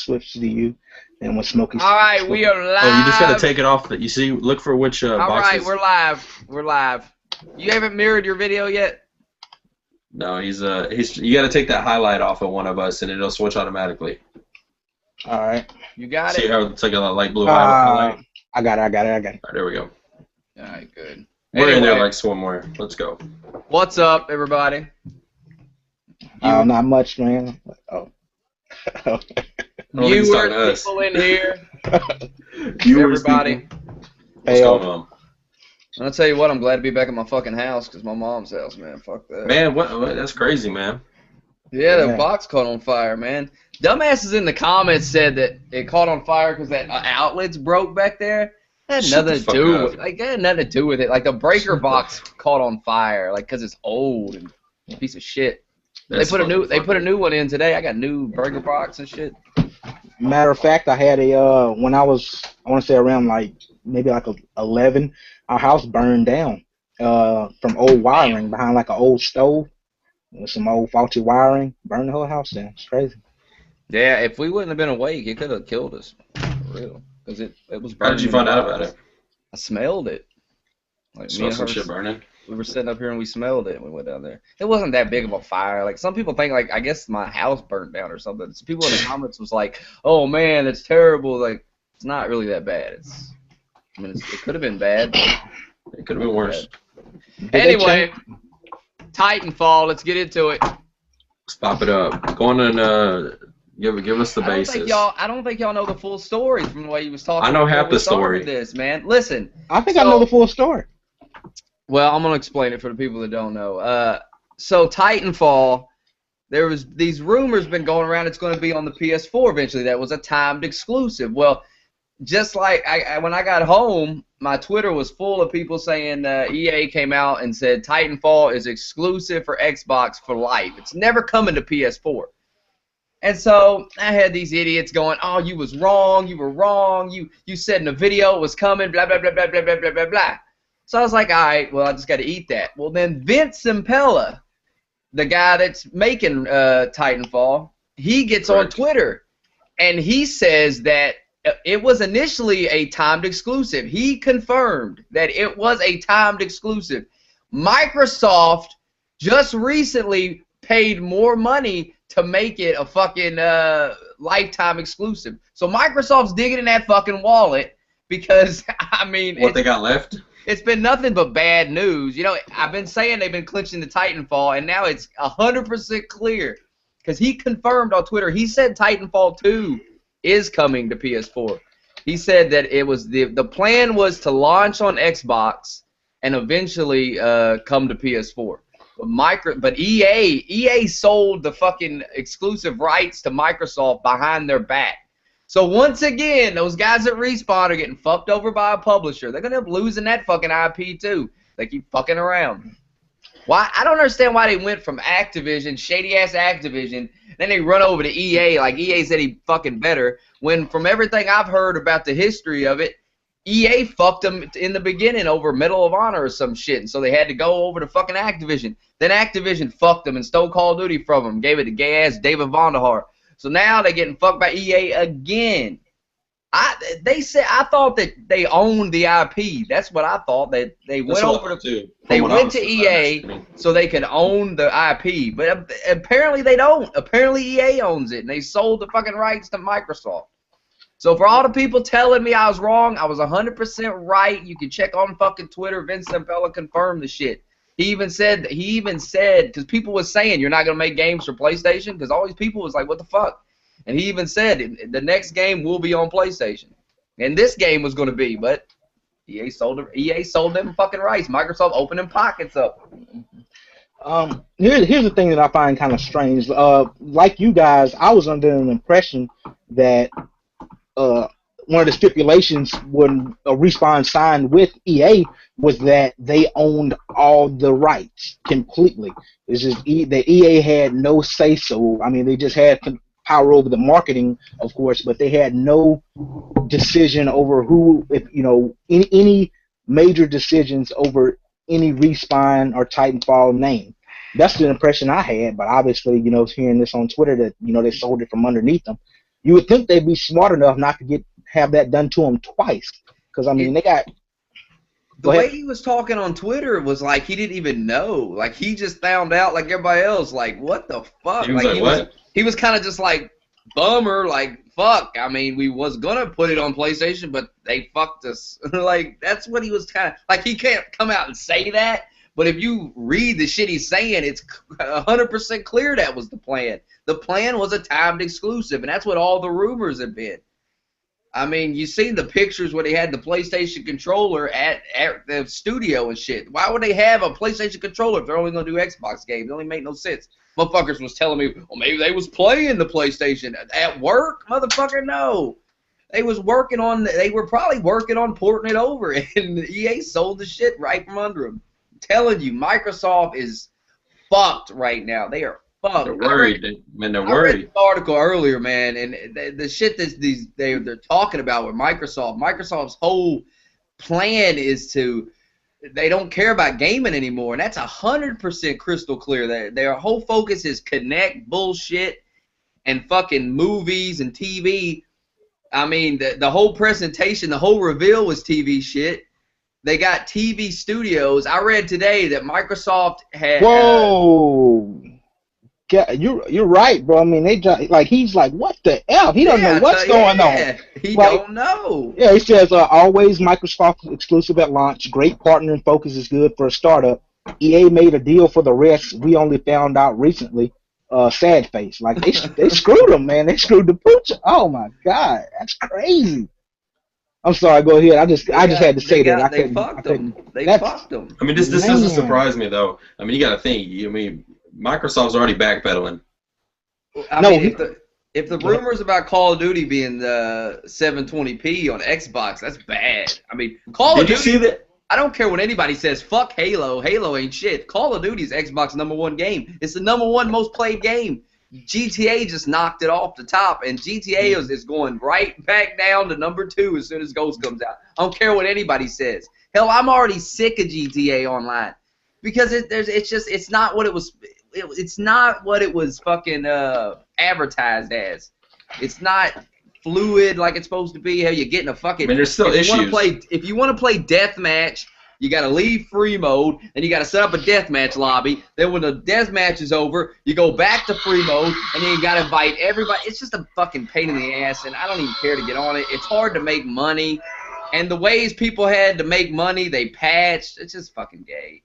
switch to you. And when Smokey. All right, we are live. Oh, you just gotta take it off. You see, look for which All boxes. right, we're live. We're live. You haven't mirrored your video yet? No, he's you gotta take that highlight off of one of us, and it'll switch automatically. All right. You got See it. how it's like a light blue highlight. I got it. All right, there we go. All right, good. We're in there Anyway, like swimwear. Let's go. what's up, everybody? Not much, man. Oh. Viewers, people in here, everybody. What's going on? I'll tell you what, I'm glad to be back at my fucking house, because my mom's house, man. Fuck that. Man, what? That's crazy, man. Yeah, the box caught on fire, man. Dumbasses in the comments said that it caught on fire because that outlets broke back there. That had nothing to do with, that had nothing to do with it. Like the breaker box caught on fire, like because it's old and a piece of shit. They put a new one in today. I got new breaker box and shit. Matter of fact, I had when I want to say around maybe 11, our house burned down from old wiring behind like an old stove with some old faulty wiring. Burned the whole house down. It's crazy. Yeah, if we wouldn't have been awake, it could have killed us. For real. Because it was burning. How did you find out about it? I smelled it. Like Smell some shit burning? We were sitting up here and we smelled it and we went down there. It wasn't that big of a fire. Like some people think I guess my house burnt down or something. Some people in the comments was like, "Oh man, it's terrible." Like it's not really that bad. It could have been bad. But it could have been worse. Anyway, Titanfall. Let's get into it. Let's pop it up. Go on and give us the basis. I don't think y'all know the full story from the way he was talking. I know half the story. This man, listen. I think I know the full story. Well, I'm gonna explain it for the people that don't know. So Titanfall, there was these rumors been going around. It's going to be on the PS4 eventually. That was a timed exclusive. Well, just like when I got home, my Twitter was full of people saying EA came out and said Titanfall is exclusive for Xbox for life. It's never coming to PS4. And so I had these idiots going, "Oh, you was wrong. You were wrong. You said in the video it was coming. Blah blah blah blah blah blah blah blah blah." So I was like, all right, well, I just got to eat that. Well, then Vince Impella, the guy that's making Titanfall, he gets on Twitter, and he says that it was initially a timed exclusive. He confirmed that it was a timed exclusive. Microsoft just recently paid more money to make it a fucking lifetime exclusive. So Microsoft's digging in that fucking wallet because, I mean... What they got left? It's been nothing but bad news. You know, I've been saying they've been clinching the Titanfall, and now it's 100% clear. Because he confirmed on Twitter, he said Titanfall 2 is coming to PS4. He said that it was the plan was to launch on Xbox and eventually come to PS4. But EA sold the fucking exclusive rights to Microsoft behind their back. So once again, those guys at Respawn are getting fucked over by a publisher. They're gonna end up losing that fucking IP too. They keep fucking around. Why? I don't understand why they went from Activision, shady ass Activision, then they run over to EA like EA said he fucking better. When from everything I've heard about the history of it, EA fucked them in the beginning over Medal of Honor or some shit, and so they had to go over to fucking Activision. Then Activision fucked them and stole Call of Duty from them, gave it to gay ass David Vonderhaar. So now they're getting fucked by EA again. I thought that they owned the IP. That's what I thought. They went over to EA so they could own the IP. But apparently they don't. Apparently EA owns it, and they sold the fucking rights to Microsoft. So for all the people telling me I was wrong, I was 100% right. You can check on fucking Twitter. Vince Impella confirmed the shit. He even said, because people was saying you're not going to make games for PlayStation, because all these people was like, what the fuck? And he even said the next game will be on PlayStation. And this game was going to be, but EA sold them fucking rights. Microsoft opened them pockets up. Here's the thing that I find kind of strange. Like you guys, I was under an impression that one of the stipulations when Respawn signed with EA was that they owned all the rights completely. It's just that EA had no say-so. I mean, they just had power over the marketing, of course, but they had no decision over who, if you know, any major decisions over any Respawn or Titanfall name. That's the impression I had, but obviously, you know, hearing this on Twitter that, you know, they sold it from underneath them. You would think they'd be smart enough not to have that done to them twice. Because, I mean, they got... The way he was talking on Twitter was like he didn't even know. Like, he just found out like everybody else. Like, what the fuck? He was like what? He was kind of just like, bummer, like, fuck. I mean, we was going to put it on PlayStation, but they fucked us. Like, that's what he was kind of... Like, he can't come out and say that. But if you read the shit he's saying, it's 100% clear that was the plan. The plan was a timed exclusive, and that's what all the rumors have been. I mean, you seen the pictures where they had the PlayStation controller at the studio and shit. Why would they have a PlayStation controller if they're only going to do Xbox games? It only make no sense. Motherfuckers was telling me, well, maybe they was playing the PlayStation at work. Motherfucker, no. They was working on. They were probably working on porting it over, and EA sold the shit right from under them. I'm telling you, Microsoft is fucked right now. They are fucked. They're worried. They're worried. I read this article earlier, man, and the shit that they're talking about with Microsoft's whole plan is to, they don't care about gaming anymore, and that's 100% crystal clear. Their whole focus is Connect bullshit and fucking movies and TV. I mean, the whole presentation, the whole reveal was TV shit. They got TV studios. I read today that Microsoft had... Whoa! You're right, bro. I mean, they just, like, he's like, what the F? He don't know what's going on. He like, don't know. Yeah, he says, always Microsoft exclusive at launch. Great partner and focus is good for a startup. EA made a deal for the rest. We only found out recently. Sad face. Like, they screwed him, man. They screwed the pooch. Oh, my God. That's crazy. I'm sorry, go ahead. I just had to say that. They fucked him. They fucked him. I mean, this doesn't surprise me, though. I mean, you got to think. I mean, Microsoft's already backpedaling. I mean, if the rumors about Call of Duty being the 720p on Xbox, that's bad. I mean, Call of Duty. Did you see that? I don't care what anybody says. Fuck Halo. Halo ain't shit. Call of Duty is Xbox #1 game. It's the #1 most played game. GTA just knocked it off the top, and GTA is going right back down to #2 as soon as Ghost comes out. I don't care what anybody says. Hell, I'm already sick of GTA Online because it's not what it was. It's not what it was fucking advertised as. It's not fluid like it's supposed to be. Hell, you're getting a fucking. I mean, there's still issues. If you want to play deathmatch, you got to leave free mode, and you got to set up a deathmatch lobby. Then when the deathmatch is over, you go back to free mode, and then you got to invite everybody. It's just a fucking pain in the ass, and I don't even care to get on it. It's hard to make money, and the ways people had to make money, they patched. It's just fucking gay.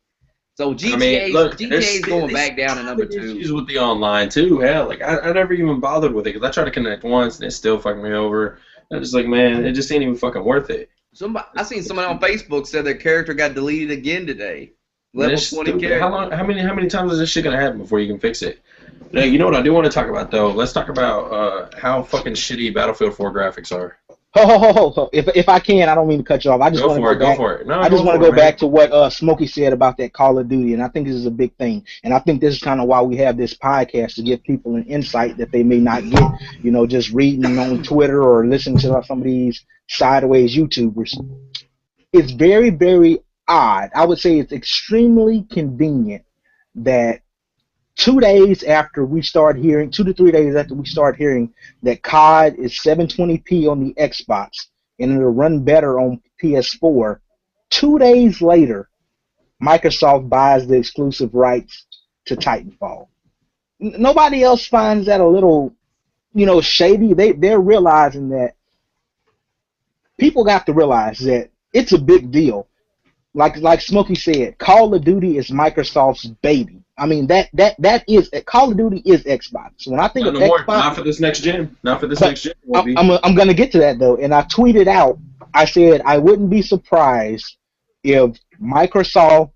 So GTA's going back down to #2. Issues with the online too. Hell, like I never even bothered with it because I tried to connect once and it still fucked me over. I'm just like, man, it just ain't even fucking worth it. I seen somebody on Facebook said their character got deleted again today. Level 20 character. How many times is this shit gonna happen before you can fix it? Now, you know what I do want to talk about though? Let's talk about how fucking shitty Battlefield 4 graphics are. If I can, I don't mean to cut you off. I just want to go back. No, I just want to go back to what Smokey said about that Call of Duty, and I think this is a big thing. And I think this is kind of why we have this podcast, to give people an insight that they may not get, just reading on Twitter or listening to some of these sideways YouTubers. It's very, very odd. I would say it's extremely convenient that 2 to 3 days after we start hearing that COD is 720p on the Xbox and it'll run better on PS4, 2 days later, Microsoft buys the exclusive rights to Titanfall. Nobody else finds that a little, shady. They're realizing that people got to realize that it's a big deal. Like Smokey said, Call of Duty is Microsoft's baby. I mean, that is Call of Duty is Xbox. So when I think of Xbox, not for this next gen. Not for this next gen. I'm gonna get to that though, and I tweeted out. I said I wouldn't be surprised if Microsoft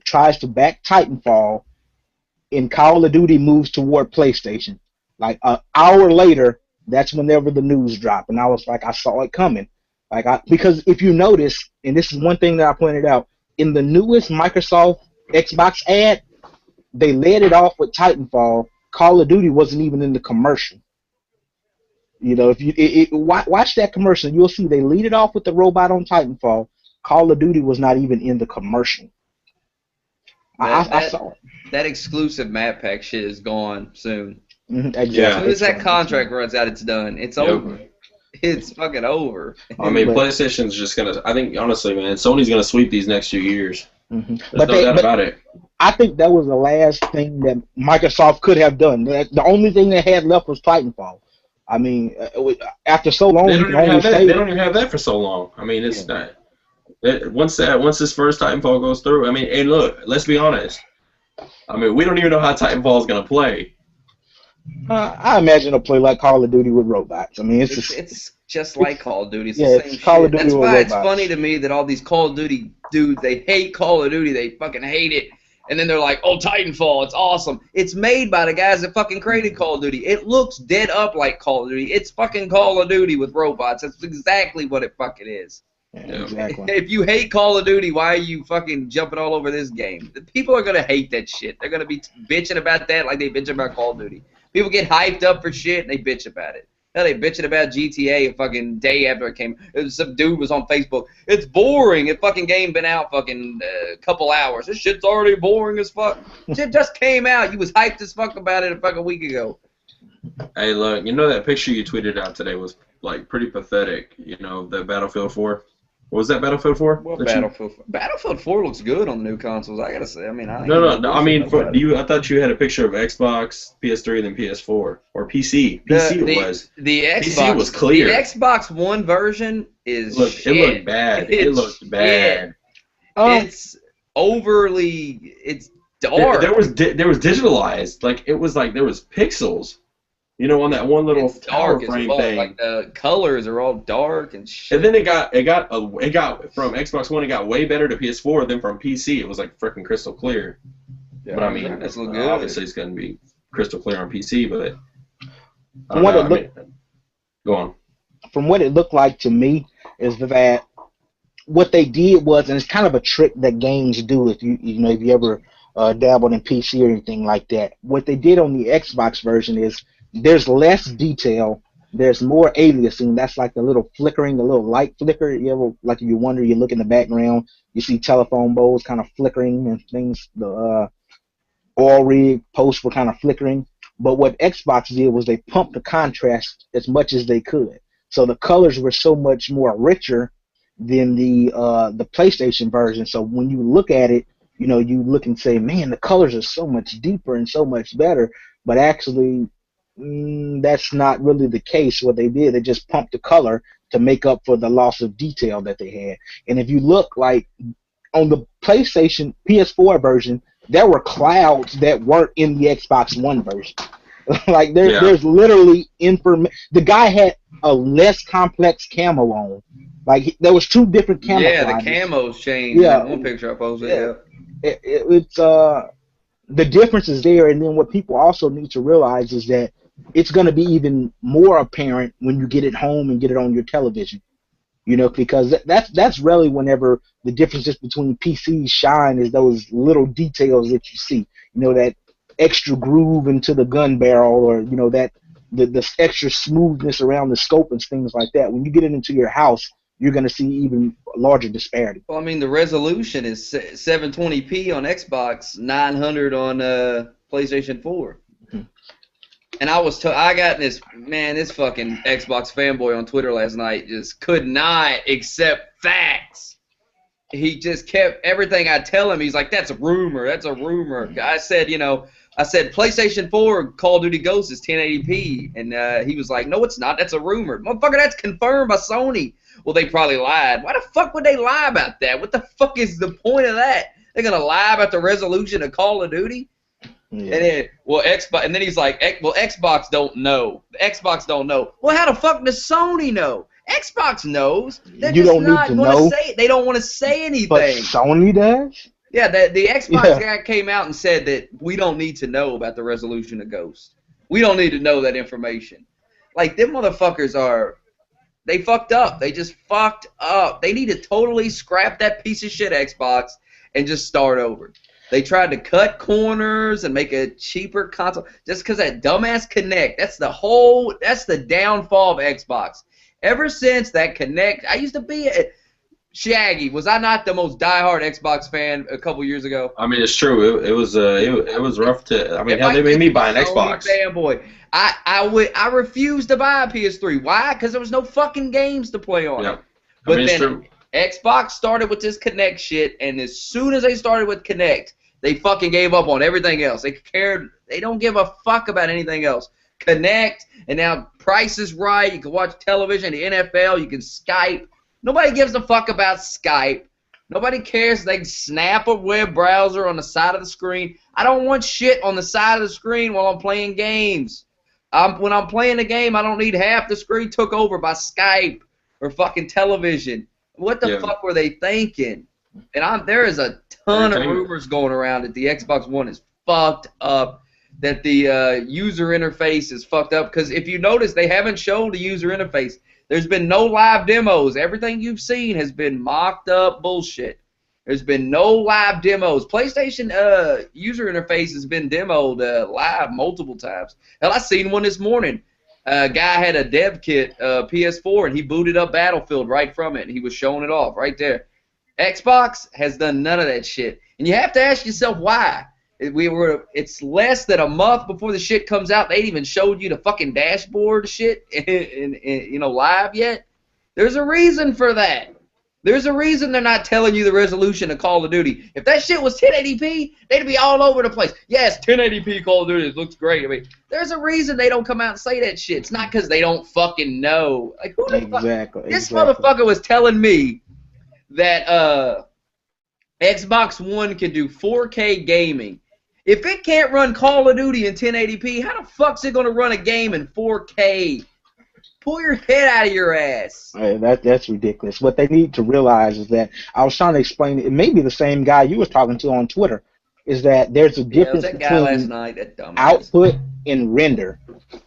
tries to back Titanfall and Call of Duty moves toward PlayStation. Like an hour later, that's whenever the news dropped, and I was like, I saw it coming. Because if you notice, and this is one thing that I pointed out in the newest Microsoft Xbox ad. They led it off with Titanfall. Call of Duty wasn't even in the commercial. If you watch that commercial, you'll see they lead it off with the robot on Titanfall. Call of Duty was not even in the commercial. I saw it. That exclusive map pack shit is gone soon. Exactly. As soon as that contract runs out, it's done. It's over. It's fucking over. I mean, PlayStation's just gonna. I think honestly, man, Sony's gonna sweep these next few years. There's no doubt about it. I think that was the last thing that Microsoft could have done. The only thing they had left was Titanfall. I mean, after so long, they don't even have that for so long. I mean, it's not. Once this first Titanfall goes through, I mean, and look, let's be honest. I mean, we don't even know how Titanfall is gonna play. I imagine it'll play like Call of Duty with robots. I mean, it's just like Call of Duty. It's the same shit. Call of Duty. That's with why robots. it's funny to me that all these Call of Duty dudes, they hate Call of Duty. They fucking hate it. And then they're like, oh, Titanfall, it's awesome. It's made by the guys that fucking created Call of Duty. It looks dead up like Call of Duty. It's fucking Call of Duty with robots. That's exactly what it fucking is. Yeah, exactly. If you hate Call of Duty, why are you fucking jumping all over this game? The people are going to hate that shit. They're going to be bitching about that like they bitch about Call of Duty. People get hyped up for shit and they bitch about it. Hell, they bitching about GTA a fucking day after it came. Some dude was on Facebook. It's boring. The fucking game been out fucking a couple hours. This shit's already boring as fuck. Shit just came out. You was hyped as fuck about it a fucking week ago. Hey, look, you know that picture you tweeted out today was like pretty pathetic. You know, the Battlefield 4. What was that, Battlefield 4? What Battlefield 4? Battlefield 4 looks good on the new consoles, I gotta say. I mean, No. I mean, I thought you had a picture of Xbox, PS3, and then PS4. Or PC. PC it was. The Xbox, PC was clear. The Xbox One version is shit. It looked bad. It looked bad. It's overly... It's dark. There was digitalized. Like, it was like there was pixels. You know, on that one little tower frame thing. Like the colors are all dark and shit. And then it got from Xbox One. It got way better to PS4. Then from PC, it was like freaking crystal clear. Yeah, but I mean, obviously it's going to be crystal clear on PC. But go on. From what it looked like to me is that what they did was, and it's kind of a trick that games do if if you ever dabbled in PC or anything like that. What they did on the Xbox version is, there's less detail, there's more aliasing. That's like the little flickering, the little light flicker. You ever, like, if you wonder, you look in the background, you see telephone bowls kind of flickering and things. The oil rig posts were kind of flickering. But what Xbox did was they pumped the contrast as much as they could. So the colors were so much more richer than the PlayStation version. So when you look at it, you look and say, man, the colors are so much deeper and so much better. But actually, that's not really the case. What they did, they just pumped the color to make up for the loss of detail that they had. And if you look, like, on the PlayStation PS4 version, there were clouds that weren't in the Xbox One version. Like, there's literally information. The guy had a less complex camo on. Like, there was two different camo. Yeah, the camos changed. Yeah, one picture I posted. Yeah. It's the difference is there, and then what people also need to realize is that it's going to be even more apparent when you get it home and get it on your television, because that's really whenever the differences between PCs shine, is those little details that you see, that extra groove into the gun barrel, or that the extra smoothness around the scope and things like that. When you get it into your house, you're going to see even larger disparity. Well, I mean, the resolution is 720p on Xbox, 900 on PlayStation 4. And I got this fucking Xbox fanboy on Twitter last night just could not accept facts. He just kept everything I tell him. He's like, that's a rumor. That's a rumor. I said, PlayStation 4 Call of Duty Ghosts is 1080p. And he was like, no, it's not. That's a rumor. Motherfucker, that's confirmed by Sony. Well, they probably lied. Why the fuck would they lie about that? What the fuck is the point of that? They're going to lie about the resolution of Call of Duty? Yeah. And then, Xbox, and then he's like, Xbox don't know. Xbox don't know. Well, how the fuck does Sony know? Xbox knows. They're you just don't not need to know. They don't want to say anything. But Sony does? Yeah, the Xbox guy came out and said that we don't need to know about the resolution of Ghost. We don't need to know that information. Like, them motherfuckers they fucked up. They just fucked up. They need to totally scrap that piece of shit Xbox and just start over. They tried to cut corners and make a cheaper console just because that dumbass Kinect. That's the downfall of Xbox. Ever since that Kinect, I used to be Shaggy, was I not the most diehard Xbox fan a couple years ago? I mean, it's true. It was rough to. I mean, hell, they made me buy an Xbox. Fanboy. I refused to buy a PS3. Why? Because there was no fucking games to play on. Yeah. But then Xbox started with this Kinect shit, and as soon as they started with Kinect, they fucking gave up on everything else. They don't give a fuck about anything else. Kinect, and now Price is Right. You can watch television, the NFL. You can Skype. Nobody gives a fuck about Skype. Nobody cares. They can snap a web browser on the side of the screen. I don't want shit on the side of the screen while I'm playing games. When I'm playing a game, I don't need half the screen took over by Skype or fucking television. What the fuck were they thinking? And there is a ton of rumors going around that the Xbox One is fucked up, that the user interface is fucked up. Because if you notice, they haven't shown the user interface. There's been no live demos. Everything you've seen has been mocked up bullshit. There's been no live demos. PlayStation user interface has been demoed live multiple times. Hell, I seen one this morning. A guy had a dev kit PS4, and he booted up Battlefield right from it, and he was showing it off right there. Xbox has done none of that shit. And you have to ask yourself why. It's less than a month before the shit comes out. They ain't even showed you the fucking dashboard shit in live yet. There's a reason for that. There's a reason they're not telling you the resolution of Call of Duty. If that shit was 1080p, they'd be all over the place. Yes, 1080p Call of Duty, it looks great. I mean, there's a reason they don't come out and say that shit. It's not because they don't fucking know. Like, who the fuck? This motherfucker was telling me that Xbox One can do 4K gaming. If it can't run Call of Duty in 1080p, how the fuck's it gonna run a game in 4K? Pull your head out of your ass. That's ridiculous. What they need to realize is that I was trying to explain it may be the same guy you was talking to on Twitter. Is that there's a difference between output and render.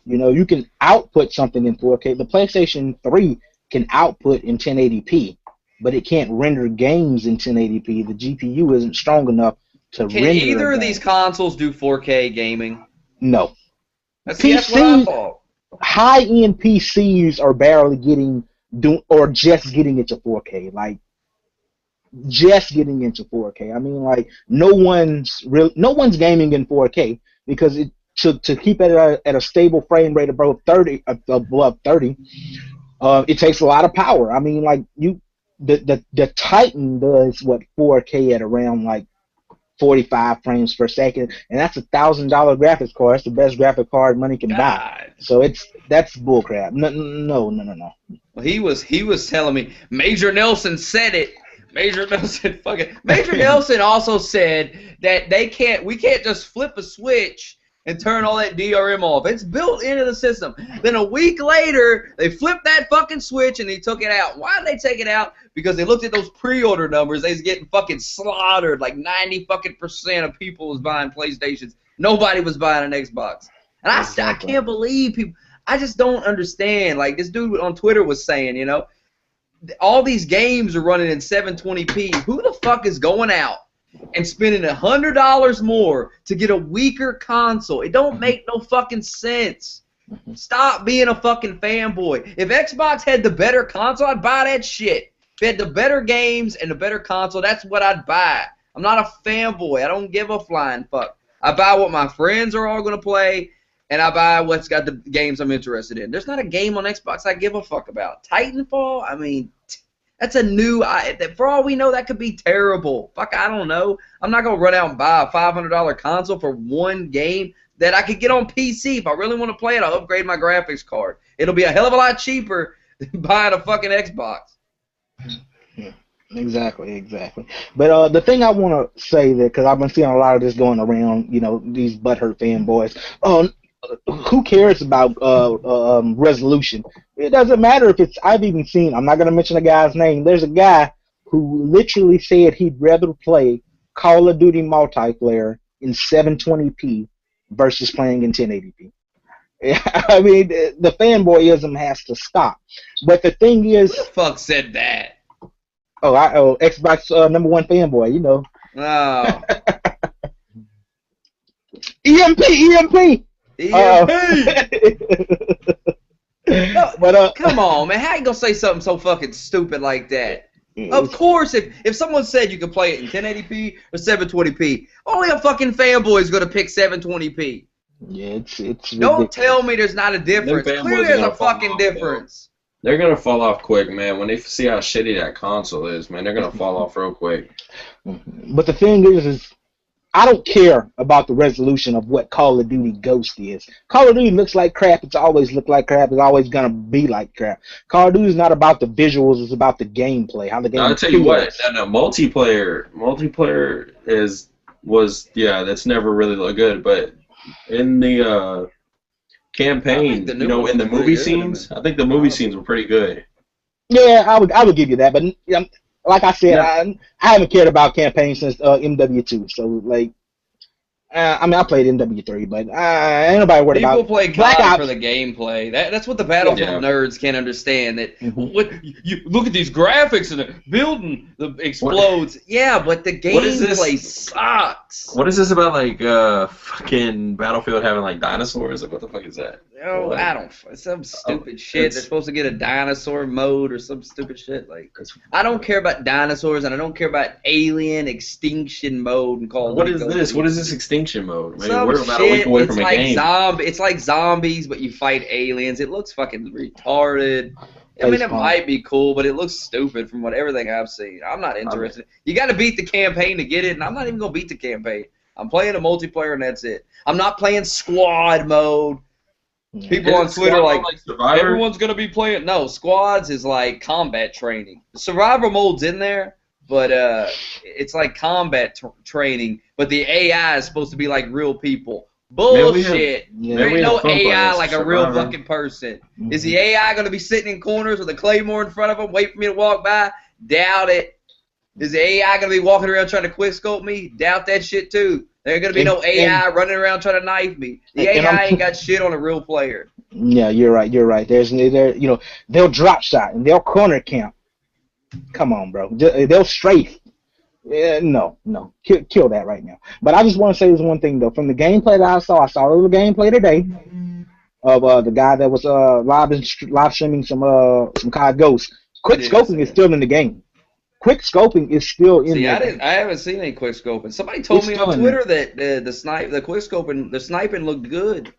You know, you can output something in 4K. The PlayStation 3 can output in 1080p, but it can't render games in 1080p. The GPU isn't strong enough to render. Can either of these consoles do 4K gaming? No. That's what I thought. High-end PCs are barely just getting into 4K. Like, just getting into 4K. I mean, like, no one's gaming in 4K because to keep it at a stable frame rate above 30, it takes a lot of power. I mean, like, the Titan does 4K at around like 45 frames per second, and that's $1,000 graphics card. That's the best graphic card money can buy. So that's bullcrap. No. Well, he was telling me. Major Nelson said it. Major Nelson also said that we can't just flip a switch and turn all that DRM off. It's built into the system. Then a week later, they flipped that fucking switch and they took it out. Why did they take it out? Because they looked at those pre-order numbers. They was getting fucking slaughtered. Like 90% of people was buying PlayStations. Nobody was buying an Xbox. And I can't believe people. I just don't understand. Like this dude on Twitter was saying, you know, all these games are running in 720p. Who the fuck is going out and spending $100 more to get a weaker console? It don't make no fucking sense. Stop being a fucking fanboy. If Xbox had the better console, I'd buy that shit. If it had the better games and the better console, that's what I'd buy. I'm not a fanboy. I don't give a flying fuck. I buy what my friends are all going to play, and I buy what's got the games I'm interested in. There's not a game on Xbox I give a fuck about. Titanfall, I mean, that's a new, for all we know, that could be terrible. Fuck, I don't know. I'm not going to run out and buy a $500 console for one game that I could get on PC. If I really want to play it, I'll upgrade my graphics card. It'll be a hell of a lot cheaper than buying a fucking Xbox. Yeah, exactly. But the thing I want to say, that because I've been seeing a lot of this going around, you know, these butthurt fanboys. Who cares about resolution? It doesn't matter if it's. I've even seen. I'm not going to mention the guy's name. There's a guy who literally said he'd rather play Call of Duty multiplayer in 720p versus playing in 1080p. I mean, the fanboyism has to stop. But the thing is, who the fuck said that? Xbox #1 fanboy. You know. Oh. EMP. No, but come on, man. How you gonna say something so fucking stupid like that? Of course, if someone said you could play it in 1080p or 720p, only a fucking fanboy is gonna pick 720p. Yeah, it's ridiculous. Don't tell me there's not a difference. Clearly there's a fucking difference. They're gonna fall off quick, man. When they see how shitty that console is, man, they're gonna fall off real quick. But the thing is I don't care about the resolution of what Call of Duty Ghost is. Call of Duty looks like crap. It's always looked like crap. It's always gonna be like crap. Call of Duty is not about the visuals. It's about the gameplay. How the game. I'll tell you what. No, multiplayer was that's never really looked good. But in the campaign, in the movie scenes, I think the movie scenes were pretty good. Yeah, I would give you that, but like I said, I haven't cared about campaigns since MW2. So like, I played MW3, but ain't nobody worried about. People play COD for the gameplay. That's what the Battlefield nerds can't understand. That what you look at these graphics and the building explodes. Yeah, but the gameplay sucks. What is this about? Like fucking Battlefield having like dinosaurs? Like what the fuck is that? No, I don't. Some stupid shit. They're supposed to get a dinosaur mode or some stupid shit. Like I don't care about dinosaurs and I don't care about alien extinction mode and Call of Duty. What is this? What is this extinction mode? I mean, we're about a week away from a game. It's like zombies, but you fight aliens. It looks fucking retarded. I mean, it might be cool, but it looks stupid from everything I've seen. I'm not interested. You got to beat the campaign to get it, and I'm not even gonna beat the campaign. I'm playing a multiplayer, and that's it. I'm not playing squad mode. People on Twitter like everyone's gonna be playing. No, squads is like combat training. Survivor mode's in there, but it's like training. But the AI is supposed to be like real people. Bullshit. There ain't no AI like a real fucking person. Is the AI gonna be sitting in corners with a claymore in front of them, wait for me to walk by? Doubt it. Is the AI gonna be walking around trying to quickscope me? Doubt that shit too. There ain't gonna be no AI running around trying to knife me. The AI ain't got shit on a real player. Yeah, you're right. They'll drop shot and they'll corner camp. Come on, bro. They'll strafe. No. Kill that right now. But I just want to say this one thing though. From the gameplay that I saw a little gameplay today of the guy that was live streaming some COD Ghost. Quick scoping is still in the game. Quick scoping is still in there. I haven't seen any quick scoping. Somebody told me on Twitter that the quick scoping, the sniping looked good.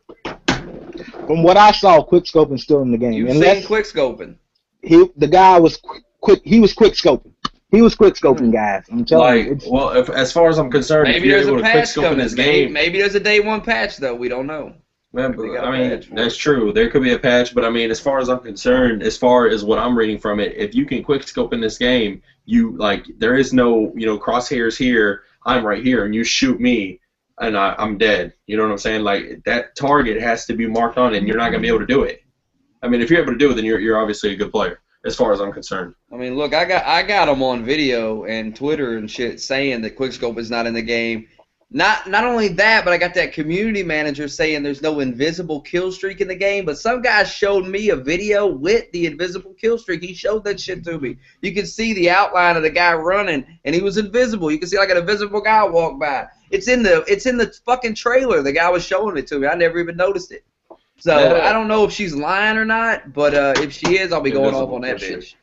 From what I saw, quick scoping still in the game. You've seen quick scoping. The guy was quick. He was quick scoping. He was quick scoping, guys. I'm telling you. Well, as far as I'm concerned, maybe there's a patch coming this game. Maybe there's a day one patch though. We don't know. Man, I mean, that's true. There could be a patch, but I mean, as far as I'm concerned, as far as what I'm reading from it, if you can quick scope in this game, there is no, crosshairs here. I'm right here, and you shoot me, and I'm dead. You know what I'm saying? Like that target has to be marked on, and you're not gonna be able to do it. I mean, if you're able to do it, then you're obviously a good player, as far as I'm concerned. I mean, look, I got them on video and Twitter and shit saying that quickscope is not in the game. Not only that, but I got that community manager saying there's no invisible kill streak in the game, but some guy showed me a video with the invisible kill streak. He showed that shit to me. You can see the outline of the guy running, and he was invisible. You can see like an invisible guy walk by. It's in the fucking trailer. The guy was showing it to me. I never even noticed it. So I don't know if she's lying or not, but if she is, I'll be going off on that bitch.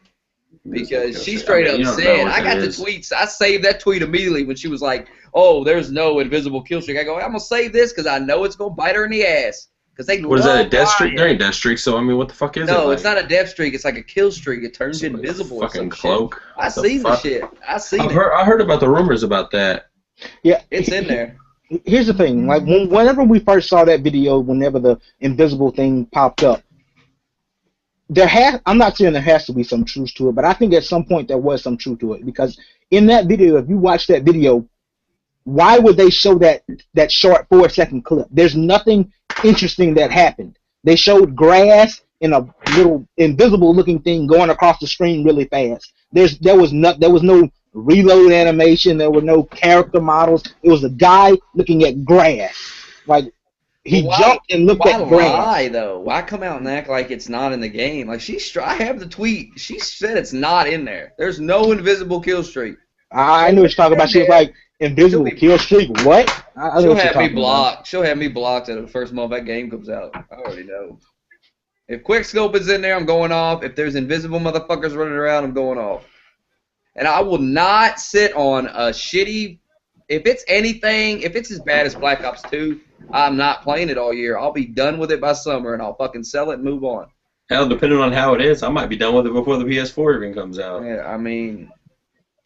Because she straight up said, I got the tweets. I saved that tweet immediately when she was like, oh, there's no invisible kill streak. I go, I'm going to save this because I know it's going to bite her in the ass. What is that, a death streak? There ain't death streak, so I mean, what the fuck is it? No, it's not a death streak. It's like a kill streak. It turns you invisible. Fucking cloak. I seen the shit. I heard about the rumors about that. Yeah, it's in there. Here's the thing. Like whenever we first saw that video, whenever the invisible thing popped up, I'm not saying there has to be some truth to it, but I think at some point there was some truth to it, because in that video, if you watch that video, why would they show that short 4-second clip? There's nothing interesting that happened. They showed grass and a little invisible looking thing going across the screen really fast. There was no reload animation. There were no character models. It was a guy looking at grass. Like he jumped and looked at grass. Why though? Why come out and act like it's not in the game? Like I have the tweet. She said it's not in there. There's no invisible kill streak. I knew what you're talking about. She was like, invisible kill streak? What? She'll have me blocked. She'll have me blocked at the first month that game comes out. I already know. If quickscope is in there, I'm going off. If there's invisible motherfuckers running around, I'm going off. and I will not sit on a shitty. If it's anything, if it's as bad as Black Ops 2, I'm not playing it all year. I'll be done with it by summer, and I'll fucking sell it and move on. Hell, depending on how it is, I might be done with it before the PS4 even comes out. Yeah, I mean,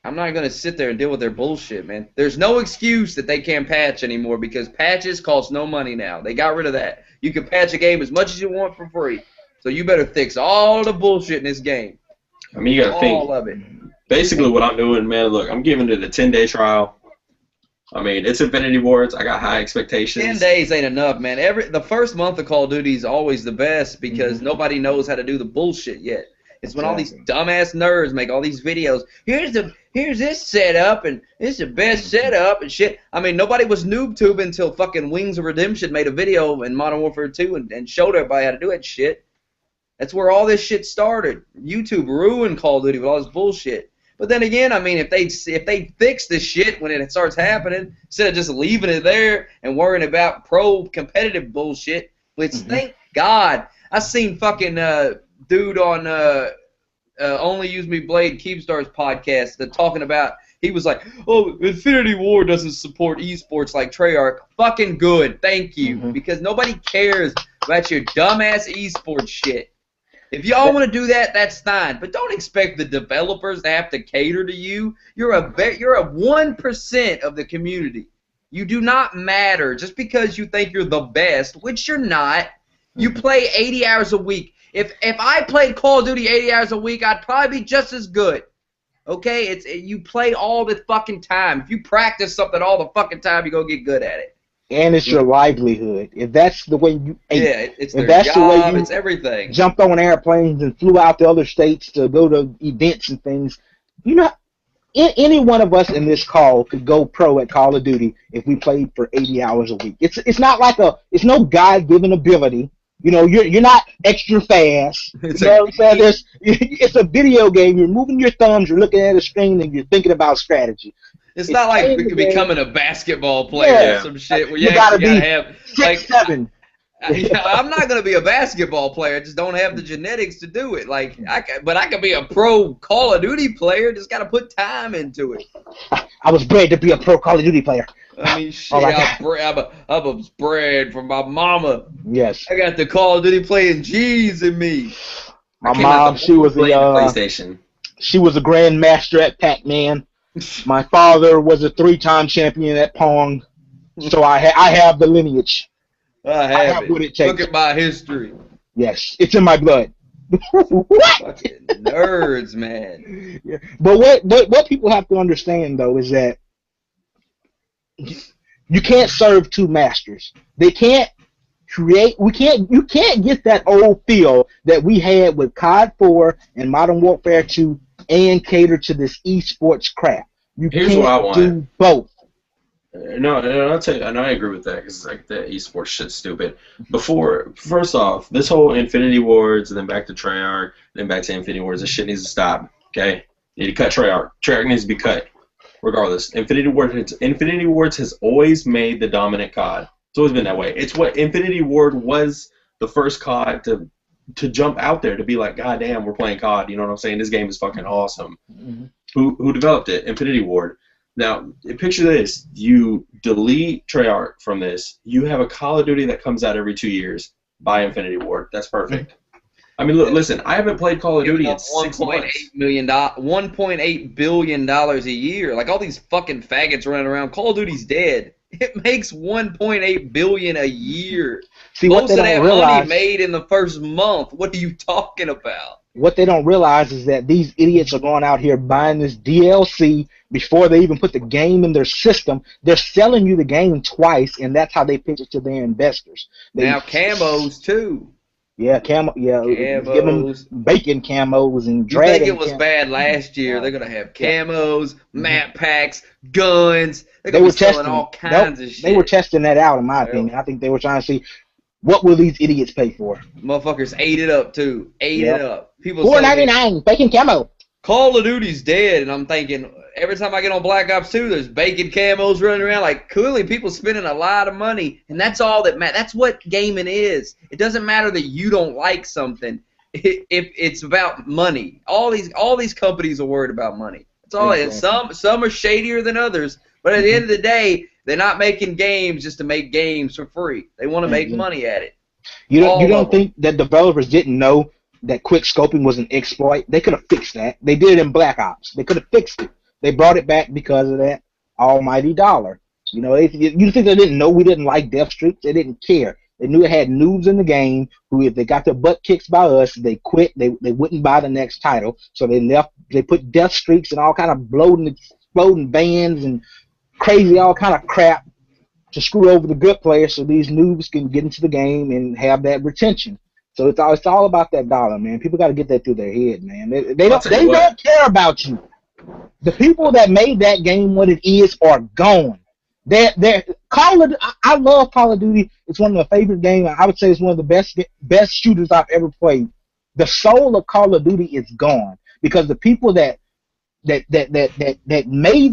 I'm not going to sit there and deal with their bullshit, man. There's no excuse that they can't patch anymore because patches cost no money now. They got rid of that. You can patch a game as much as you want for free. So you better fix all the bullshit in this game. I mean, you got to think. All of it. Basically, what I'm doing, man, look, I'm giving it a 10-day trial. I mean, it's Infinity Wards. I got high expectations. 10 days ain't enough, man. The first month of Call of Duty is always the best because nobody knows how to do the bullshit yet. It's when all these dumbass nerds make all these videos. Here's this setup, and this is the best setup and shit. I mean, nobody was noob-tube until fucking Wings of Redemption made a video in Modern Warfare 2 and showed everybody how to do that shit. That's where all this shit started. YouTube ruined Call of Duty with all this bullshit. But then again, I mean, if they fix this shit when it starts happening, instead of just leaving it there and worrying about pro competitive bullshit, which thank God, I seen fucking dude on Only Use Me Blade Keepstars podcast that talking about, he was like, oh, Infinity Ward doesn't support esports like Treyarch. Fucking good, thank you, because nobody cares about your dumbass esports shit. If y'all want to do that, that's fine. But don't expect the developers to have to cater to you. You're a 1% of the community. You do not matter just because you think you're the best, which you're not. You play 80 hours a week. If I played Call of Duty 80 hours a week, I'd probably be just as good. Okay? You play all the fucking time. If you practice something all the fucking time, you're going to get good at it. And it's your livelihood. If that's the way you ate, yeah, it's their that's job, the way you it's everything. Jumped on airplanes and flew out to other states to go to events and things. You know, any one of us in this call could go pro at Call of Duty if we played for 80 hours a week. It's not like it's no God-given ability. You know, you're not extra fast. You know what I'm saying? It's a video game. You're moving your thumbs. You're looking at a screen and you're thinking about strategy. It's not like becoming a basketball player or some shit where you gotta have 6'7". I'm not gonna be a basketball player. I just don't have the genetics to do it. But I could be a pro Call of Duty player. Just gotta put time into it. I was bred to be a pro Call of Duty player. I mean, shit. I was bred from my mama. Yes. I got the Call of Duty playing G's in me. My mom, she was PlayStation. She was a grandmaster at Pac-Man. My father was a 3-time champion at Pong, so I have the lineage. I have it. What it takes. Look at my history. Yes, it's in my blood. What? Fucking nerds, man. Yeah. But what people have to understand though is that you can't serve two masters. They can't create. You can't get that old feel that we had with COD 4 and Modern Warfare 2. And cater to this esports crap. Here's what I want. Do both. No, I'll tell you, and I agree with that because like the esports shit's stupid. First off, this whole Infinity Wards and then back to Treyarch, then back to Infinity Wards, this shit needs to stop. Okay, you need to cut Treyarch. Treyarch needs to be cut. Regardless, Infinity Wards has always made the dominant COD. It's always been that way. It's what Infinity Ward was the first COD to jump out there to be like, God damn, we're playing COD. You know what I'm saying? This game is fucking awesome. Who developed it? Infinity Ward. Now, picture this. You delete Treyarch from this. You have a Call of Duty that comes out every 2 years by Infinity Ward. That's perfect. I mean, look, listen, I haven't played Call of Duty in 6 months. $1.8 billion a year. Like all these fucking faggots running around. Call of Duty's dead. It makes $1.8 billion a year. See, most of that money made in the first month. What are you talking about? What they don't realize is that these idiots are going out here buying this DLC before they even put the game in their system. They're selling you the game twice, and that's how they pitch it to their investors. Now camos too. Yeah, camos. Give them bacon camos and dragon. You think it was bad last year? They're gonna have camos, map packs, guns. They were selling all kinds of shit. They were testing that out, in my opinion. I think they were trying to see what will these idiots pay for. Motherfuckers ate it up too. Ate it up. People $4.99 bacon camo. Call of Duty's dead, and I'm thinking every time I get on Black Ops 2, there's bacon camos running around. Like clearly, people spending a lot of money, and that's all that matters. That's what gaming is. It doesn't matter that you don't like something. If it's about money, all these companies are worried about money. That's all. And some are shadier than others. But at the end of the day, they're not making games just to make games for free. They want to make money at it. You don't think that developers didn't know that quick scoping was an exploit? They could have fixed that. They did it in Black Ops. They could have fixed it. They brought it back because of that almighty dollar. You know, you think they didn't know we didn't like death streaks? They didn't care. They knew it had noobs in the game who, if they got their butt kicked by us, they quit. They wouldn't buy the next title, so they left. They put death streaks and all kind of exploding bans and crazy all kind of crap to screw over the good players, so these noobs can get into the game and have that retention. So it's all about that dollar, man. People got to get that through their head, man. They don't care about you. The people that made that game what it is are gone. I love Call of Duty. It's one of my favorite games. I would say it's one of the best shooters I've ever played. The soul of Call of Duty is gone because the people that made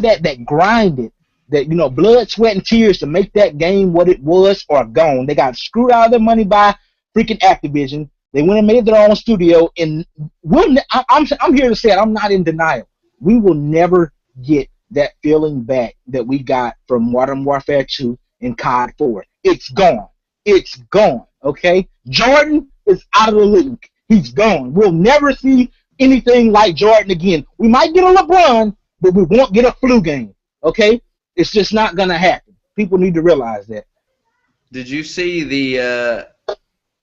that grinded, that, you know, blood, sweat, and tears to make that game what it was are gone. They got screwed out of their money by freaking Activision. They went and made their own studio, and I'm here to say it. I'm not in denial. We will never get that feeling back that we got from Modern Warfare 2 and COD 4. It's gone. It's gone, okay? Jordan is out of the league. He's gone. We'll never see anything like Jordan again. We might get a LeBron, but we won't get a flu game, okay? It's just not going to happen. People need to realize that. Did you see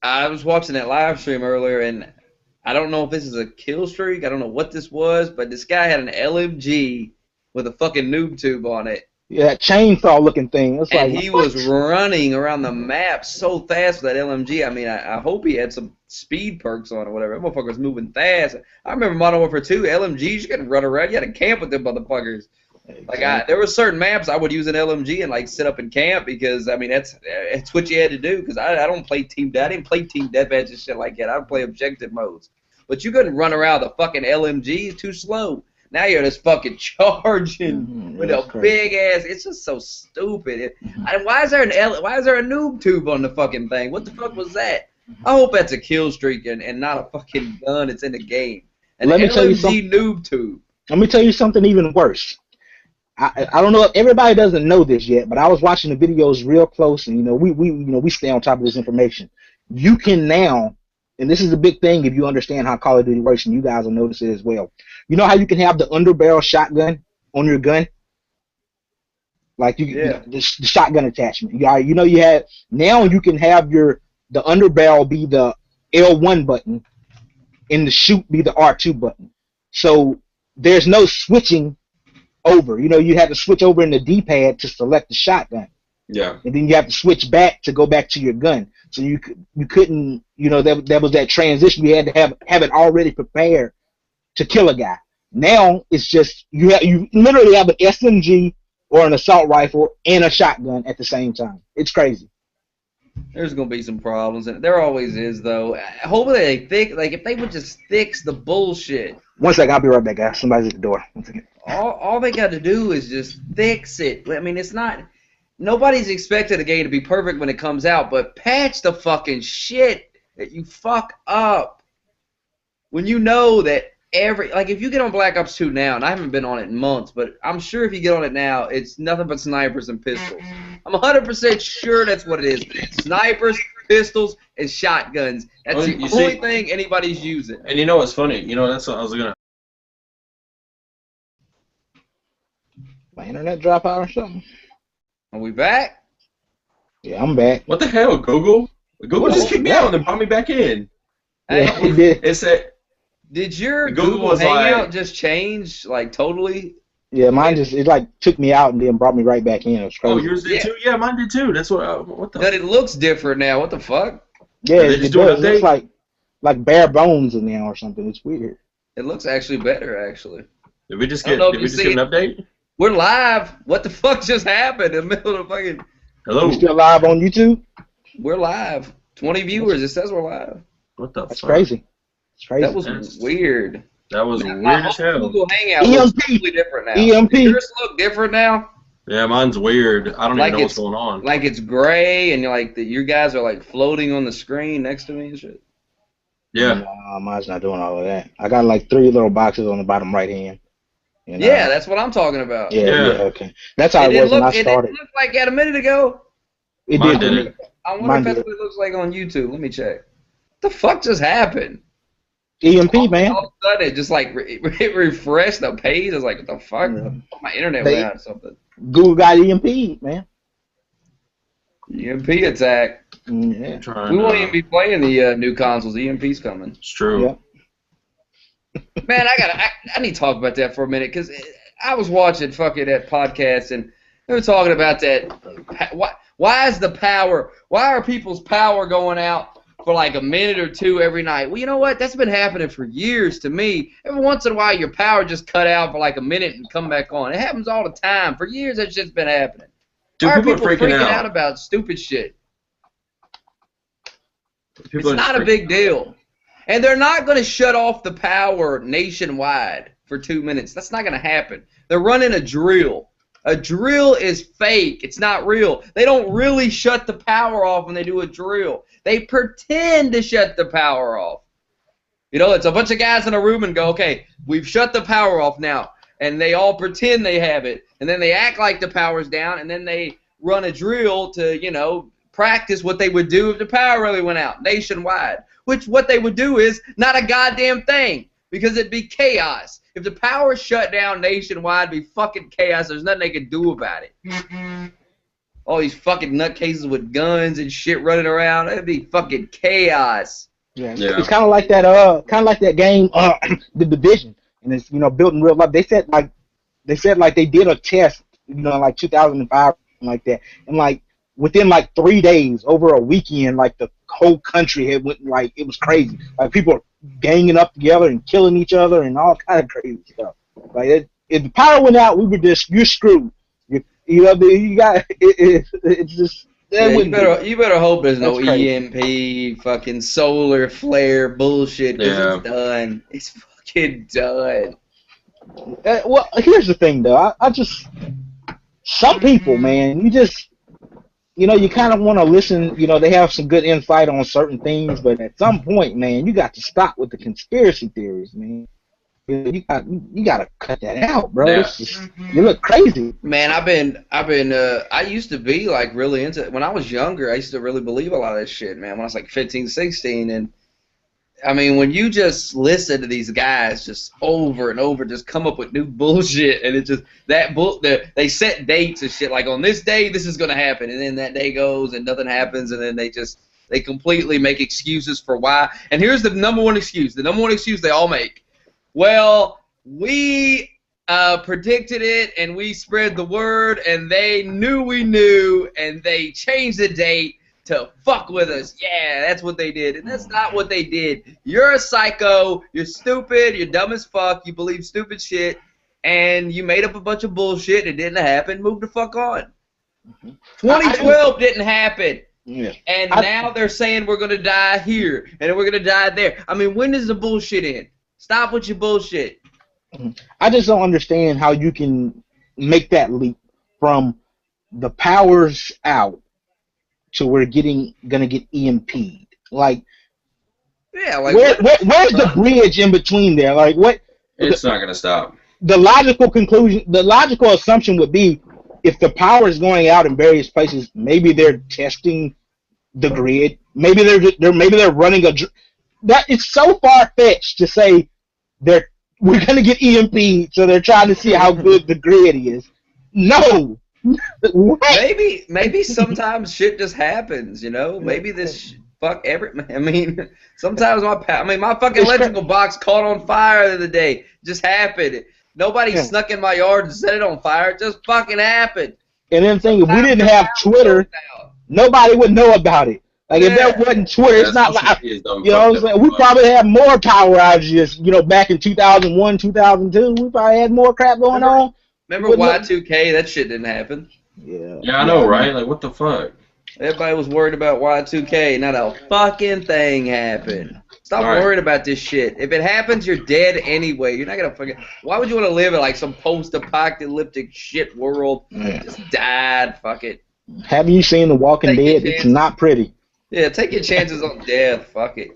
I was watching that live stream earlier, and I don't know if this is a kill streak. I don't know what this was, but this guy had an LMG with a fucking noob tube on it. Yeah, that chainsaw looking thing. It's and like, he was running around the map so fast with that LMG. I mean, I hope he had some speed perks on or whatever. That motherfucker was moving fast. I remember Modern Warfare 2, LMGs, you couldn't run around. You had to camp with them motherfuckers. Exactly. Like there were certain maps I would use an LMG and like sit up in camp because I mean that's what you had to do because I don't play team. I didn't play team deathmatch and shit like that. I would play objective modes, but you couldn't run around the fucking LMG. It's too slow. Now you're just fucking charging with a big ass. It's just so stupid. And why is there a noob tube on the fucking thing? What the fuck was that? I hope that's a kill streak and not a fucking gun. It's in the game. An LMG noob tube. Let me tell you something even worse. I don't know if everybody doesn't know this yet, but I was watching the videos real close, and we stay on top of this information. You can now, and this is a big thing if you understand how Call of Duty works, and you guys will notice it as well. You know how you can have the underbarrel shotgun on your gun, like the shotgun attachment. Now you can have the underbarrel be the L1 button, and the shoot be the R2 button. So there's no switching over. You had to switch over in the D-pad to select the shotgun. Yeah. And then you have to switch back to go back to your gun. So you couldn't, there was that transition. You had to have it already prepared to kill a guy. Now it's just you literally have an SMG or an assault rifle and a shotgun at the same time. It's crazy. There's gonna be some problems, and there always is though. Hopefully if they would just fix the bullshit. One second, I'll be right back, guys. Somebody's at the door. One second. All they got to do is just fix it. I mean, it's not. Nobody's expecting the game to be perfect when it comes out, but patch the fucking shit that you fuck up. When you know that if you get on Black Ops 2 now, and I haven't been on it in months, but I'm sure if you get on it now, it's nothing but snipers and pistols. I'm 100% sure that's what it is. Snipers, pistols, and shotguns. That's the only thing anybody's using. And you know what's funny? That's what I was gonna. My internet drop out or something? Are we back? Yeah, I'm back. What the hell, Google? Google just kicked me out and then brought me back in. Yeah, it did. It said. Did your Google Hangout just change totally? Yeah, mine it took me out and then brought me right back in. It was crazy. Oh, yours did too? Yeah, mine did too. That's what the. But it looks different now. What the fuck? Yeah, it does. It looks like bare bones in there or something. It's weird. It looks actually better, actually. Did we just get an update? We're live. What the fuck just happened in the middle of the fucking... Hello? We still live on YouTube? We're live. 20 viewers. It says we're live. What the fuck? That's crazy. It's crazy. That was weird. That was weird as hell. Google Hangout looks completely different now. EMP. Does yours look different now? Yeah, mine's weird. I don't even know what's going on. Like it's gray and your guys are floating on the screen next to me and shit. Yeah. No, mine's not doing all of that. I got 3 little boxes on the bottom right hand. You know? Yeah, that's what I'm talking about. Yeah, okay. That's how It it was when I didn't started. look like that a minute ago. It Mine did. didn't. I wonder Mine if that's did. what it looks like on YouTube. Let me check. What the fuck just happened? EMP, man. All of a sudden, it just like it refreshed the page. I was like, what the fuck? Yeah. My internet went out or something. Google got EMP, man. EMP attack. Yeah. We won't even be playing the new consoles. EMP's coming. It's true. Yeah. Man, I need to talk about that for a minute because I was watching fucking that podcast and they were talking about that. Why is the power? Why are people's power going out for like a minute or two every night? Well, you know what? That's been happening for years to me. Every once in a while, your power just cut out for like a minute and come back on. It happens all the time. For years, that's just been happening. Dude, Why are people people are freaking out out. about stupid shit? People It's are not a big deal. And they're not going to shut off the power nationwide for 2 minutes. That's not going to happen. They're running a drill. A drill is fake. It's not real. They don't really shut the power off when they do a drill. They pretend to shut the power off. You know, it's a bunch of guys in a room and go, okay, we've shut the power off now. And they all pretend they have it. And then they act like the power's down. And then they run a drill to, you know, practice what they would do if the power really went out nationwide. Which what they would do is not a goddamn thing because it'd be chaos. If the power shut down nationwide, it'd be fucking chaos. There's nothing they could do about it. All these fucking nutcases with guns and shit running around, it'd be fucking chaos. Yeah. It's kind of like that game, The Division, and it's built in real life. They said like they did a test, like 2005, like that, and like within like 3 days, over a weekend, like the whole country had went like it was crazy. Like people were ganging up together and killing each other and all kind of crazy stuff. Like if the power went out, you're screwed. You got it's just. Yeah, you better hope there's no crazy. EMP, fucking solar flare bullshit. It's done. It's fucking done. Well, here's the thing, though. I just some people, man, you kind of want to listen. They have some good insight on certain things, but at some point, man, you got to stop with the conspiracy theories, man. You got to cut that out, bro. Yeah. It's just, you look crazy. Man, I used to be like really into when I was younger. I used to really believe a lot of that shit, man. When I was like 15, 16, and I mean, when you just listen to these guys just over and over, just come up with new bullshit, and it's just they set dates and shit. Like on this day, this is gonna happen, and then that day goes and nothing happens, and then they completely make excuses for why. And here's the number one excuse. The number one excuse they all make. Well, we predicted it, and we spread the word, and they knew we knew, and they changed the date to fuck with us. Yeah, that's what they did. And that's not what they did. You're a psycho. You're stupid. You're dumb as fuck. You believe stupid shit. And you made up a bunch of bullshit. It didn't happen. Move the fuck on. 2012 didn't happen. Yeah. And now they're saying we're going to die here. And we're going to die there. I mean, when does the bullshit end? Stop with your bullshit. I just don't understand how you can make that leap from the powers out to we're gonna get EMP'd. Like, yeah, like where's the bridge in between there? Like, what? It's not gonna stop. The logical assumption would be if the power is going out in various places, maybe they're testing the grid. Maybe they're running that. It's so far fetched to say we're gonna get EMP'd, so they're trying to see how good the grid is. No. What? Maybe sometimes shit just happens, Maybe this sometimes my fucking electrical box caught on fire the other day. Just happened. Nobody snuck in my yard and set it on fire. It just fucking happened. And then if we didn't have Twitter, nobody would know about it. Like if there wasn't Twitter, it's not like what I'm saying. We probably had more power outages, back in 2001, 2002. We probably had more crap going on. Remember Y2K? That shit didn't happen. Yeah. Yeah, I know, right? Like, what the fuck? Everybody was worried about Y2K. Not a fucking thing happened. Stop worrying about this shit. If it happens, you're dead anyway. You're not gonna fucking. Why would you want to live in like some post-apocalyptic shit world? Yeah. Just died. Fuck it. Haven't you seen The Walking Dead? It's not pretty. Yeah, take your chances on death. Fuck it.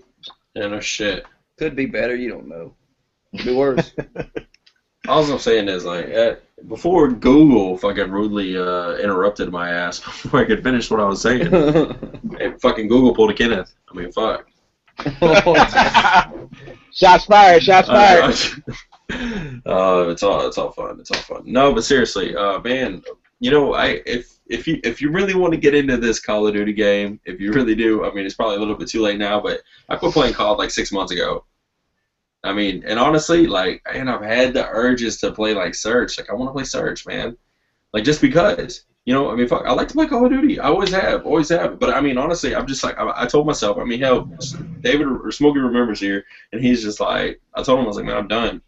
Yeah, no shit. Could be better. You don't know. Could be worse. all I'm saying is, like, before Google fucking rudely interrupted my ass before I could finish what I was saying, and fucking Google pulled a Kenneth. I mean, fuck. Shots fired. Shots fired. It's all fun. It's all fun. No, but seriously, man, you know, if you really want to get into this Call of Duty game, if you really do, I mean, it's probably a little bit too late now, but I quit playing COD like 6 months ago. I mean, and honestly, like, and I've had the urges to play like Search. Like, I want to play Search, man. Like, just because. You know, I mean, fuck, I like to play Call of Duty. I always have. But, I mean, honestly, I'm just like, I told myself, I mean, hell, David or Smokey remembers here, and he's just like, I told him, I was like, man, I'm done. I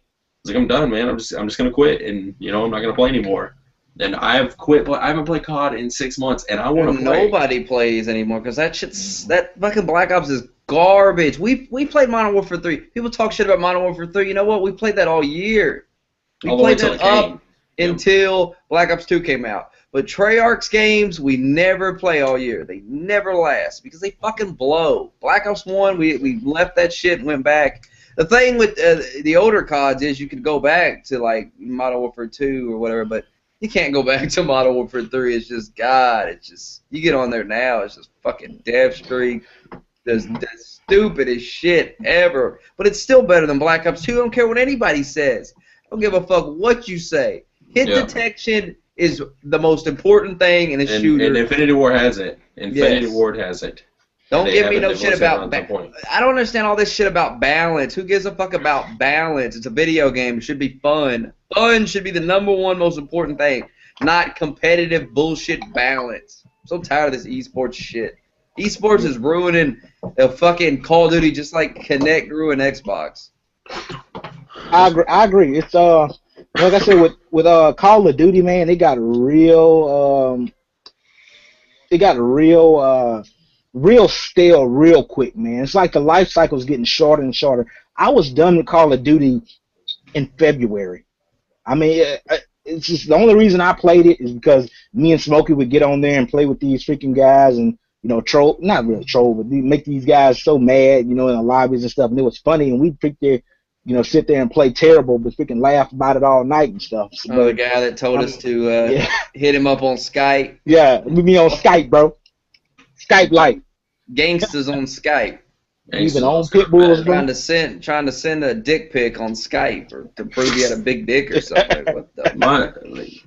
was like, I'm done, man. I'm just going to quit, and, you know, I'm not going to play anymore. And I've quit, but I haven't played COD in 6 months, and I want to play. Nobody plays anymore, because that fucking Black Ops is garbage. We played Modern Warfare 3. People talk shit about Modern Warfare 3. You know what? We played that all year. We played that up until Black Ops 2 came out. But Treyarch's games, we never play all year. They never last because they fucking blow. Black Ops 1, we left that shit and went back. The thing with the older CODs is you could go back to, like, Modern Warfare 2 or whatever, but you can't go back to Modern Warfare 3. It's just, God, it's just, you get on there now, it's just fucking death streak. The stupidest shit ever. But it's still better than Black Ops 2. I don't care what anybody says. I don't give a fuck what you say. Hit detection is the most important thing in a shooter. And Infinity Ward has it. Infinity Ward has it. Don't give me no shit about I don't understand all this shit about balance. Who gives a fuck about balance? It's a video game. It should be fun. Fun should be the #1 most important thing, not competitive bullshit balance. I'm so tired of this esports shit. Esports is ruining the fucking Call of Duty just like Connect ruined Xbox. I agree. It's like I said with Call of Duty, man, it got real stale real quick, man. It's like the life cycle is getting shorter and shorter. I was done with Call of Duty in February. I mean, it's just the only reason I played it is because me and Smokey would get on there and play with these freaking guys and, you know, troll, not really troll, but make these guys so mad, you know, in the lobbies and stuff, and it was funny, and we'd freaking, you know, sit there and play terrible, but freaking laugh about it all night and stuff. So, the guy that told us to hit him up on Skype. Yeah, we be on Skype, bro. Skype Light. Gangsters on Skype. Even on pit bulls, trying to send a dick pic on Skype or to prove he had a big dick or something. What the?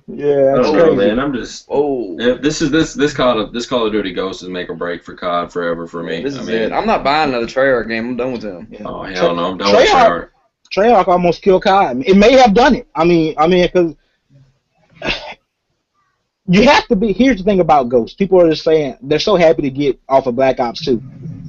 Yeah, that's crazy. Man, I'm just. Oh. This Call of Duty Ghost is make or break for COD forever for me. This is it. I'm not buying another Treyarch game. I'm done with them. Yeah. Oh hell no, I'm done with Treyarch. Treyarch almost killed COD. It may have done it. I mean, because you have to be. Here's the thing about Ghost. People are just saying they're so happy to get off of Black Ops 2,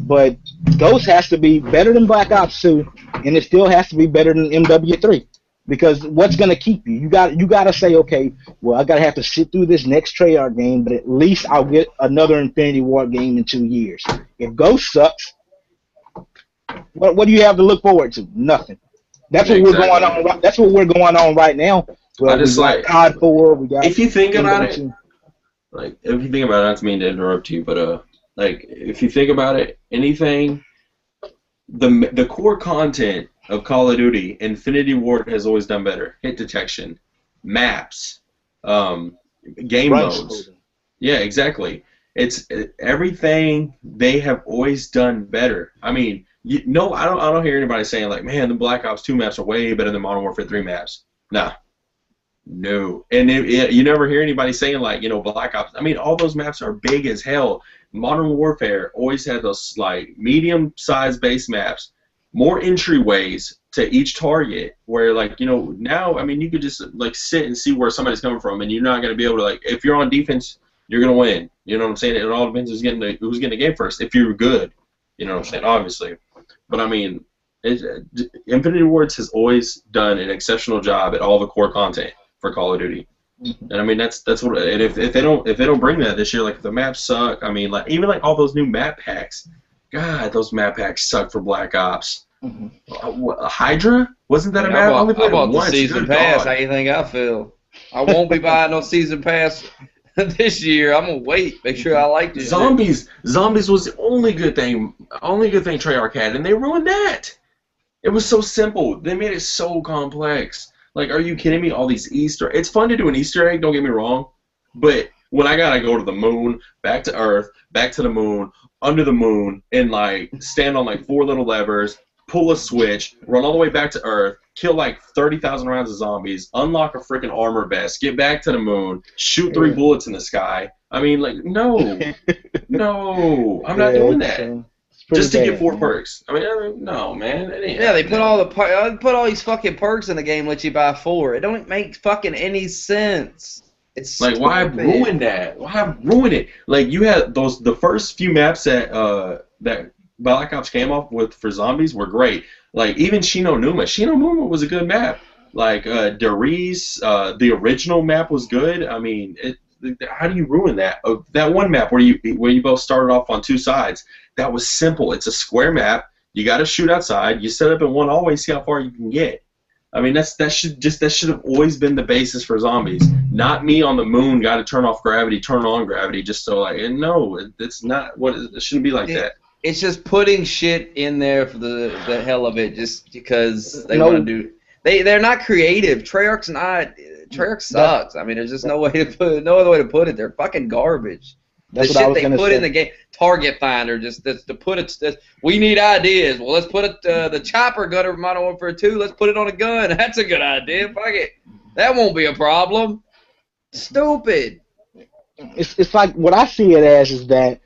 but Ghost has to be better than Black Ops 2, and it still has to be better than MW3. Because what's gonna keep you? You got to say, okay, well, I gotta have to sit through this next Treyarch game, but at least I'll get another Infinity Ward game in 2 years. If Ghost sucks, what do you have to look forward to? Nothing. That's what we're going on. That's what we're going on right now. Well, I just like COD 4. We got. If you think about it, like if you think about it, not to mean to interrupt you, but like if you think about it, anything, the core content of Call of Duty, Infinity Ward has always done better. Hit detection, maps, game modes. Yeah, exactly. It's everything they have always done better. I mean. I don't hear anybody saying like, man, the Black Ops 2 maps are way better than Modern Warfare 3 maps. Nah. No. And you never hear anybody saying like, you know, Black Ops. I mean, all those maps are big as hell. Modern Warfare always had those like medium-sized base maps, more entryways to each target. Where like, you know, now I mean, you could just like sit and see where somebody's coming from, and you're not gonna be able to like, if you're on defense, you're gonna win. You know what I'm saying? It all depends who's getting the game first. If you're good, you know what I'm saying? Obviously. But I mean, Infinity Wards has always done an exceptional job at all the core content for Call of Duty, and I mean that's what. And if they don't bring that this year, like if the maps suck, I mean like even like all those new map packs, God, those map packs suck for Black Ops. Hydra wasn't that a map? I bought the season pass. How you think I feel? I won't be buying no season pass this year. I'm gonna wait. Make sure I like this. Zombies was the only good thing Treyarch had, and they ruined that. It was so simple. They made it so complex. Like, are you kidding me? All these Easter. It's fun to do an Easter egg. Don't get me wrong, but when I gotta go to the moon, back to Earth, back to the moon, under the moon, and like stand on like 4 little levers, pull a switch, run all the way back to Earth, kill like 30,000 rounds of zombies, unlock a freaking armor vest, get back to the moon, shoot 3 bullets in the sky. I mean, like, no, I'm not doing that. Just to get 4 perks. I mean, no, man. Yeah, they put all these fucking perks in the game, let you buy 4. It don't make fucking any sense. It's like, why ruin that? Why ruin it? Like, you had the first few maps that Black Ops came off with for zombies were great. Like, even Shinonuma. Shinonuma was a good map. Like, Darius, the original map was good. I mean, how do you ruin that? That one map where you both started off on 2 sides, that was simple. It's a square map. You got to shoot outside. You set up in one always, see how far you can get. I mean, that should have always been the basis for zombies. Not me on the moon got to turn off gravity, turn on gravity, just so like. And no, it's not what it shouldn't be like that. It's just putting shit in there for the hell of it, just because they want to do. They're not creative. Treyarch sucks. I mean, there's just no other way to put it. They're fucking garbage. That's the what I shit was they gonna put say. in the game, Target Finder, just to put it. We need ideas. Well, let's put it. The chopper gunner from Modern Warfare 2. Let's put it on a gun. That's a good idea. Fuck it. That won't be a problem. Stupid. It's like what I see it as is that,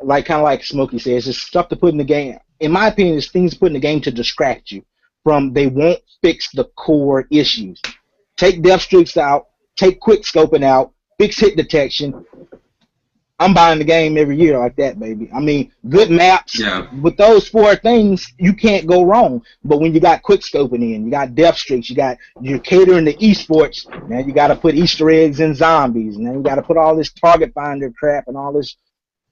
like kind of like Smokey says, it's stuff to put in the game. In my opinion, it's things to put in the game to distract you from. They won't fix the core issues. Take death streaks out. Take quick scoping out. Fix hit detection. I'm buying the game every year like that, baby. I mean, good maps. Yeah. With those 4 things, you can't go wrong. But when you got quick scoping in, you got death streaks, you're catering to esports. Now you got to put Easter eggs in zombies, and then you got to put all this target finder crap and all this.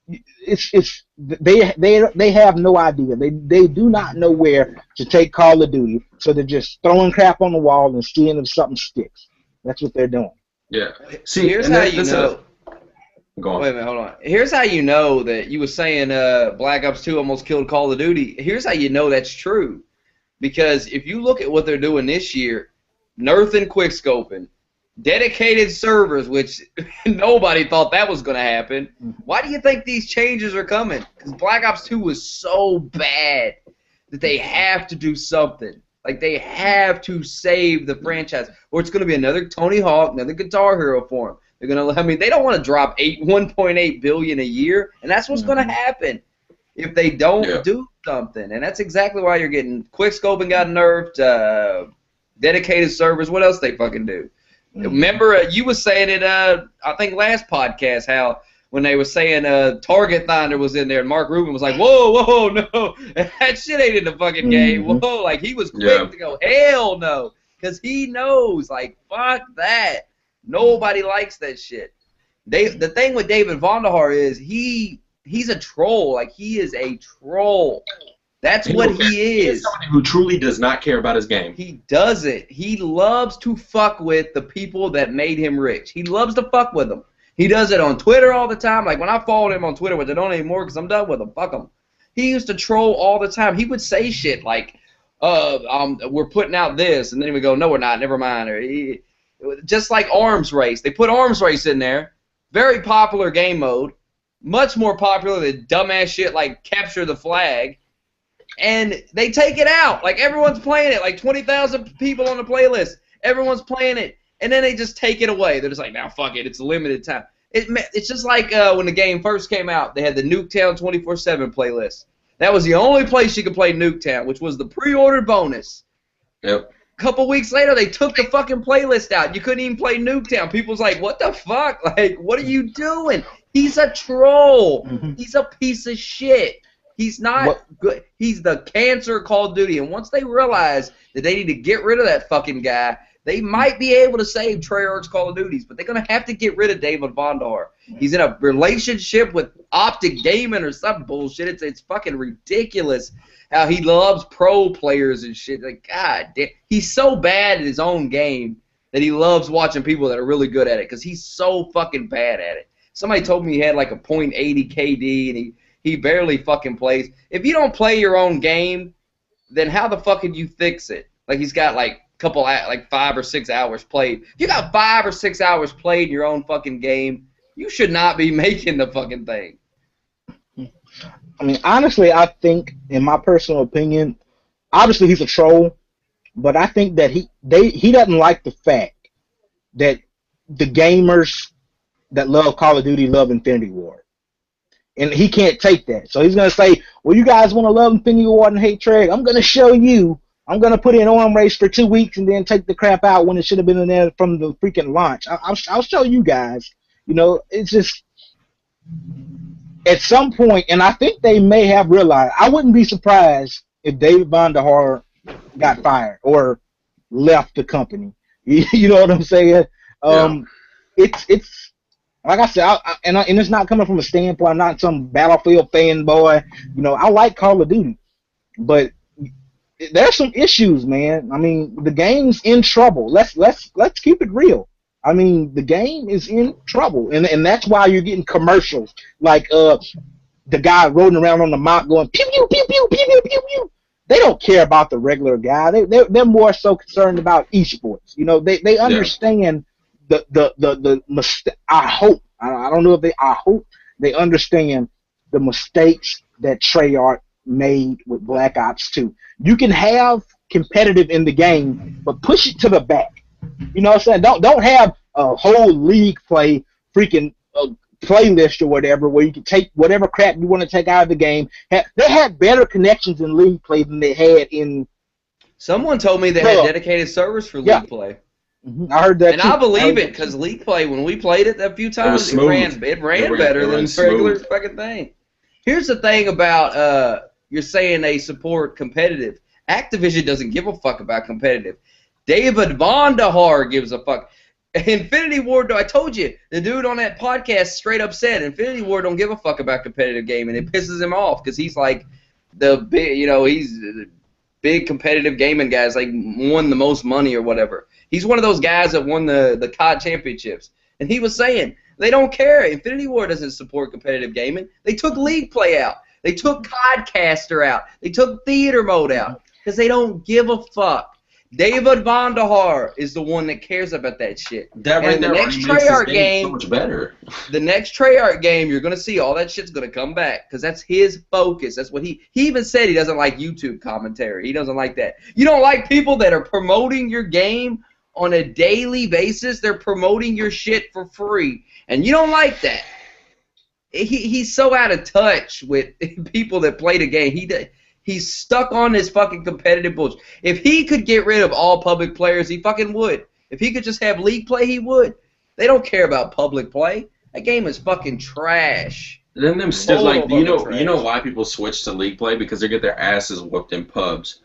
They have no idea. They do not know where to take Call of Duty, so they're just throwing crap on the wall and seeing if something sticks. That's what they're doing. Yeah. See, here's how you know. Go on. Wait a minute, hold on. Here's how you know that you were saying Black Ops 2 almost killed Call of Duty. Here's how you know that's true. Because if you look at what they're doing this year, nerfing quickscoping, dedicated servers, which nobody thought that was going to happen. Why do you think these changes are coming? Because Black Ops 2 was so bad that they have to do something. Like, they have to save the franchise. Or it's going to be another Tony Hawk, another Guitar Hero for them. They're gonna. I mean, they don't want to drop $1.8 billion a year, and that's what's gonna happen if they don't do something. And that's exactly why you're getting quickscoping got nerfed, dedicated servers. What else they fucking do? Remember, you was saying it. I think last podcast how when they were saying Target Finder was in there, and Mark Rubin was like, "Whoa, no, that shit ain't in the fucking game." Whoa, like he was quick to go, "Hell no," because he knows, like, fuck that. Nobody likes that shit. The thing with David Vonderhaar is he's a troll. Like, he is a troll. That's what he is. He's somebody who truly does not care about his game. He doesn't. He loves to fuck with the people that made him rich. He loves to fuck with them. He does it on Twitter all the time. Like, when I followed him on Twitter, which I don't anymore because I'm done with him. Fuck him. He used to troll all the time. He would say shit like, we're putting out this, and then he would go, no, we're not, never mind. Or just like Arms Race. They put Arms Race in there. Very popular game mode. Much more popular than dumbass shit like Capture the Flag. And they take it out. Like, everyone's playing it. Like, 20,000 people on the playlist. Everyone's playing it. And then they just take it away. They're just like, now fuck it. It's a limited time. It's just like when the game first came out. They had the Nuketown 24/7 playlist. That was the only place you could play Nuketown, which was the pre-ordered bonus. Yep. Couple weeks later, they took the fucking playlist out. You couldn't even play Nuketown. People's like, what the fuck? Like, what are you doing? He's a troll. He's a piece of shit. He's not good. He's the cancer of Call of Duty. And once they realize that they need to get rid of that fucking guy, they might be able to save Treyarch's Call of Duties, but they're going to have to get rid of David Vonderhaar. He's in a relationship with Optic Gaming or some bullshit. It's fucking ridiculous how he loves pro players and shit. Like, God damn. He's so bad at his own game that he loves watching people that are really good at it because he's so fucking bad at it. Somebody told me he had like a .80 KD and he barely fucking plays. If you don't play your own game, then how the fuck can you fix it? Like, he's got like like 5 or 6 hours played. If you got 5 or 6 hours played in your own fucking game, you should not be making the fucking thing. I mean, honestly, I think, in my personal opinion, obviously he's a troll, but I think that he doesn't like the fact that the gamers that love Call of Duty love Infinity Ward. And he can't take that. So he's going to say, well, you guys want to love Infinity Ward and hate Trey? I'm going to show you. I'm going to put in arm race for 2 weeks and then take the crap out when it should have been in there from the freaking launch. I'll show you guys. You know, it's just, at some point, and I think they may have realized, I wouldn't be surprised if David Von der Haar got fired or left the company. You know what I'm saying? It's like I said, and it's not coming from a standpoint. I'm not some Battlefield fanboy. You know, I like Call of Duty, but there's some issues, man. I mean, the game's in trouble. Let's keep it real. I mean, the game is in trouble, and that's why you're getting commercials like the guy rolling around on the mop going pew pew pew pew pew pew pew pew. They don't care about the regular guy. They're more so concerned about esports. You know, they understand the mistake. I hope they understand the mistakes that Treyarch made with Black Ops 2. You can have competitive in the game, but push it to the back. You know what I'm saying? Don't have a whole league play freaking playlist or whatever where you can take whatever crap you want to take out of the game. They had better connections in league play than they had in. Someone told me they had dedicated servers for league play. Mm-hmm. I heard that, and I believe it because league play, when we played it a few times, it ran better than regular fucking thing. Here's the thing about you're saying they support competitive. Activision doesn't give a fuck about competitive. David Von der Haar gives a fuck. Infinity Ward, though, I told you, the dude on that podcast straight up said Infinity Ward don't give a fuck about competitive gaming. It pisses him off because he's like the big, he's the big competitive gaming guys, like won the most money or whatever. He's one of those guys that won the COD championships. And he was saying they don't care. Infinity Ward doesn't support competitive gaming. They took League Play out. They took Codcaster out. They took Theater Mode out because they don't give a fuck. David Von der Haar is the one that cares about that shit. That right there makes his game so much better. The next Treyarch game, you're going to see all that shit's going to come back because that's his focus. That's what he even said he doesn't like YouTube commentary. He doesn't like that. You don't like people that are promoting your game on a daily basis. They're promoting your shit for free, and you don't like that. He's so out of touch with people that play the game. He's stuck on this fucking competitive bullshit. If he could get rid of all public players, he fucking would. If he could just have league play, he would. They don't care about public play. That game is fucking trash. Then them still like you know why people switch to league play? Because they get their asses whooped in pubs.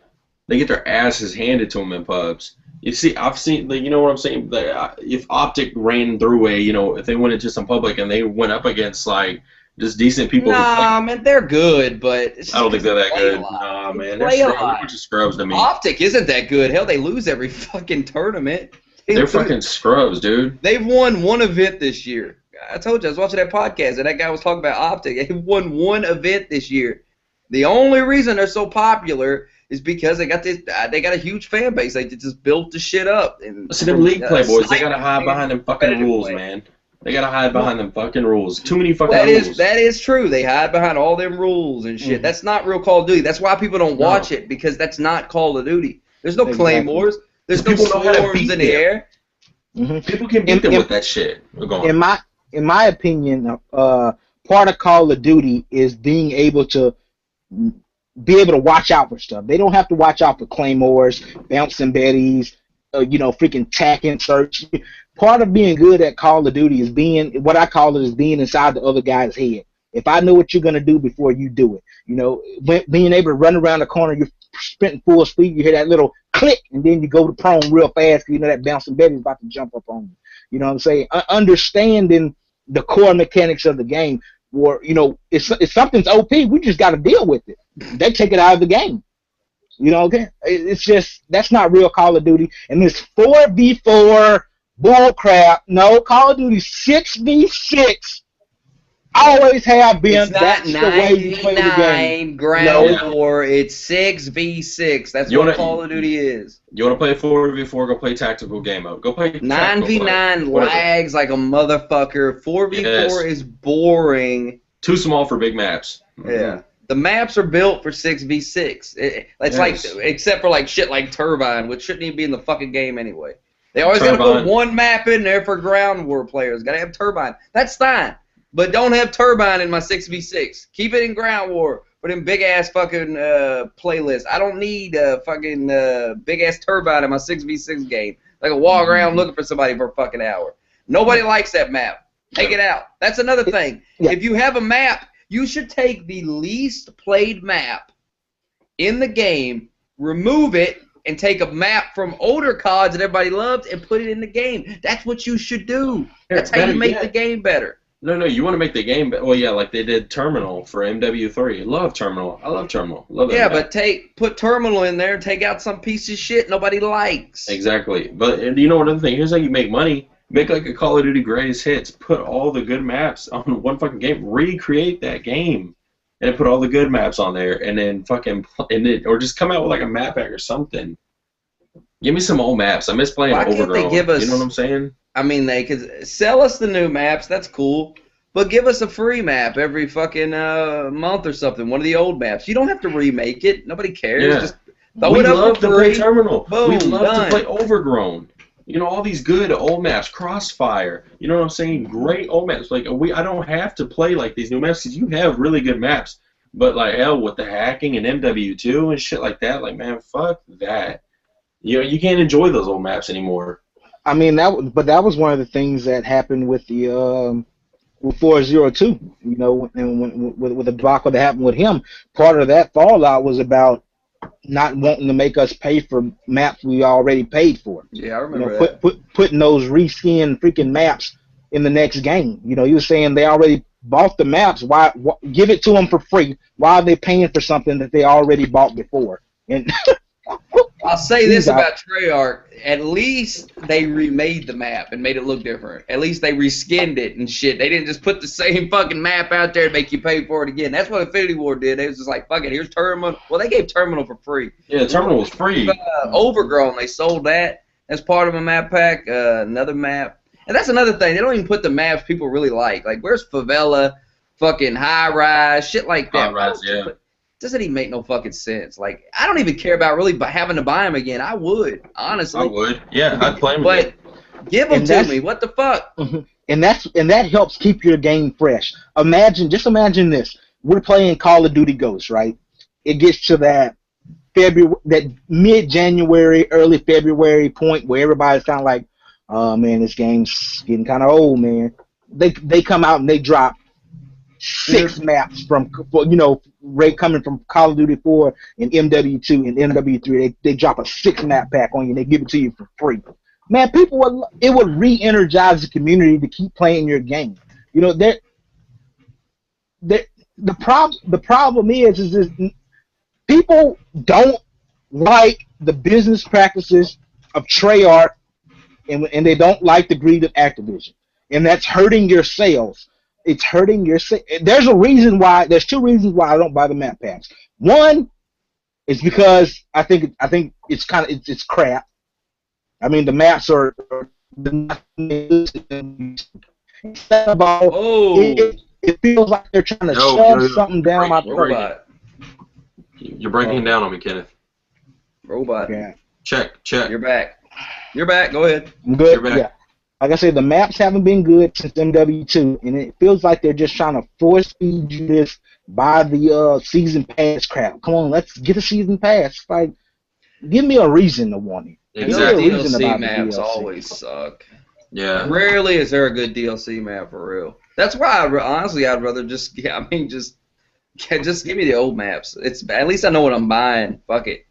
They get their asses handed to them in pubs. You see, I've seen, you know what I'm saying? If Optic ran through if they went into some public and they went up against like just decent people. Nah, man, they're good, but I don't think they're that good. Nah, man, they're a bunch of scrubs to me. Optic isn't that good. Hell, they lose every fucking tournament. They're fucking scrubs, dude. They've won one event this year. I told you, I was watching that podcast, and that guy was talking about Optic. They've won one event this year. The only reason they're so popular is because they got a huge fan base. They just built the shit up. And see, them league playboys, they gotta hide behind them fucking rules, man. They gotta hide behind them fucking rules. Too many fucking rules. That is true. They hide behind all them rules and shit. Mm-hmm. That's not real Call of Duty. That's why people don't watch it, because that's not Call of Duty. There's no claymores. There's no swarms in the air. Mm-hmm. People can beat them with that shit. In my opinion, part of Call of Duty is being able to watch out for stuff. They don't have to watch out for claymores, bouncing betties, freaking tack and search. Part of being good at Call of Duty is being inside the other guy's head. If I know what you're gonna do before you do it, being able to run around the corner, you're sprinting full speed, you hear that little click, and then you go to prone real fast because that bouncing betty is about to jump up on you. You know what I'm saying? Understanding the core mechanics of the game, or if something's OP, we just got to deal with it. They take it out of the game. Okay? It's just, that's not real Call of Duty, and this 4v4 bull crap. No, Call of Duty 6v6 always have been. It's not That's the way you play the game. 99 ground war. It's 6v6. That's what Call of Duty is. You want to play 4v4? Go play tactical game mode. Go play 9v9 lags like a motherfucker. 4v4 is boring. Too small for big maps. Yeah. The maps are built for 6v6. It's like, except for like shit like Turbine, which shouldn't even be in the fucking game anyway. They always gotta put one map in there for ground war players. Gotta have Turbine. That's fine. But don't have Turbine in my 6v6. Keep it in ground war for them big ass fucking playlists. I don't need a fucking big ass Turbine in my 6v6 game. Like a walk around looking for somebody for a fucking hour. Nobody likes that map. Take it out. That's another thing. If you have a map, you should take the least played map in the game, remove it, and take a map from older CODs that everybody loved and put it in the game. That's what you should do. That's how you make the game better. No, you want to make the game better. Well, yeah, like they did Terminal for MW3. Love Terminal. I love Terminal. Love that map. But put Terminal in there and take out some piece of shit nobody likes. Exactly. But you know another thing? Here's how you make money. Make like a Call of Duty Greatest Hits. Put all the good maps on one fucking game. Recreate that game. And put all the good maps on there, and then or just come out with like a map pack or something. Give me some old maps. I miss playing Overgrown. They give us, you know what I'm saying? I mean, they could sell us the new maps. That's cool, but give us a free map every fucking month or something. One of the old maps. You don't have to remake it. Nobody cares. Yeah. Just throw it up for free. Terminal. Boom, we love done. to play Overgrown. You know, all these good old maps, Crossfire. You know what I'm saying? Great old maps. Like I don't have to play like these new maps because you have really good maps. But like hell, with the hacking and MW2 and shit like that, like man, fuck that. You know, you can't enjoy those old maps anymore. I mean but that was one of the things that happened with the with 402. You know, and with the debacle that happened with him, part of that fallout was about not wanting to make us pay for maps we already paid for. Yeah, I remember that. Putting those reskin freaking maps in the next game. You know, you were saying they already bought the maps. Why give it to them for free? Why are they paying for something that they already bought before? And I'll say this about Treyarch. At least they remade the map and made it look different. At least they reskinned it and shit. They didn't just put the same fucking map out there and make you pay for it again. That's what Infinity Ward did. They was just like, fuck it, here's Terminal. Well, they gave Terminal for free. Yeah, Terminal was free. Overgrown, they sold that as part of a map pack. Another map. And that's another thing. They don't even put the maps people really like. Like, where's Favela, fucking High Rise, shit like that. High Rise, yeah. Doesn't even make no fucking sense. Like, I don't even care about really having to buy them again. I would, honestly. I would. Yeah, I'd play them but again. Give them to me. What the fuck? And that helps keep your game fresh. Just imagine this. We're playing Call of Duty Ghosts, right? It gets to that mid-January, early February point where everybody's kind of like, oh man, this game's getting kind of old, man. They come out and they drop 6 maps from, you know, coming from Call of Duty 4 and MW2 and MW3. They drop a 6 map pack on you and they give it to you for free. Man, it would re-energize the community to keep playing your game. You know, the problem is people don't like the business practices of Treyarch, and they don't like the greed of Activision, and that's hurting your sales. It's hurting your sales. There's 2 reasons why I don't buy the map packs. One is because I think it's crap. I mean, the maps are it feels like they're trying to shove something down my throat. You're breaking down on me, Kenneth. Robot. Yeah. Check. You're back. Go ahead. I'm good. Yeah. Like I said, the maps haven't been good since MW2, and it feels like they're just trying to force feed you this buy the season pass crap. Come on, let's get a season pass. Like, give me a reason to want it. Exactly. DLC maps always suck. Yeah. Rarely is there a good DLC map for real. That's why honestly I'd rather just give me the old maps. At least I know what I'm buying. Fuck it.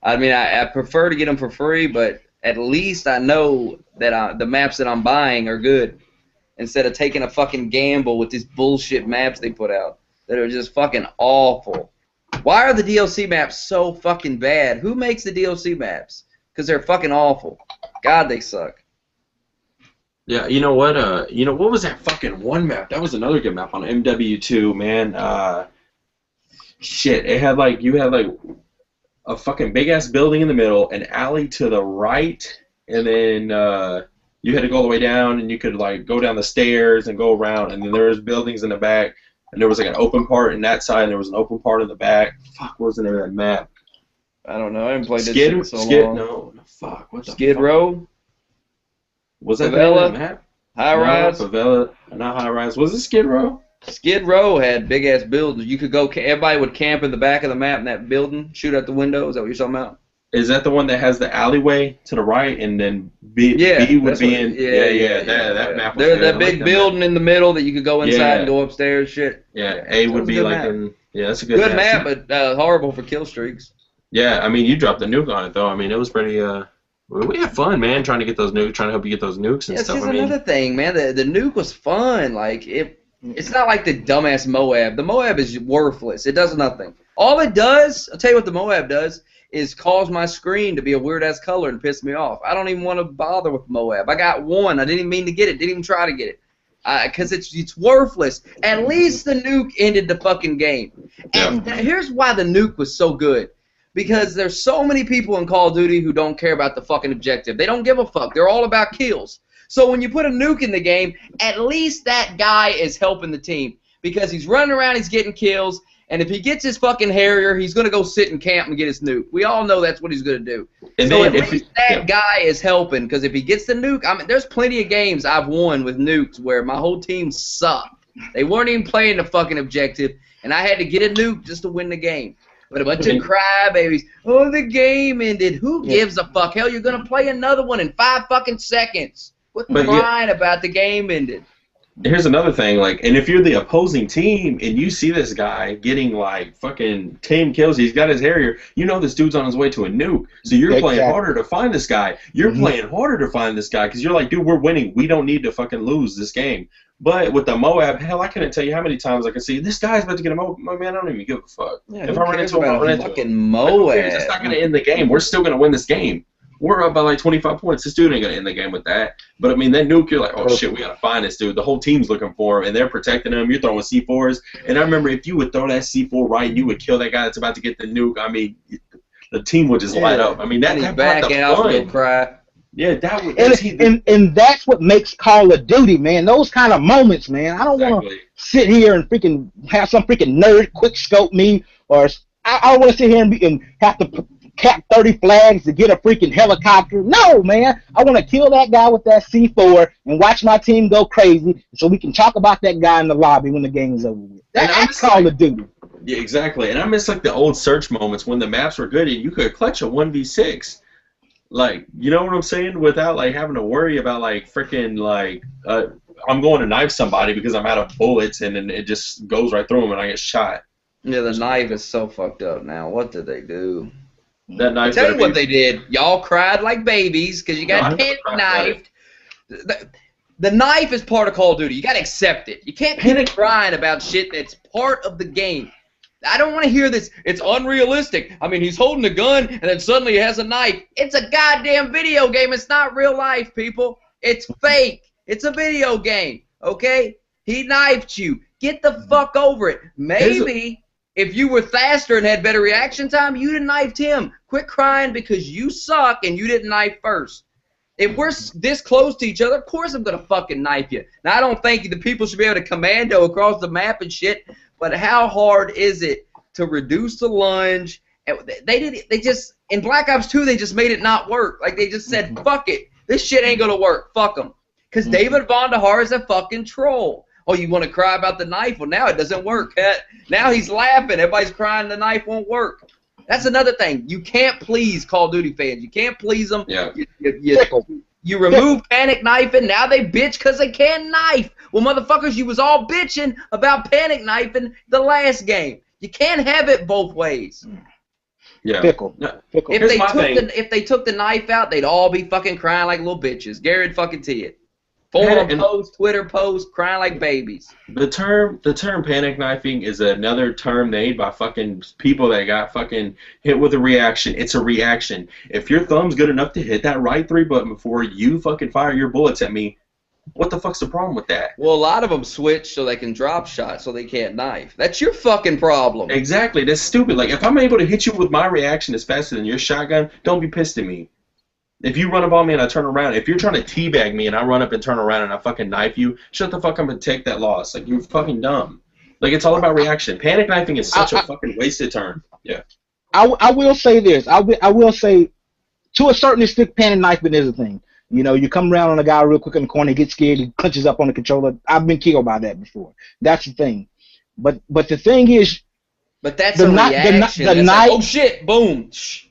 I mean, I prefer to get them for free, but at least I know that the maps that I'm buying are good, instead of taking a fucking gamble with these bullshit maps they put out that are just fucking awful. Why are the DLC maps so fucking bad? Who makes the DLC maps? Because they're fucking awful. God, they suck. Yeah, you know what? What was that fucking one map? That was another good map on MW2, man. Shit, it had like you had like a fucking big ass building in the middle, an alley to the right, and then you had to go all the way down, and you could like go down the stairs and go around, and then there was buildings in the back, and there was like an open part in that side, and there was an open part in the back. Fuck, what was the name of that map? I don't know. I haven't played this shit in so long. No, fuck. What the Skid fuck? Row? Was that the name of Favela? that map? High Rise? No, Favela, not High Rise. Was it Skid Row? Skid Row had big ass buildings. You could go. Everybody would camp in the back of the map in that building, shoot out the window. Is that what you're talking about? Is that the one that has the alleyway to the right, and then B would be in? That map. Was There's good. that big building in the middle that you could go inside and go upstairs. Shit. Yeah, A would be like in. Yeah, that's a good map, but horrible for kill streaks. Yeah, I mean, you dropped the nuke on it though. I mean, it was pretty. We had fun, man, trying to get those nukes, trying to help you get those nukes and stuff. That's another thing, man. The nuke was fun. Like it's not like the dumbass Moab. The Moab is worthless. It does nothing. All it does, I'll tell you what the Moab does, is cause my screen to be a weird-ass color and piss me off. I don't even want to bother with Moab. I got one. I didn't even mean to get it. Didn't even try to get it. Because it's worthless. At least the nuke ended the fucking game. And here's why the nuke was so good. Because there's so many people in Call of Duty who don't care about the fucking objective. They don't give a fuck. They're all about kills. So when you put a nuke in the game, at least that guy is helping the team. Because he's running around, he's getting kills, and if he gets his fucking Harrier, he's going to go sit in camp and get his nuke. We all know that's what he's going to do. And so at least that guy is helping, because if he gets the nuke, I mean, there's plenty of games I've won with nukes where my whole team sucked. They weren't even playing the fucking objective, and I had to get a nuke just to win the game. But a bunch of crybabies, oh, the game ended. Who gives a fuck? Hell, you're going to play another one in 5 fucking seconds. Quit crying about the game ended. Here's another thing, like, and if you're the opposing team and you see this guy getting like fucking 10 kills, he's got his Harrier, you know this dude's on his way to a nuke, so you're playing harder to find this guy. You're playing harder to find this guy because you're like, dude, we're winning. We don't need to fucking lose this game. But with the Moab, hell, I couldn't tell you how many times I could see this guy's about to get a Moab. Man, I don't even give a fuck. Yeah, if I run into him, I run into fucking Moab. It's not gonna end the game. We're still gonna win this game. We're up by like 25 points. This dude ain't going to end the game with that. But, I mean, that nuke, you're like, oh, shit, we got to find this dude. The whole team's looking for him, and they're protecting him. You're throwing C4s. And I remember if you would throw that C4 right and you would kill that guy that's about to get the nuke, I mean, the team would just light up. I mean, that back out and cry. Yeah, that would. And that's what makes Call of Duty, man. Those kind of moments, man. I don't want to sit here and freaking have some freaking nerd quick scope me, or I don't want to sit here and have to cap 30 flags to get a freaking helicopter. No, man. I want to kill that guy with that C4 and watch my team go crazy so we can talk about that guy in the lobby when the game's over with. That's Call of Duty. Yeah, exactly. And I miss like the old search moments when the maps were good and you could clutch a 1v6. Like, you know what I'm saying? Without like having to worry about like freaking like I'm going to knife somebody because I'm out of bullets and then it just goes right through them and I get shot. Yeah, the knife is so fucked up now. What did they do? That knife. Tell you what they did. Y'all cried like babies because you got panic knifed. The knife is part of Call of Duty. You got to accept it. You can't keep crying about shit that's part of the game. I don't want to hear this. It's unrealistic. I mean, he's holding a gun and then suddenly he has a knife. It's a goddamn video game. It's not real life, people. It's fake. It's a video game, okay? He knifed you. Get the fuck over it. Maybe if you were faster and had better reaction time, you'd have knifed him. Quit crying because you suck and you didn't knife first. If we're this close to each other, of course I'm going to fucking knife you. Now, I don't think the people should be able to commando across the map and shit, but how hard is it to reduce the lunge? They just, in Black Ops 2, they just made it not work. Like, they just said, fuck it. This shit ain't going to work. Fuck them. Because David Von der Haar is a fucking troll. Oh, you want to cry about the knife? Well, now it doesn't work. Now he's laughing. Everybody's crying the knife won't work. That's another thing. You can't please Call of Duty fans. You can't please them. Yeah. You remove panic knifing. Now they bitch because they can't knife. Well, motherfuckers, you was all bitching about panic knifing the last game. You can't have it both ways. Yeah. Fickle. If they took the knife out, they'd all be fucking crying like little bitches. Garrett fucking T it. Forum post, Twitter post, crying like babies. The term panic knifing is another term made by fucking people that got fucking hit with a reaction. It's a reaction. If your thumb's good enough to hit that right 3 button before you fucking fire your bullets at me, What the fuck's the problem with that? Well, a lot of them switch so they can drop shot, so they can't knife. That's your fucking problem. Exactly. That's stupid. Like, if I'm able to hit you with my reaction as faster than your shotgun, don't be pissed at me. If you run up on me and I turn around, if you're trying to teabag me and I run up and turn around and I fucking knife you, shut the fuck up and take that loss. Like, you're fucking dumb. Like, it's all about reaction. Panic knifing is such a fucking wasted turn. Yeah. I will say this. I will say, to a certain extent, panic knifing is a thing. You know, you come around on a guy real quick in the corner, he gets scared, he clenches up on the controller. I've been killed by that before. That's the thing. But the thing is, but that's a reaction. The that's knife. Like, oh shit! Boom. Shh.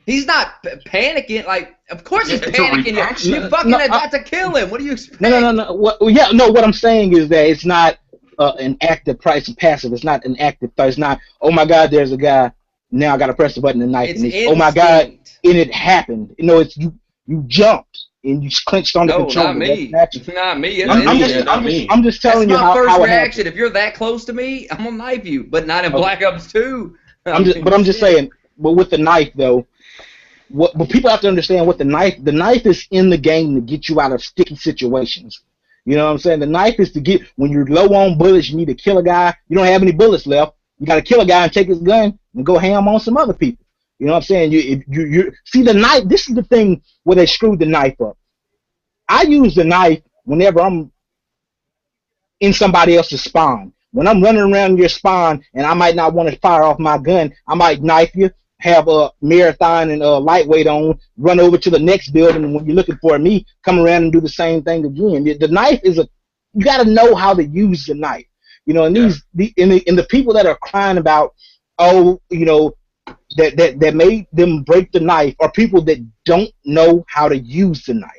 He's not panicking. Like, of course he's panicking. You fucking got to kill him. What do you expect? No. What I'm saying is that it's not an active price and passive. It's not an active thought. It's not, oh my God, there's a guy. Now I got to press the button and knife. It's oh my God, and it happened. You know, it's you jumped and you clenched on the controller. Not me. Not me. I'm just telling you how That's my first how reaction. If you're that close to me, I'm gonna knife you. But not in Black Ops 2. I'm just saying. But with the knife though, but people have to understand what the knife is in the game to get you out of sticky situations. You know what I'm saying? The knife is to get, when you're low on bullets, you need to kill a guy. You don't have any bullets left. You got to kill a guy and take his gun and go ham on some other people. You know what I'm saying? You see the knife. This is the thing where they screwed the knife up. I use the knife whenever I'm in somebody else's spawn. When I'm running around your spawn and I might not want to fire off my gun, I might knife you, have a marathon and a lightweight on, run over to the next building, and when you're looking for me, come around and do the same thing again. The knife is you got to know how to use the knife. You know, and the people that are crying about, oh, you know, that made them break the knife are people that don't know how to use the knife.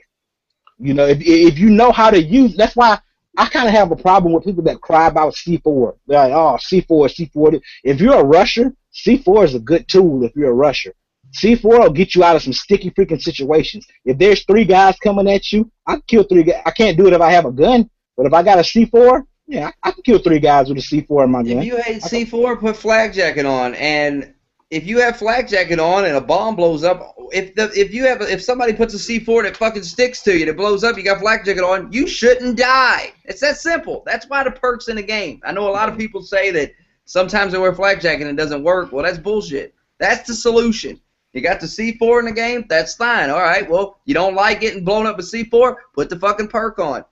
You know, if you know how to use, that's why I kind of have a problem with people that cry about C4. They're like, oh, C4. If you're a rusher, C4 is a good tool if you're a rusher. C4 will get you out of some sticky freaking situations. If there's 3 guys coming at you, I can kill 3 guys. I can't do it if I have a gun, but if I got a C4, yeah, I can kill 3 guys with a C4 in my gun. If you hate C4, put flak jacket on, and if you have flak jacket on and a bomb blows up, if somebody puts a C4 that fucking sticks to you, that blows up, you got flak jacket on, you shouldn't die. It's that simple. That's why the perk's in the game. I know a lot of people say that sometimes they wear flak jacket and it doesn't work. Well, that's bullshit. That's the solution. You got the C4 in the game, that's fine. All right, well, you don't like getting blown up with C4, put the fucking perk on.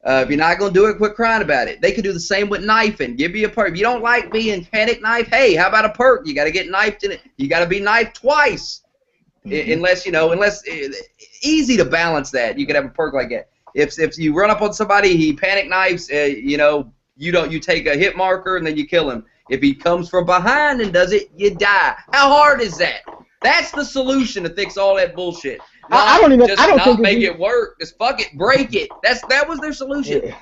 If you're not going to do it, quit crying about it. They could do the same with knifing. Give me a perk. If you don't like being panic knife, hey, how about a perk? You got to get knifed in it. You got to be knifed twice. Unless easy to balance that. You could have a perk like that. If you run up on somebody, he panic knifes, you take a hit marker and then you kill him. If he comes from behind and does it, you die. How hard is that? That's the solution to fix all that bullshit. I don't think make it work. Just fuck it, break it. That was their solution.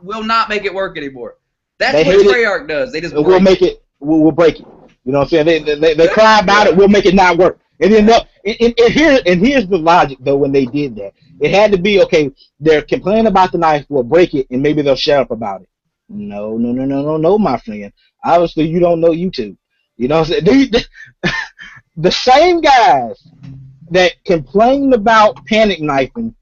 We'll not make it work anymore. That's what Treyarch does. They just we'll make it. We'll break it. You know what I'm saying? They cry about it. We'll make it not work. And then here's the logic though when they did that. It had to be okay. They're complaining about the knife. We'll break it and maybe they'll shut up about it. No, my friend. Obviously you don't know YouTube. You know what I'm saying? The same guys that complain about panic knifing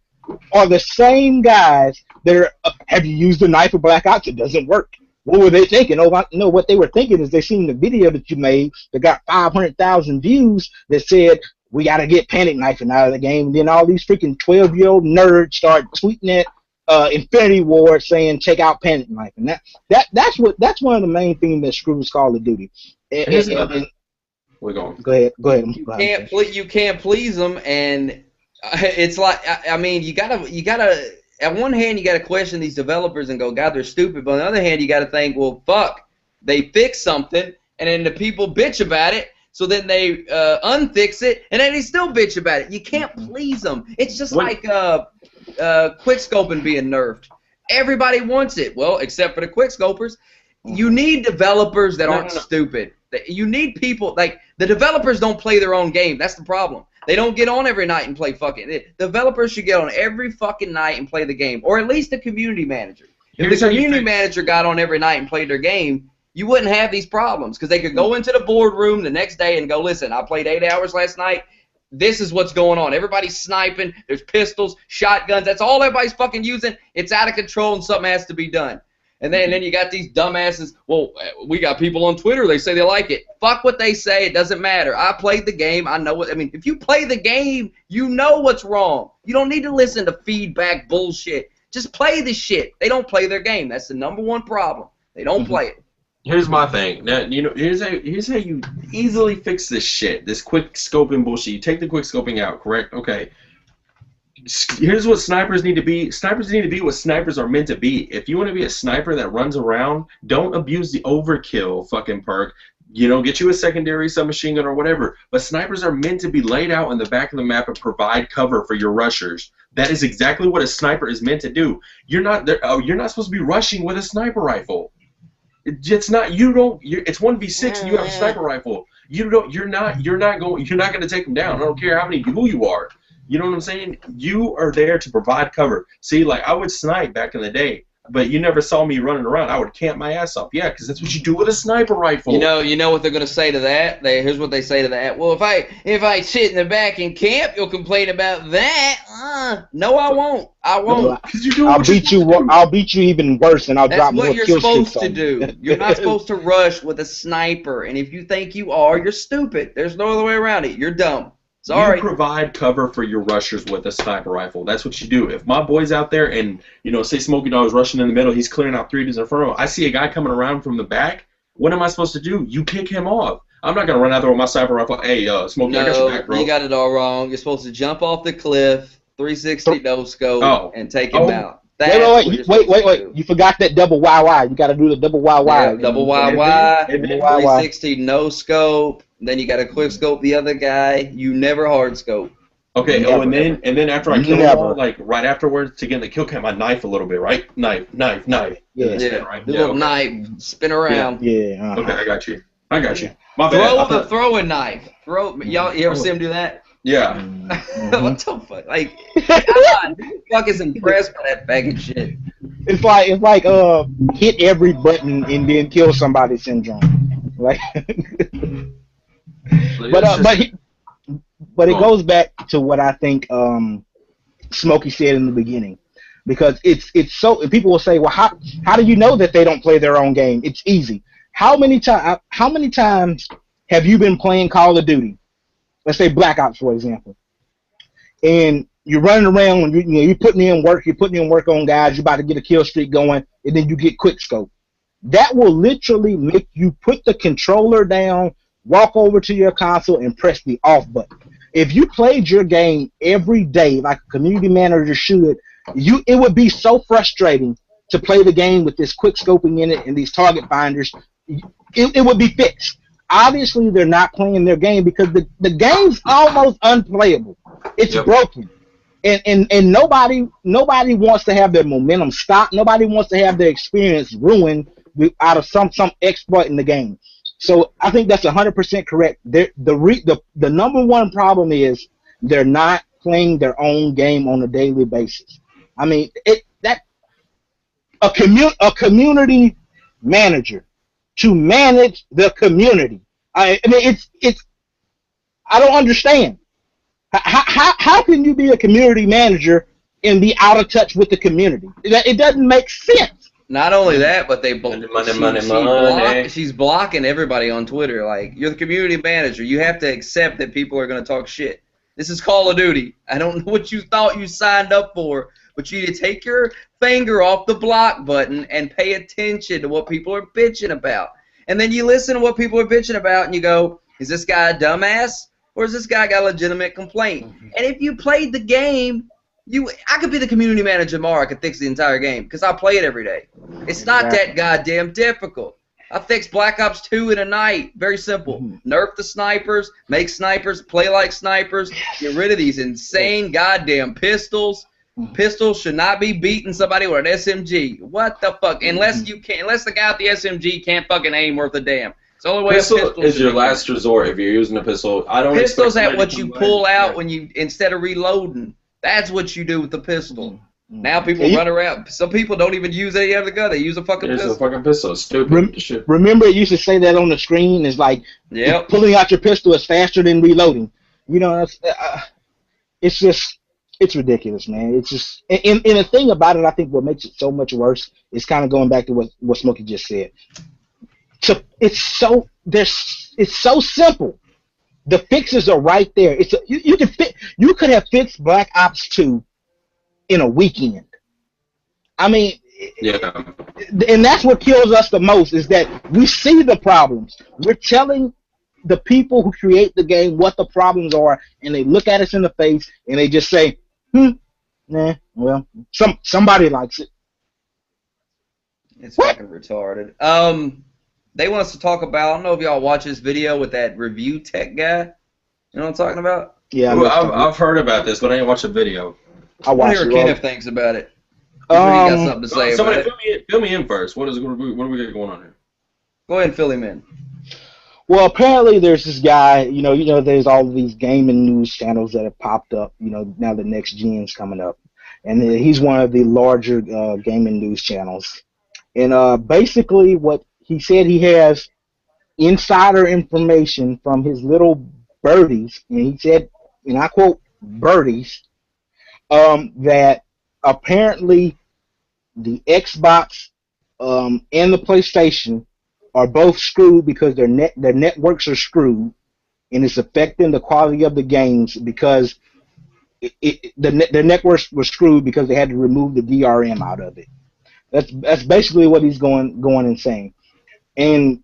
are the same guys that are, have you used the knife for Black Ops? It doesn't work. What were they thinking? No, what they were thinking is they seen the video that you made that got 500,000 views that said, we got to get panic knifing out of the game. And then all these freaking 12-year-old nerds start tweeting at Infinity Ward saying, check out panic knifing. That's one of the main things that screws Call of Duty. We're going. Go ahead. You can't please them, and it's like you gotta. At one hand, you gotta question these developers and go, God, they're stupid. But on the other hand, you gotta think, well, fuck, they fix something, and then the people bitch about it. So then they unfix it, and then they still bitch about it. You can't please them. It's just like quickscoping being nerfed. Everybody wants it. Well, except for the quickscopers. You need developers that aren't stupid. You need people, like, the developers don't play their own game. That's the problem. They don't get on every night and play fucking. Developers should get on every fucking night and play the game, or at least the community manager. If the community manager got on every night and played their game, you wouldn't have these problems because they could go into the boardroom the next day and go, listen, I played 8 hours last night. this is what's going on. Everybody's sniping. There's pistols, shotguns. That's all everybody's fucking using. It's out of control, and something has to be done. And then you got these dumbasses. Well, we got people on Twitter. They say they like it. Fuck what they say. It doesn't matter. I played the game. I know what. I mean, if you play the game, you know what's wrong. You don't need to listen to feedback bullshit. Just play the shit. They don't play their game. That's the number one problem. They don't play it. Here's my thing. Now, here's how you easily fix this shit. This quick scoping bullshit. You take the quick scoping out, correct? Okay. Here's what snipers need to be. Snipers need to be what snipers are meant to be. If you want to be a sniper that runs around, don't abuse the overkill fucking perk. Get you a secondary submachine gun or whatever. But snipers are meant to be laid out in the back of the map and provide cover for your rushers. That is exactly what a sniper is meant to do. You're not supposed to be rushing with a sniper rifle. It's not. It's 1v6 and you have a sniper rifle. You're not going to take them down. I don't care who you are. You know what I'm saying? You are there to provide cover. See, like, I would snipe back in the day, but you never saw me running around. I would camp my ass off. Yeah, because that's what you do with a sniper rifle. You know what they're going to say to that? Here's what they say to that. Well, if I sit in the back and camp, you'll complain about that. No, I won't. I won't. I'll beat you even worse, and I'll drop more kill streaks. That's what you're supposed to do. You're not supposed to rush with a sniper, and if you think you are, you're stupid. There's no other way around it. You're dumb. Sorry. You provide cover for your rushers with a sniper rifle. That's what you do. If my boy's out there and, say Smokeydogg is rushing in the middle, he's clearing out 3 dudes in front of him, I see a guy coming around from the back, what am I supposed to do? You pick him off. I'm not going to run out there with my sniper rifle. Hey, Smokey, I got your back, bro. You got it all wrong. You're supposed to jump off the cliff, 360 no-scope, and take him out. Wait. You forgot that double YY. You got to do the double YY. Yeah, double YY, 360 no-scope. Then you got to quick scope the other guy. You never hard scope. Okay. And then after I kill him all, like right afterwards to get in the kill cam, I knife a little bit, right? Knife. Yeah. Right? Little knife, spin around. Yeah. Okay, I got you. My bad. Throw a throwing knife. Y'all, you ever see him do that? Yeah. What the fuck? Like, God, who the fuck is impressed by that faggot shit? It's like hit every button and then kill somebody syndrome. Like. But it goes back to what I think Smokey said in the beginning, because it's so people will say, well, how do you know that they don't play their own game? It's easy. How many times have you been playing Call of Duty? Let's say Black Ops, for example, and you're running around and you're putting in work on guys. You're about to get a kill streak going, and then you get quick scope. That will literally make you put the controller down, walk over to your console, and press the off button. If you played your game every day like a community manager should, it would be so frustrating to play the game with this quick scoping in it and these target finders. It would be fixed. Obviously, they're not playing their game because the game's almost unplayable. It's broken. And nobody wants to have their momentum stopped. Nobody wants to have their experience ruined out of some exploit in the game. So I think that's 100% correct. The number one problem is they're not playing their own game on a daily basis. I mean, a community manager to manage the community. I mean, it's. I don't understand. How can you be a community manager and be out of touch with the community? It doesn't make sense. Not only that, but she's blocking everybody on Twitter. Like, you're the community manager. You have to accept that people are going to talk shit. This is Call of Duty. I don't know what you thought you signed up for, but you need to take your finger off the block button and pay attention to what people are bitching about. And then you listen to what people are bitching about, and you go, is this guy a dumbass, or is this guy got a legitimate complaint? And if you played the game, I could be the community manager tomorrow. I could fix the entire game because I play it every day. It's not that goddamn difficult. I fixed Black Ops 2 in a night. Very simple. Nerf the snipers, make snipers play like snipers, get rid of these insane goddamn pistols. Pistols should not be beating somebody with an SMG. What the fuck? Unless the guy with the SMG can't fucking aim worth a damn. It's the only way pistol is your last resort if you're using a pistol. Pistol's at what you pull out when you instead of reloading. That's what you do with the pistol. Now people run around. Some people don't even use any other gun. They use a fucking pistol. It's a fucking pistol. Stupid. Remember, it used to say that on the screen. It's like pulling out your pistol is faster than reloading. You know, it's just it's ridiculous, man. It's just and the thing about it, I think what makes it so much worse is kind of going back to what Smokey just said. So it's so simple. The fixes are right there. You could have fixed Black Ops 2 in a weekend. I mean, Yeah. and that's what kills us the most is that we see the problems. We're telling the people who create the game what the problems are, and they look at us in the face and they just say, nah, well, somebody likes it. It's fucking retarded. They want us to talk about, I don't know if y'all watch this video with that review tech guy. You know what I'm talking about? Yeah, I've heard about this, but I didn't watch the video. I watched what it. Kenneth thinks about it. He got something to say about it. Fill me in first. What do we got going on here? Go ahead and fill him in. Well, apparently there's this guy, you know, there's all of these gaming news channels that have popped up, you know, now the next gen's coming up. And he's one of the larger gaming news channels. And basically what he said, he has insider information from his little birdies, and he said, and I quote, birdies, that apparently the Xbox and the PlayStation are both screwed because their networks are screwed, and it's affecting the quality of the games because the networks were screwed because they had to remove the DRM out of it. That's basically what he's going and saying. And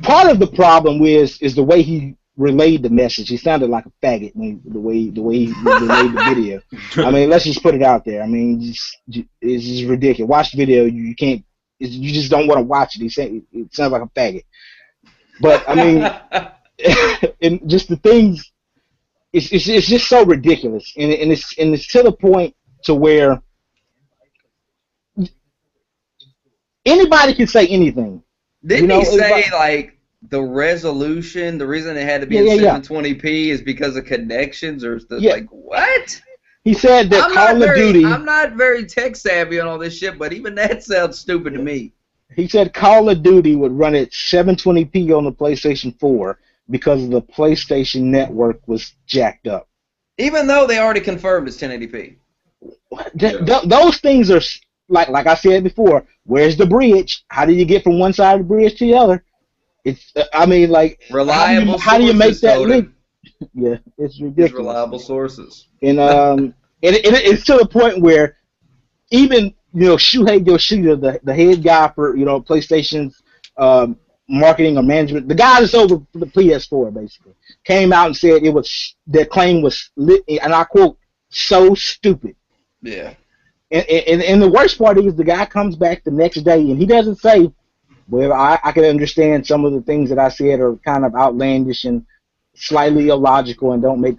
part of the problem is the way he relayed the message. He sounded like a faggot the way he relayed the video. I mean, let's just put it out there. I mean, it's just ridiculous. Watch the video. You can't. You just don't want to watch it. It sounds like a faggot. But I mean, and just the things. It's just so ridiculous, and it's to the point to where anybody can say anything. Didn't he say, like, the resolution, the reason it had to be in 720p is because of connections? Or like, what? He said that Call of Duty... I'm not very tech savvy on all this shit, but even that sounds stupid to me. He said Call of Duty would run at 720p on the PlayStation 4 because the PlayStation network was jacked up. Even though they already confirmed it's 1080p. Those things are... Like I said before, where's the bridge? How do you get from one side of the bridge to the other? It's, I mean, like, reliable how do you make that link? Yeah, it's ridiculous. It's reliable sources. And it's to the point where even, you know, Shuhei Yoshida, the head guy for, you know, PlayStation's marketing or management, the guy that's over the PS4 basically, came out and said their claim was, and I quote, so stupid. Yeah. And the worst part is the guy comes back the next day and he doesn't say, well, I can understand some of the things that I said are kind of outlandish and slightly illogical and don't make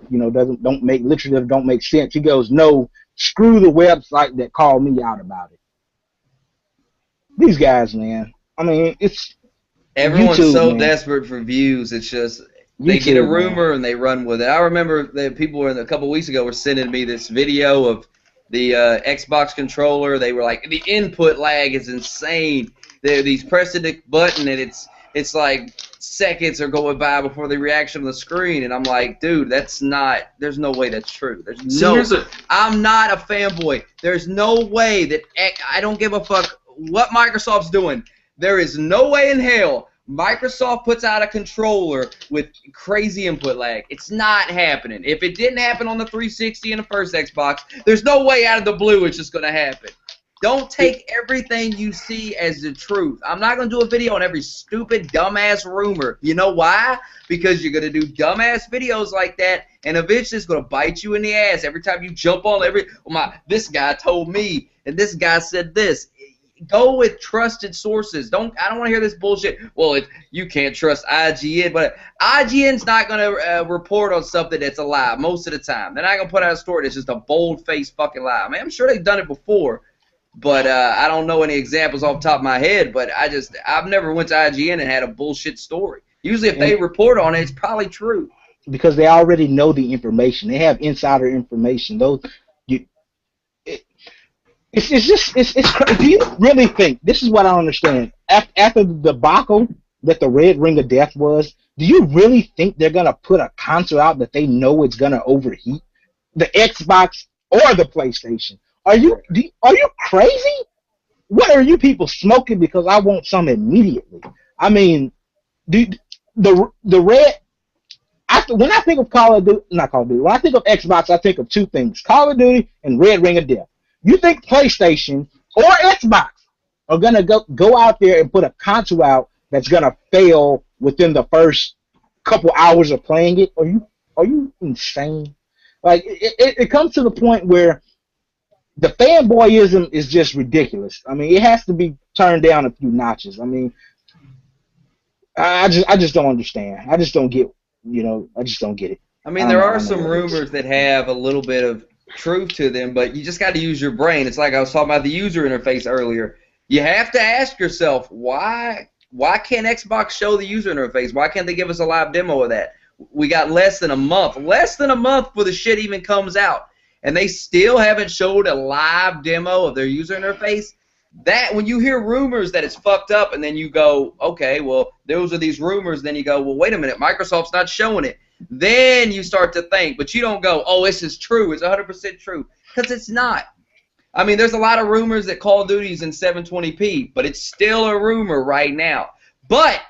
sense. He goes, no, screw the website that called me out about it. These guys, man. I mean, it's everyone's YouTube, so man. Desperate for views. It's just they get a rumor and they run with it. I remember that people a couple weeks ago were sending me this video of the Xbox controller. They were like, the input lag is insane. He's pressing the button and it's like seconds are going by before the reaction on the screen. And I'm like, dude, there's no way that's true. I'm not a fanboy. There's no way that I don't give a fuck what Microsoft's doing. There is no way in hell Microsoft puts out a controller with crazy input lag. It's not happening. If it didn't happen on the 360 and the first Xbox, there's no way out of the blue it's just going to happen. Don't take everything you see as the truth. I'm not going to do a video on every stupid, dumbass rumor. You know why? Because you're going to do dumbass videos like that, and eventually it's going to bite you in the ass every time you jump on this guy told me, and this guy said this. Go with trusted sources. I don't want to hear this bullshit. Well, you can't trust IGN, but IGN's not going to report on something that's a lie most of the time. They're not going to put out a story that's just a bold-faced fucking lie. I mean, I'm sure they've done it before, but I don't know any examples off the top of my head. But I've never went to IGN and had a bullshit story. Usually, if they report on it, it's probably true. Because they already know the information. They have insider information. It's crazy. Do you really think, this is what I don't understand, after the debacle that the Red Ring of Death was, do you really think they're gonna put a console out that they know it's gonna overheat? The Xbox or the PlayStation? Are you crazy? What are you people smoking? Because I want some immediately. I mean, dude, the red. When I think of Call of Duty, not Call of Duty. When I think of Xbox, I think of two things: Call of Duty and Red Ring of Death. You think PlayStation or Xbox are gonna go out there and put a console out that's gonna fail within the first couple hours of playing it? Are you insane? Like it comes to the point where the fanboyism is just ridiculous. I mean, it has to be turned down a few notches. I mean, I just don't understand. I just don't get. I just don't get it. I mean, there are some rumors that have a little bit of truth to them, but you just got to use your brain. It's like I was talking about the user interface earlier. You have to ask yourself, why can't Xbox show the user interface? Why can't they give us a live demo of that? We got less than a month before the shit even comes out, and they still haven't showed a live demo of their user interface. That when you hear rumors that it's fucked up, and then you go, okay, well, those are these rumors, then you go, well, wait a minute, Microsoft's not showing it. Then you start to think, but you don't go, oh, this is true, it's 100% true, because it's not. I mean, there's a lot of rumors that Call of Duty's in 720p, but it's still a rumor right now. But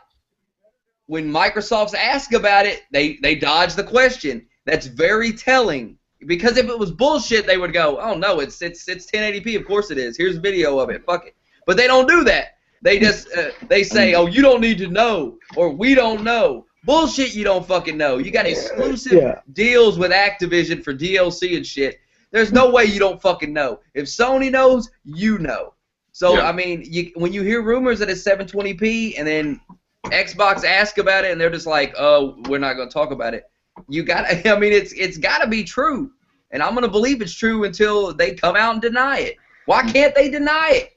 when Microsoft's asked about it, they dodge the question. That's very telling. Because if it was bullshit, they would go, oh, no, it's 1080p. Of course it is. Here's a video of it. Fuck it. But they don't do that. They just they say, oh, you don't need to know, or we don't know. Bullshit, you don't fucking know. You got exclusive deals with Activision for DLC and shit. There's no way you don't fucking know. If Sony knows, you know. So, I mean, when you hear rumors that it's 720p and then Xbox asks about it and they're just like, oh, we're not going to talk about it. I mean, it's got to be true. And I'm going to believe it's true until they come out and deny it. Why can't they deny it?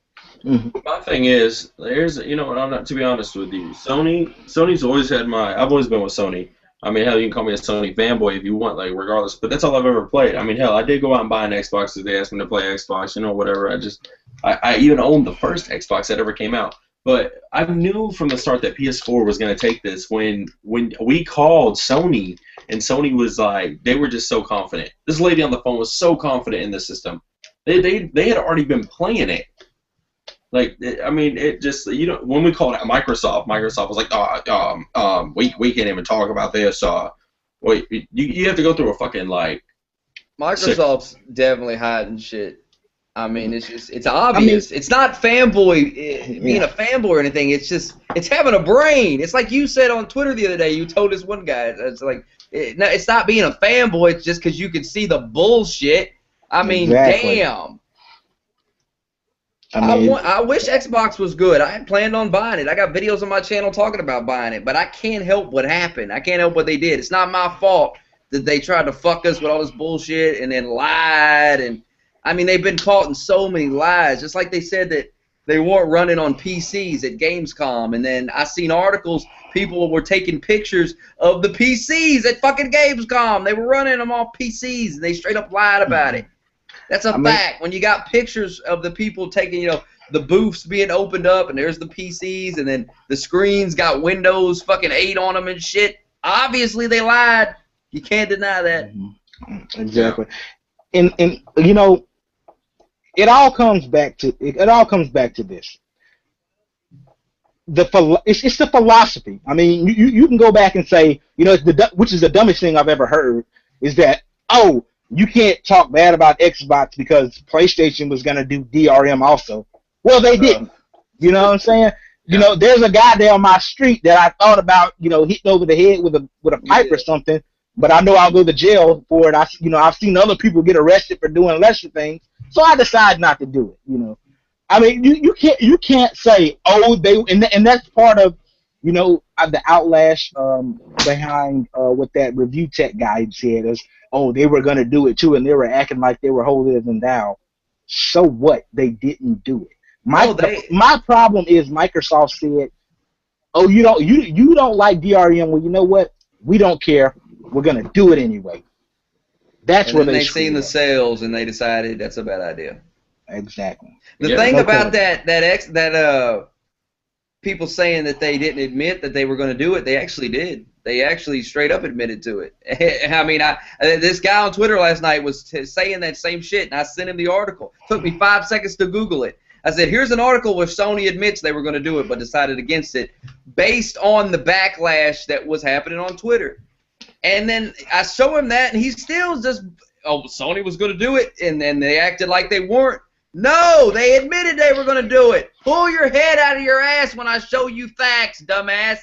My thing is, I'm not, to be honest with you, Sony's always had I've always been with Sony. I mean, hell, you can call me a Sony fanboy if you want, like, regardless, but that's all I've ever played. I mean, hell, I did go out and buy an Xbox if they asked me to play Xbox, whatever. I even owned the first Xbox that ever came out. But I knew from the start that PS4 was going to take this when we called Sony, and Sony was like, they were just so confident. This lady on the phone was so confident in the system. They had already been playing it. Like, I mean, it just, when we called out Microsoft was like, we can't even talk about this. Wait, you have to go through a fucking, like... Microsoft's definitely hiding shit. I mean, it's obvious. I mean, it's not fanboy being a fanboy or anything. It's just, it's having a brain. It's like you said on Twitter the other day. You told this one guy, it's like, it's not being a fanboy. It's just because you can see the bullshit. I mean, damn. I wish Xbox was good. I had planned on buying it. I got videos on my channel talking about buying it, but I can't help what happened. I can't help what they did. It's not my fault that they tried to fuck us with all this bullshit and then lied. And I mean, they've been caught in so many lies. Just like they said that they weren't running on PCs at Gamescom, and then I seen articles, people were taking pictures of the PCs at fucking Gamescom. They were running them off PCs, and they straight up lied about it. That's a fact. When you got pictures of the people taking, the booths being opened up, and there's the PCs, and then the screens got Windows fucking 8 on them and shit, obviously they lied. You can't deny that. Exactly. And it all comes back to this. It's the philosophy. I mean, you can go back and say, which is the dumbest thing I've ever heard, is that, oh, you can't talk bad about Xbox because PlayStation was going to do DRM also. Well, they didn't. You know what I'm saying? Yeah. There's a guy there on my street that I thought about, hitting over the head with a pipe or something, but I know I'll go to jail for it. I've seen other people get arrested for doing lesser things, so I decided not to do it. I mean, you can't say, oh, and that's part of, the outlash behind what that review tech guy said is, oh, they were going to do it too, and they were acting like they were holier than thou. So what? They didn't do it. My problem is Microsoft said, oh, you don't like DRM. Well, you know what? We don't care. We're going to do it anyway. That's where they seen the sales and they decided that's a bad idea. Exactly. The thing about that people saying that they didn't admit that they were going to do it, they actually did. They actually straight up admitted to it. I mean, this guy on Twitter last night was saying that same shit, and I sent him the article. Took me 5 seconds to Google it. I said, here's an article where Sony admits they were going to do it but decided against it based on the backlash that was happening on Twitter. And then I show him that, and he still just, oh, Sony was going to do it, and then they acted like they weren't. No, they admitted they were going to do it. Pull your head out of your ass when I show you facts, dumbass.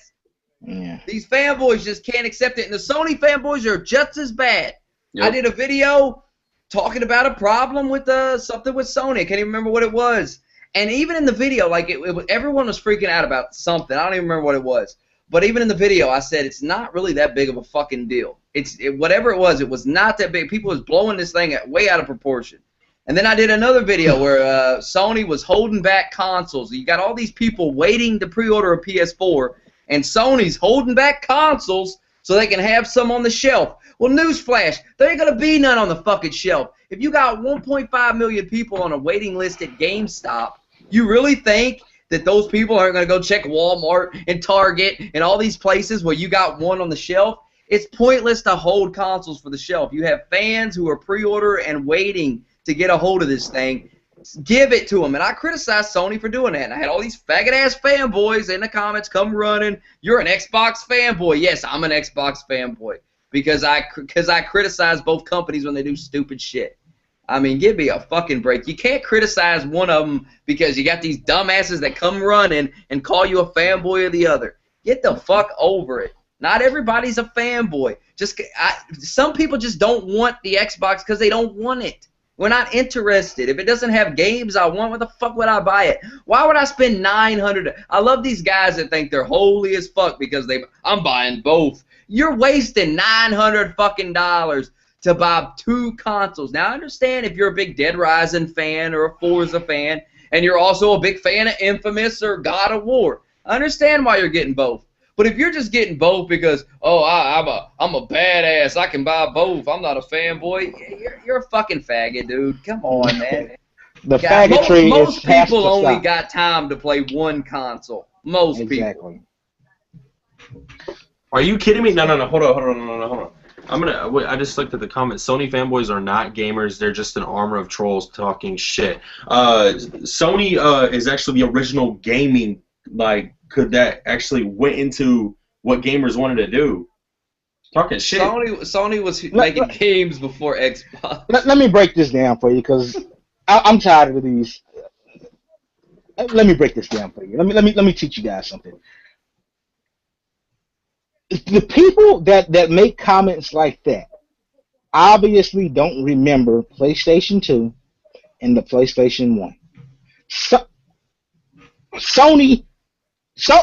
Yeah. These fanboys just can't accept it, and the Sony fanboys are just as bad. Yep. I did a video talking about a problem with something with Sony. I can't even remember what it was. And even in the video, like everyone was freaking out about something. I don't even remember what it was. But even in the video, I said it's not really that big of a fucking deal. Whatever it was not that big. People was blowing this thing way out of proportion. And then I did another video where Sony was holding back consoles. You got all these people waiting to pre-order a PS4, and Sony's holding back consoles so they can have some on the shelf. Well, newsflash, there ain't going to be none on the fucking shelf. If you got 1.5 million people on a waiting list at GameStop, you really think that those people aren't going to go check Walmart and Target and all these places where you got one on the shelf? It's pointless to hold consoles for the shelf. You have fans who are pre-order and waiting to get a hold of this thing. Give it to them. And I criticized Sony for doing that. And I had all these faggot-ass fanboys in the comments come running. You're an Xbox fanboy. Yes, I'm an Xbox fanboy because I criticize both companies when they do stupid shit. I mean, give me a fucking break. You can't criticize one of them because you got these dumbasses that come running and call you a fanboy of the other. Get the fuck over it. Not everybody's a fanboy. Some people just don't want the Xbox because they don't want it. We're not interested. If it doesn't have games I want, what the fuck would I buy it? Why would I spend $900? I love these guys that think they're holy as fuck because I'm buying both. You're wasting $900 fucking dollars to buy 2 consoles. Now, I understand if you're a big Dead Rising fan or a Forza fan, and you're also a big fan of Infamous or God of War. I understand why you're getting both. But if you're just getting both because, oh, I'm a badass, I can buy both, I'm not a fanboy, you're a fucking faggot, dude. Come on, man. Faggotry most people only got time to play one console. Most people. Are you kidding me? No. Hold on. I just looked at the comments. Sony fanboys are not gamers. They're just an armor of trolls talking shit. Sony is actually the original gaming, that actually went into what gamers wanted to do. Talking shit. Sony was making games before Xbox. Let me break this down for you because I'm tired of these. Let me break this down for you. Let me teach you guys something. The people that make comments like that obviously don't remember PlayStation 2 and the PlayStation 1.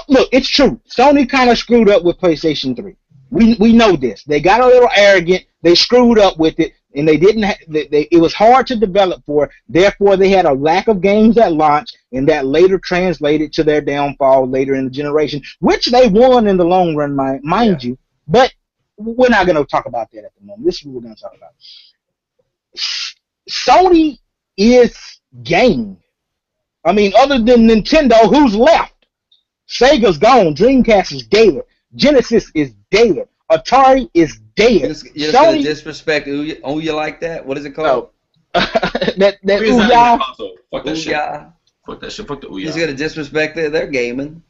Look, it's true. Sony kind of screwed up with PlayStation 3. We know this. They got a little arrogant. They screwed up with it, and they didn't. It was hard to develop for. Therefore, they had a lack of games at launch, and that later translated to their downfall later in the generation, which they won in the long run, mind you. But we're not going to talk about that at the moment. This is what we're going to talk about. Sony is gaming. I mean, other than Nintendo, who's left? Sega's gone. Dreamcast is dead. Genesis is dead. Atari is dead. You're just gonna disrespect Ouya like that? What is it called? that Ouya. Fuck that shit. Fuck that shit. Fuck the Ouya. He's gonna disrespect their gaming.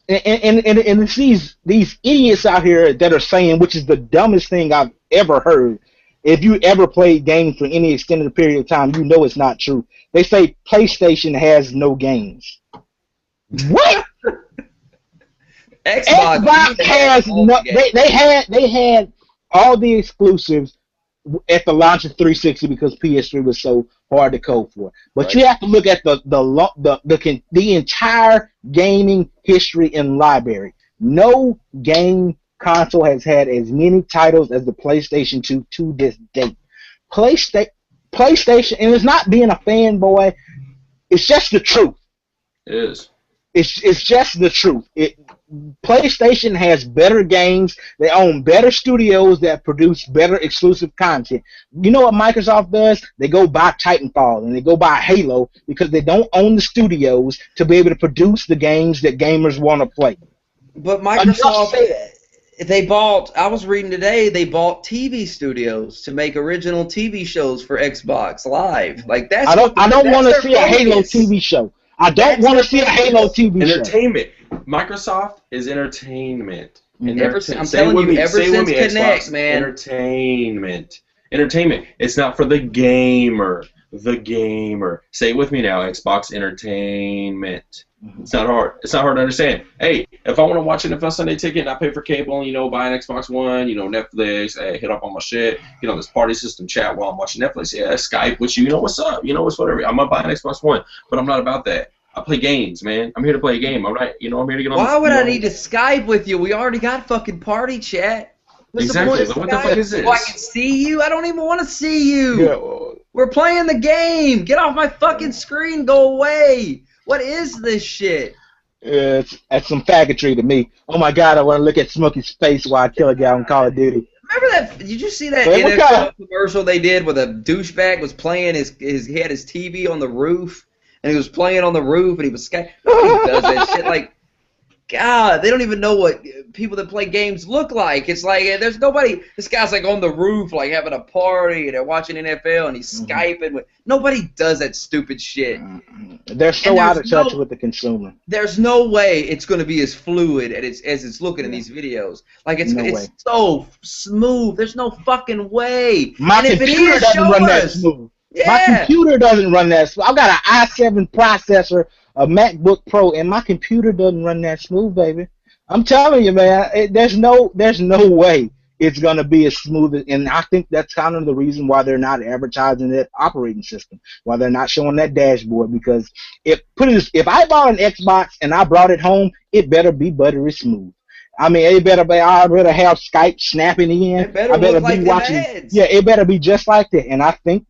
And it's these idiots out here that are saying, which is the dumbest thing I've ever heard. If you ever played games for any extended period of time, you know it's not true. They say PlayStation has no games. What? Xbox has no. They had all the exclusives at the launch of 360 because PS3 was so hard to code for. But you have to look at the entire gaming history and library. No game console has had as many titles as the PlayStation 2 to this date. PlayStation, and it's not being a fanboy. It's just the truth. It is. It's just the truth. PlayStation has better games. They own better studios that produce better exclusive content. You know what Microsoft does? They go buy Titanfall and they go buy Halo because they don't own the studios to be able to produce the games that gamers want to play. But Microsoft, I was reading today, they bought TV studios to make original TV shows for Xbox Live. Like that's I don't want to see a Halo focus. TV show. I don't want to see a Halo TV show. Entertainment. Microsoft is entertainment. I'm telling you, ever since Connect, man. Entertainment. Entertainment. It's not for the gamer. The gamer. Say it with me now. Xbox entertainment. It's not hard. It's not hard to understand. Hey, if I want to watch an NFL Sunday Ticket and I pay for cable and, buy an Xbox One, Netflix, hey, hit up on my shit, get on this party system chat while I'm watching Netflix, yeah, Skype with you, what's up, what's whatever. I'm going to buy an Xbox One, but I'm not about that. I play games, man. I'm here to play a game, all right? I'm here to get on. Why would I need to Skype with you? We already got fucking party chat. What's exactly. The point of what the fuck is this? So I can see you? I don't even want to see you. Yeah. We're playing the game. Get off my fucking screen. Go away. What is this shit? That's some faggotry to me. Oh my God, I want to look at Smokey's face while I kill a guy on Call of Duty. Remember that? Did you see that NFL commercial they did where the douchebag was playing he had his TV on the roof and he was playing on the roof and he was Nobody does that shit. Like, God, they don't even know what people that play games look like. It's like there's nobody. This guy's like on the roof, like having a party, and they're watching NFL, and he's Skyping with. Nobody does that stupid shit. They're so out of touch with the consumer. There's no way it's going to be as fluid as it's looking in these videos. Like it's so smooth. There's no fucking way. My computer doesn't run that smooth. Yeah. My computer doesn't run that smooth. I've got an i7 processor, a MacBook Pro, and my computer doesn't run that smooth, baby. I'm telling you, man, there's no way it's going to be as smooth. And I think that's kind of the reason why they're not advertising that operating system, why they're not showing that dashboard. Because if I bought an Xbox and I brought it home, it better be buttery smooth. I mean, I'd rather have Skype snapping in. It better look like watching. Ads. Yeah, it better be just like that. And I think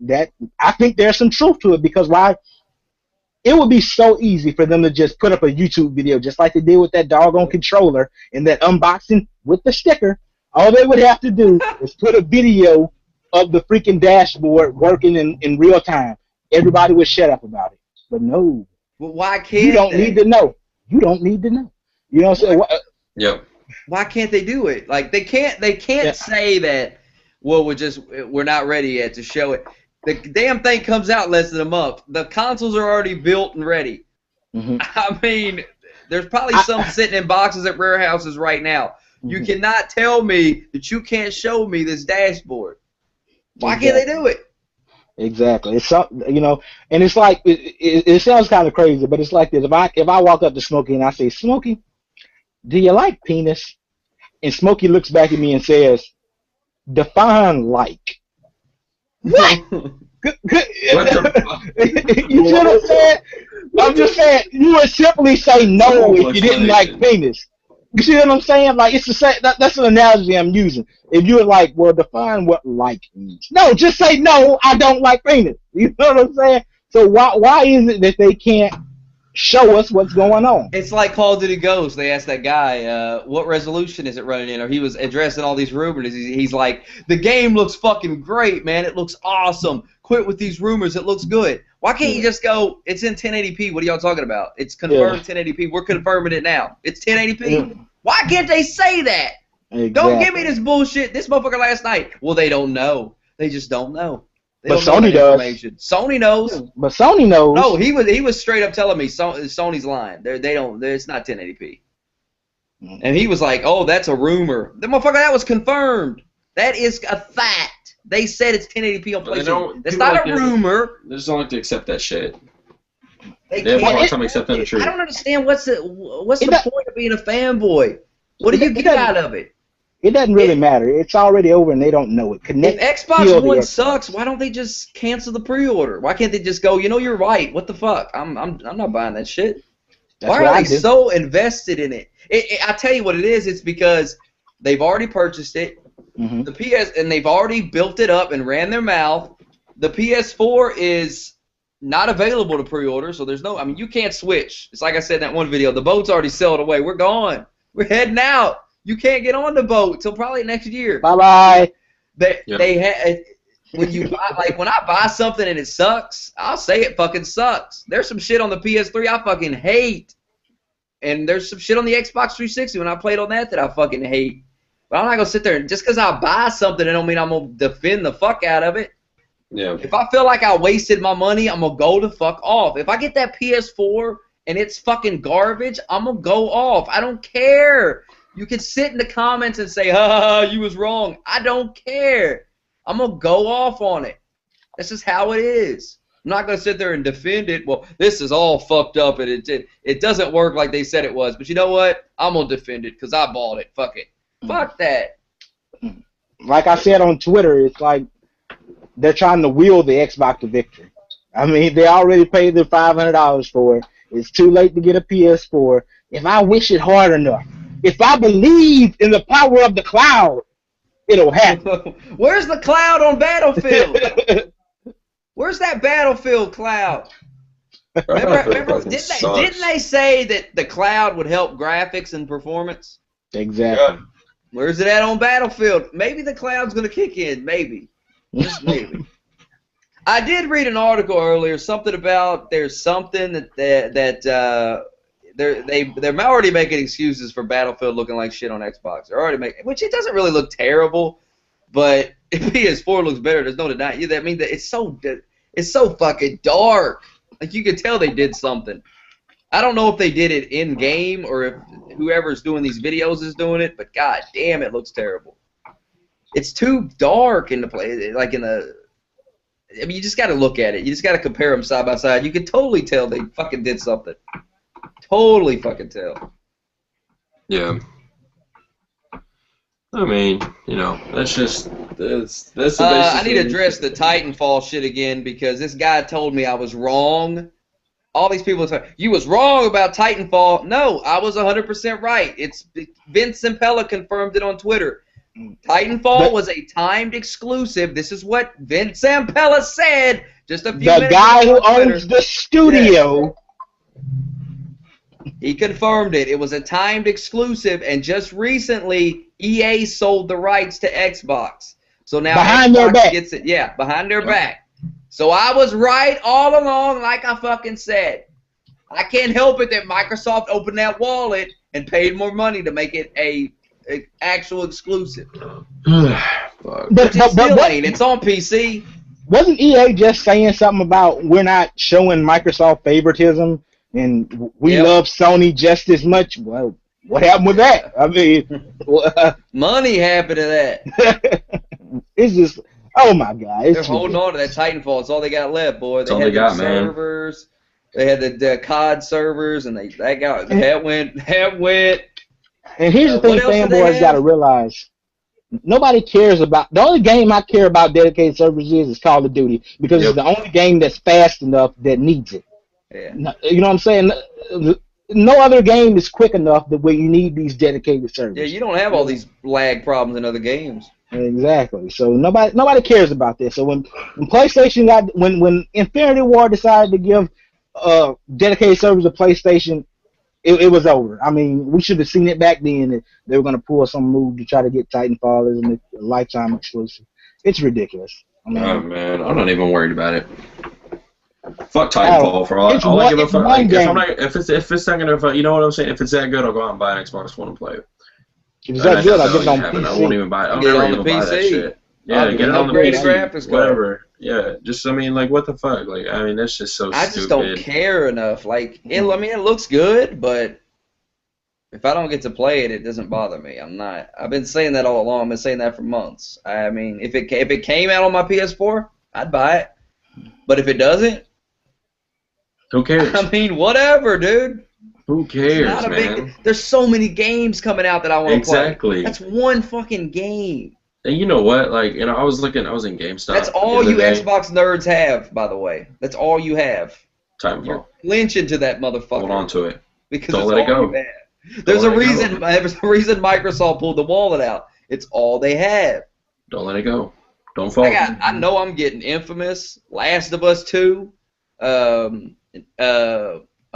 there's some truth to it, because why? It would be so easy for them to just put up a YouTube video just like they did with that doggone controller and that unboxing with the sticker. All they would have to do is put a video of the freaking dashboard working in real time. Everybody would shut up about it. But no. Well, why can't you don't need to know. You don't need to know. You know what I'm saying? Yep. Why can't they do it? Like they can't say that. Well, we're not ready yet to show it. The damn thing comes out less than a month. The consoles are already built and ready. I mean, there's probably some sitting in boxes at warehouses right now. You cannot tell me that you can't show me this dashboard. Why can't they do it? Exactly. It's something, and it's like it sounds kind of crazy, but it's like this. If I walk up to Smokey and I say, Smokey, do you like penis? And Smokey looks back at me and says, define like. What? You see what I'm saying? I'm just saying you would simply say no if you didn't like penis. You see what I'm saying? Like it's the same. That's an analogy I'm using. If you were like, well, define what like means. No, just say no. I don't like penis. You know what I'm saying? So why is it that they can't show us what's going on? It's like Call of Duty Ghost. They asked that guy, what resolution is it running in? Or he was addressing all these rumors. He's like, the game looks fucking great, man. It looks awesome. Quit with these rumors. It looks good. Why can't you just go, it's in 1080p. What are y'all talking about? It's confirmed 1080p. We're confirming it now. It's 1080p. Why can't they say that? Exactly. Don't give me this bullshit. This motherfucker last night. Well, they don't know. They just don't know. But Sony does. Sony knows. But Sony knows. No, he was straight up telling me Sony's lying. They don't. It's not 1080p. And he was like, "Oh, that's a rumor." The motherfucker, that was confirmed. That is a fact. They said it's 1080p on PlayStation. That's not a rumor. They just don't like to accept that shit. They have a hard time accepting the truth. I don't understand what's the point of being a fanboy. What do you get out of it? It doesn't really matter. It's already over and they don't know it. Connect, if Xbox One sucks, why don't they just cancel the pre-order? Why can't they just go, you're right. What the fuck? I'm not buying that shit. Why are they so invested in it? I tell you what it is. It's because they've already purchased it. And they've already built it up and ran their mouth. The PS4 is not available to pre-order, so there's no. You can't switch. It's like I said in that one video. The boat's already sailed away. We're gone. We're heading out. You can't get on the boat till probably next year. Bye-bye. When you buy, when I buy something and it sucks, I'll say it fucking sucks. There's some shit on the PS3 I fucking hate, and there's some shit on the Xbox 360 when I played on that I fucking hate. But I'm not gonna sit there and just because I buy something, it don't mean I'm gonna defend the fuck out of it. Yeah. If I feel like I wasted my money, I'm gonna go the fuck off. If I get that PS4 and it's fucking garbage, I'm gonna go off. I don't care. You can sit in the comments and say, you was wrong. I don't care. I'm gonna go off on it. That's just how it is. I'm not gonna sit there and defend it. Well, this is all fucked up and it doesn't work like they said it was. But you know what? I'm gonna defend it because I bought it. Fuck it. Fuck that. Like I said on Twitter, it's like they're trying to wheel the Xbox to victory. I mean, they already paid their $500 for it. It's too late to get a PS4. If I wish it hard enough, if I believe in the power of the cloud, it'll happen. Where's the cloud on Battlefield? Where's that Battlefield cloud? Remember didn't they say that the cloud would help graphics and performance? Exactly. Yeah. Where's it at on Battlefield? Maybe the cloud's going to kick in. Maybe. Just maybe. I did read an article earlier, something about there's something that they're already making excuses for Battlefield looking like shit on Xbox. They're already making, which it doesn't really look terrible, but if PS4 looks better, there's no denying. I mean, it's so fucking dark. Like you could tell they did something. I don't know if they did it in game or if whoever's doing these videos is doing it, but god damn, it looks terrible. It's too dark in the play, like in the. I mean, you just got to look at it. You just got to compare them side by side. You can totally tell they fucking did something. Totally fucking tell. Yeah. I mean, you know, that's the I need to address the Titanfall shit again because this guy told me I was wrong. All these people say, you was wrong about Titanfall. No, I was 100% right. It's Vince Zampella confirmed it on Twitter. Titanfall was a timed exclusive. This is what Vince Zampella said just a few minutes ago. The guy who owns the studio. He confirmed it. It was a timed exclusive, and just recently, EA sold the rights to Xbox. So now behind Xbox their back. gets it. Yeah, behind their back. So I was right all along, like I fucking said. I can't help it that Microsoft opened that wallet and paid more money to make it a actual exclusive. But It's on PC. Wasn't EA just saying something about we're not showing Microsoft favoritism and we love Sony just as much? Well, what happened with that? I mean, money happened to that. It's just, oh my God! They're holding on to that Titanfall. It's all they got left, boy. They had the servers. They had the COD servers, and that went. And here's the thing fanboys got to realize. Nobody cares about... The only game I care about dedicated servers is Call of Duty, because it's the only game that's fast enough that needs it. Yeah. You know what I'm saying? No other game is quick enough that where you need these dedicated servers. Yeah, you don't have all these lag problems in other games. Exactly. So nobody cares about this. So when PlayStation when Infinity Ward decided to give dedicated servers to PlayStation, it was over. I mean, we should have seen it back then that they were going to pull some move to try to get Titanfall as a lifetime exclusive. It's ridiculous. I mean, oh man, I'm not even worried about it. Fuck Titanfall for all I give a fuck. Like, if it's not gonna, you know what I'm saying? If it's that good, I'll go out and buy an Xbox One and play it. If it's that good, I'll get it on PC. I won't even buy it. I'll Get it never on the even buy that PC. shit. Yeah, get it on the upgrade PC. graphics card. Whatever. Yeah, just I mean, like, what the fuck? Like, I mean, that's just so stupid. I just don't care enough. Like, I mean, it looks good, but if I don't get to play it, it doesn't bother me. I've been saying that all along. I've been saying that for months. I mean, if it came out on my PS4, I'd buy it. But if it doesn't, who cares? I mean, whatever, dude. Who cares, man? There's so many games coming out that I want to play. Exactly. That's one fucking game. And you know what? Like, you know, I was in GameStop. That's all you Xbox nerds have, by the way. That's all you have. Titanfall. You're clinching to that motherfucker. Hold on to it. Because don't let it go. There's a reason Microsoft pulled the wallet out. It's all they have. Don't let it go. Don't fall. I know I'm getting Infamous, Last of Us 2,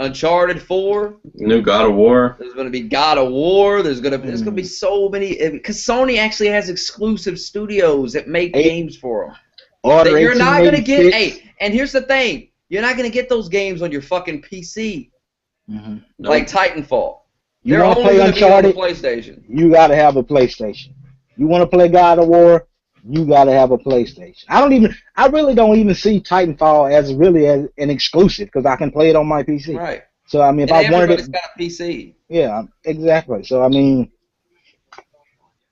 Uncharted 4. New God of War. There's going to be God of War. There's going to be so many, because Sony actually has exclusive studios that make games for them. That you're not going to get. Hey, and here's the thing: you're not going to get those games on your fucking PC, nope. like Titanfall. You They're only play going to be on the Uncharted, PlayStation. You got to have a PlayStation. You want to play God of War, you got to have a PlayStation. I really don't even see Titanfall as really as an exclusive because I can play it on my PC. Right. So I mean, if And I wanted everybody's it, got a PC. yeah, exactly. So I mean,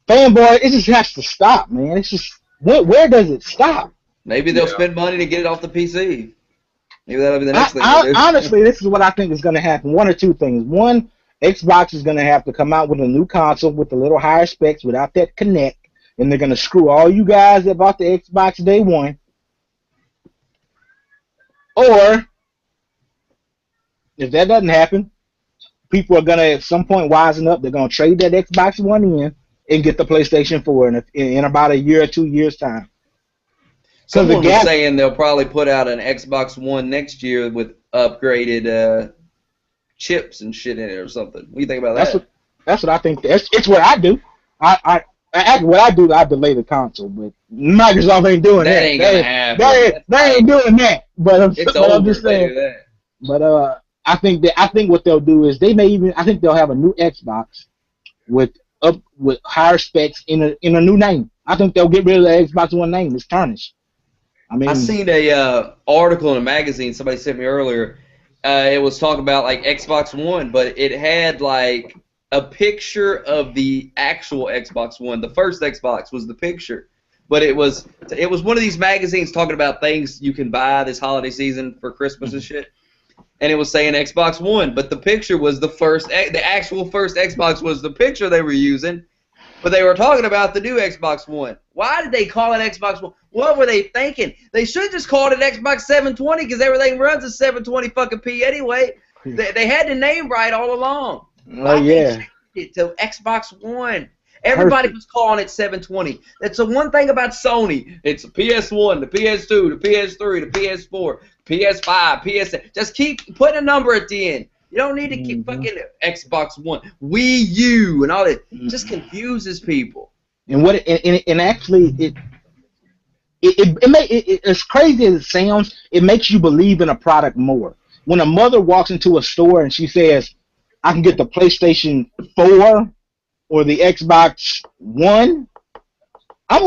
fanboy, it just has to stop, man. It's just where does it stop? Maybe they'll spend money to get it off the PC. Maybe that'll be the next thing they do. Honestly, this is what I think is going to happen. One or two things. One, Xbox is going to have to come out with a new console with a little higher specs without that Connect, and they're going to screw all you guys that bought the Xbox day one. Or, if that doesn't happen, people are going to, at some point, wisen up. They're going to trade that Xbox One in and get the PlayStation 4 in about a year or 2 years' time. Someone was saying they'll probably put out an Xbox One next year with upgraded chips and shit in it or something. What do you think about that? That's what I think. It's what I do. What I do, I delay the console, but Microsoft ain't doing that. That ain't gonna happen. They ain't doing that. But I'm just saying. That. But I think what they'll do is I think they'll have a new Xbox with higher specs in a new name. I think they'll get rid of the Xbox One name. It's tarnished. I seen a article in a magazine somebody sent me earlier. It was talking about like Xbox One, but it had like a picture of the actual Xbox One. The first Xbox was the picture, but it was one of these magazines talking about things you can buy this holiday season for Christmas and shit. And it was saying Xbox One, but the picture was the actual first Xbox was the picture they were using, but they were talking about the new Xbox One. Why did they call it Xbox One? What were they thinking? They should have just called it Xbox 720 because everything runs at 720 fucking p anyway. They had the name right all along. Oh yeah. They changed it to Xbox One. Everybody was calling it 720. That's the one thing about Sony. It's the PS1, the PS2, the PS3, the PS4, PS5, PS6. Just keep putting a number at the end. You don't need to keep fucking Xbox One, Wii U, and all that. It just confuses people. And actually, as crazy as it sounds, it makes you believe in a product more. When a mother walks into a store and she says, "I can get the PlayStation 4 or the Xbox One," I'm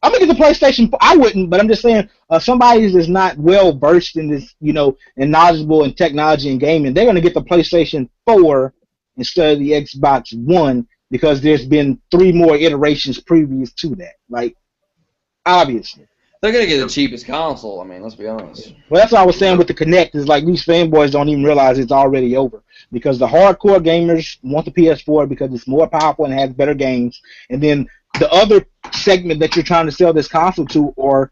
gonna get the PlayStation 4. I wouldn't, but I'm just saying, somebody that's not well versed in this, and knowledgeable in technology and gaming, they're gonna get the PlayStation 4 instead of the Xbox One because there's been 3 more iterations previous to that. Like, obviously. They're going to get the cheapest console, I mean, let's be honest. Well, that's what I was saying with the Kinect, is like these fanboys don't even realize it's already over. Because the hardcore gamers want the PS4 because it's more powerful and has better games. And then the other segment that you're trying to sell this console to are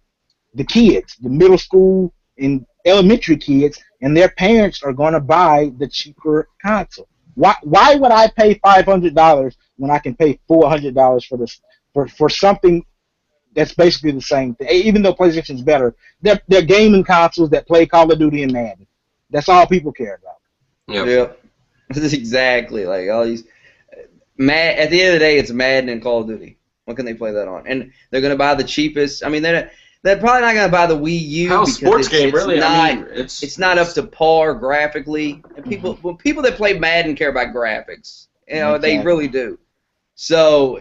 the kids, the middle school and elementary kids, and their parents are going to buy the cheaper console. Why would I pay $500 when I can pay $400 for something that's basically the same thing? Even though PlayStation's better, they're gaming consoles that play Call of Duty and Madden. That's all people care about. Yep. This is exactly like all these. At the end of the day, it's Madden and Call of Duty. What can they play that on? And they're going to buy the cheapest. I mean, they're probably not going to buy the Wii U. How sports game really? It's not up to par graphically. And people that play Madden care about graphics. Exactly. They really do. So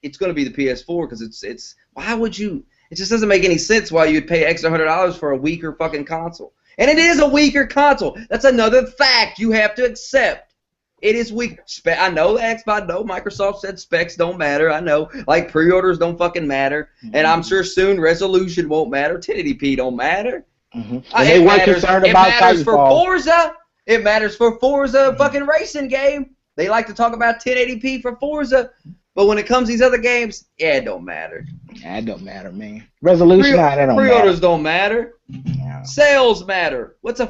it's going to be the PS4 because it's. Why would you? It just doesn't make any sense why you'd pay extra $100 for a weaker fucking console. And it is a weaker console. That's another fact you have to accept. It is weak. I know Xbox. I know Microsoft said specs don't matter. I know, like, pre-orders don't fucking matter. And I'm sure soon resolution won't matter. 1080p don't matter. They weren't concerned about It matters for Forza. It matters for Forza fucking racing game. They like to talk about 1080p for Forza. But when it comes to these other games, it don't matter. Yeah, it don't matter, man. Resolution, that don't matter. Pre-orders don't matter. Yeah. Sales matter. What's a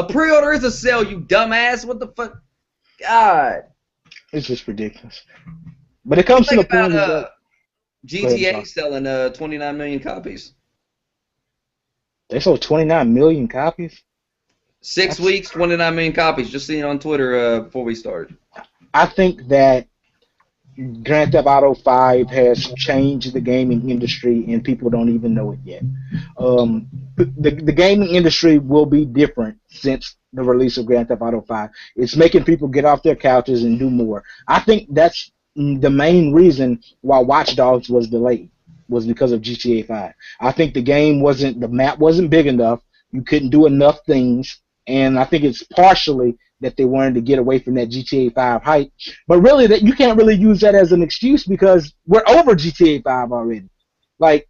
pre-order is a sale, you dumbass. What the fuck? God. It's just ridiculous. But it comes to the point that GTA selling 29 million copies. They sold 29 million copies? 6 weeks, 29 million copies. Just seen it on Twitter before we started. I think that Grand Theft Auto 5 has changed the gaming industry, and people don't even know it yet. The gaming industry will be different since the release of Grand Theft Auto 5. It's making people get off their couches and do more. I think that's the main reason why Watch Dogs was delayed was because of GTA 5. I think the map wasn't big enough. You couldn't do enough things, and I think it's partially that they wanted to get away from that GTA 5 hype. But really, that you can't really use that as an excuse because we're over GTA 5 already. Like,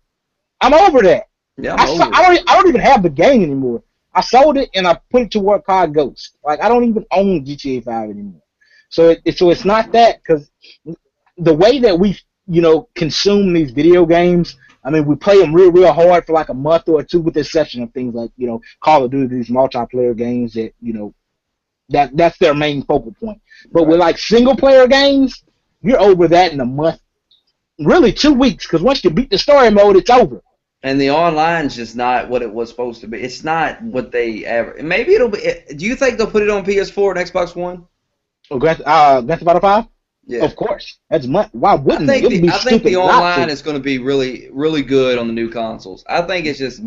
I'm over that. Yeah, I don't even have the game anymore. I sold it and I put it to work COD Ghost. Like, I don't even own GTA 5 anymore. So it's not that, because the way that we consume these video games, I mean, we play them real hard for like a month or two, with the exception of things like Call of Duty, these multiplayer games that that's their main focal point. But with like single player games, you're over that in a month, really 2 weeks, because once you beat the story mode, it's over. And the online's just not what it was supposed to be. It's not what they ever. Maybe it'll be. Do you think they'll put it on PS4 and Xbox One? Oh, Grand Theft Auto 5? Yeah. Of course. That's why wouldn't I think the online to. is going to be really, really good on the new consoles. I think it's just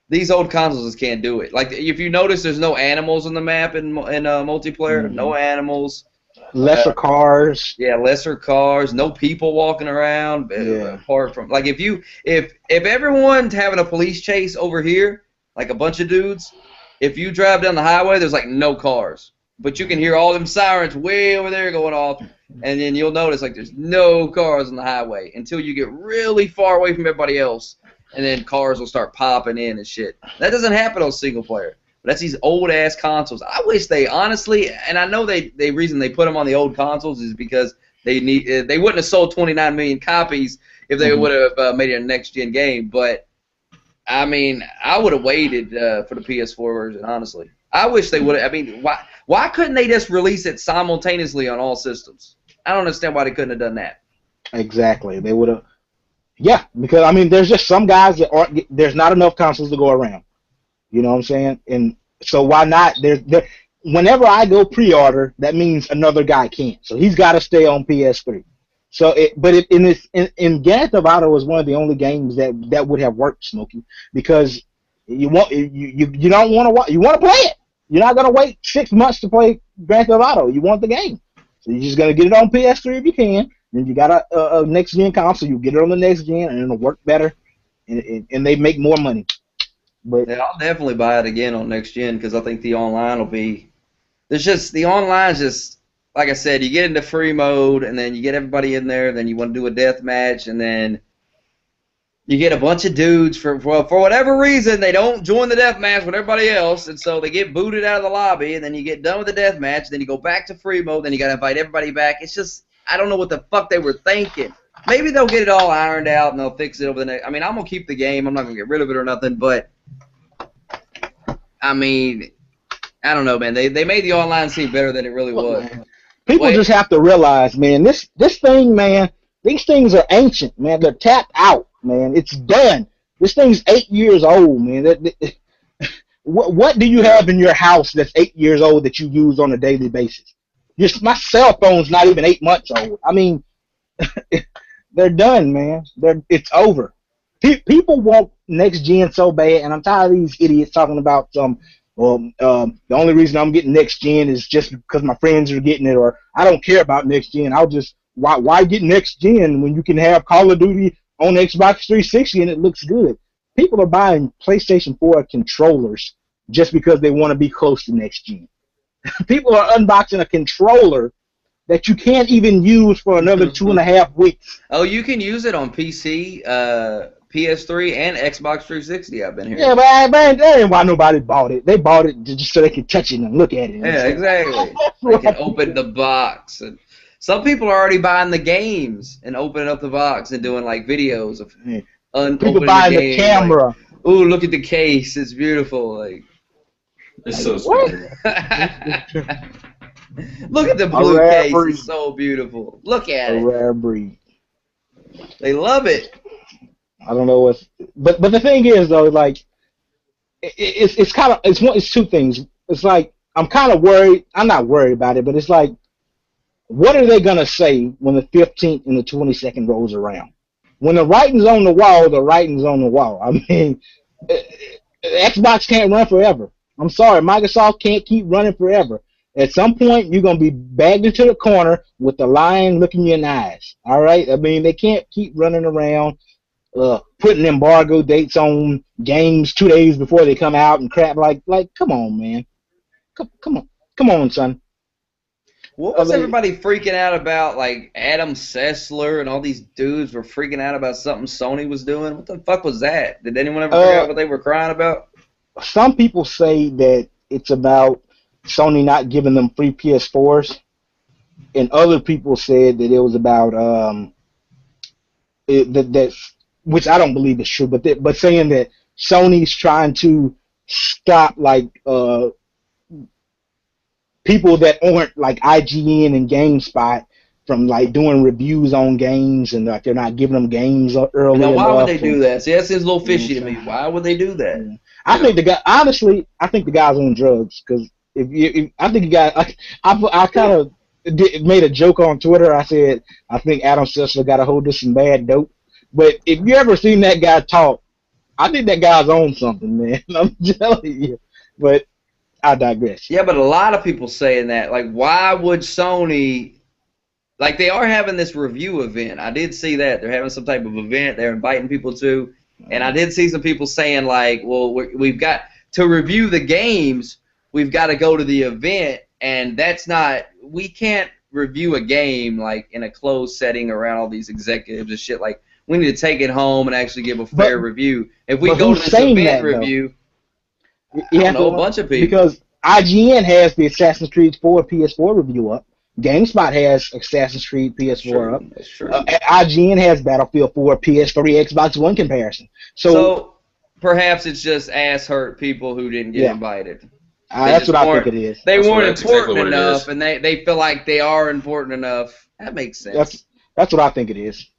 these old consoles just can't do it. Like, if you notice, there's no animals on the map in multiplayer. No animals. Lesser cars. Yeah, lesser cars. No people walking around. Apart from, like, if everyone's having a police chase over here, like a bunch of dudes, if you drive down the highway, there's like no cars, but you can hear all them sirens way over there going off, and then you'll notice like there's no cars on the highway until you get really far away from everybody else, and then cars will start popping in and shit. That doesn't happen on single player. But that's these old ass consoles. I wish they honestly, and I know the reason they put them on the old consoles is because they wouldn't have sold 29 million copies if they would have made it a next gen game. But I mean, I would have waited for the PS4 version. Honestly, I wish they would have. I mean, why couldn't they just release it simultaneously on all systems? I don't understand why they couldn't have done that. Exactly, they would have. Yeah, because I mean, there's just some guys that aren't. There's not enough consoles to go around. You know what I'm saying? And so why not? Whenever I go pre-order, that means another guy can't. So he's got to stay on PS3. So, in Grand Theft Auto was one of the only games that would have worked, Smokey, because you don't want to, you want to play it. You're not gonna wait 6 months to play Grand Theft Auto. You want the game, so you're just gonna get it on PS3 if you can. Then you got a next gen console, you get it on the next gen, and it'll work better, and they make more money. But yeah, I'll definitely buy it again on next gen because I think the online will be. The online's just like I said. You get into free mode and then you get everybody in there. Then you want to do a death match and then you get a bunch of dudes for whatever reason they don't join the death match with everybody else, and so they get booted out of the lobby. And then you get done with the death match. Then you go back to free mode. Then you got to invite everybody back. It's just I don't know what the fuck they were thinking. Maybe they'll get it all ironed out and they'll fix it over the next. I mean, I'm gonna keep the game. I'm not gonna get rid of it or nothing, but. I mean, I don't know, man. They made the online seem better than it really was. People just have to realize, man, this thing, man, these things are ancient, man. They're tapped out, man. It's done. This thing's 8 years old, man. What do you have in your house that's 8 years old that you use on a daily basis? My cell phone's not even 8 months old. I mean, they're done, man. It's over. People want next gen so bad, and I'm tired of these idiots talking about the only reason I'm getting next gen is just because my friends are getting it, or I don't care about next gen. Why get next gen when you can have Call of Duty on Xbox 360 and it looks good? People are buying PlayStation 4 controllers just because they want to be close to next gen. People are unboxing a controller that you can't even use for another 2.5 weeks. Oh, you can use it on PC, PS3, and Xbox 360. I've been here. Yeah, but that ain't why nobody bought it. They bought it just so they could touch it and look at it. Yeah, exactly. They can open the box. And some people are already buying the games and opening up the box and doing like videos of people buying the camera. Like, ooh, look at the case. It's beautiful. Like it's so sweet. Look at the blue case. Breed. It's so beautiful. Look at it. A rare breed. They love it. I don't know but the thing is though, like it's two things. It's like I'm kind of worried. I'm not worried about it, but it's like, what are they gonna say when the 15th and the 22nd rolls around? When the writing's on the wall, the writing's on the wall. I mean, Xbox can't run forever. I'm sorry, Microsoft can't keep running forever. At some point, you're gonna be bagged into the corner with the lion looking you in the eyes. All right. I mean, they can't keep running around, putting embargo dates on games 2 days before they come out and crap. Like, come on, man. Come on, son. What was everybody freaking out about? Like Adam Sessler and all these dudes were freaking out about something Sony was doing. What the fuck was that? Did anyone ever figure out what they were crying about? Some people say that it's about Sony not giving them free PS4s, and other people said that it was about which I don't believe is true, but saying that Sony's trying to stop people that aren't like IGN and GameSpot from like doing reviews on games, and like they're not giving them games early. Now, why would they do that? See, that seems a little fishy to me. Why would they do that? I think the guy, honestly, I think the guy's on drugs, because I think the guy, I kind of made a joke on Twitter. I said I think Adam Sessler got a hold of some bad dope. But if you ever seen that guy talk, I think that guy's on something, man. I'm telling you. But I digress. Yeah, but a lot of people saying that. Like, why would Sony... Like, they are having this review event. I did see that. They're having some type of event they're inviting people to. And I did see some people saying, like, well, we've got... To review the games, we've got to go to the event. And that's not... We can't review a game, like, in a closed setting around all these executives and shit. Like, we need to take it home and actually give a fair review. If we go to this event review... You have a bunch of people. Because IGN has the Assassin's Creed 4 PS4 review up. GameSpot has Assassin's Creed PS4 up. That's true. IGN has Battlefield 4 PS3 Xbox One comparison. So perhaps it's just ass hurt people who didn't get invited. That's what I think it is. They weren't important enough, and they feel like they are important enough. That makes sense. That's what I think it is.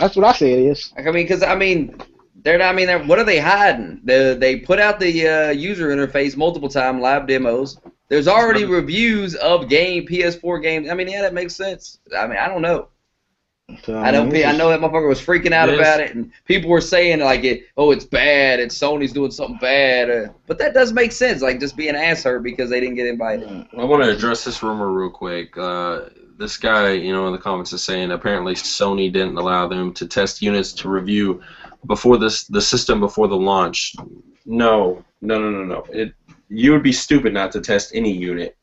That's what I say it is. I mean, they're not. I mean, what are they hiding? They put out the user interface multiple times, live demos. There's already reviews of PS4 games. I mean, yeah, that makes sense. I mean, I don't know. So, I know that motherfucker was freaking out about it, and people were saying like, it's bad, and Sony's doing something bad. But that does make sense, like just being ass hurt because they didn't get invited. I want to address this rumor real quick. This guy, in the comments is saying apparently Sony didn't allow them to test units to review before the system before the launch. No. You would be stupid not to test any unit.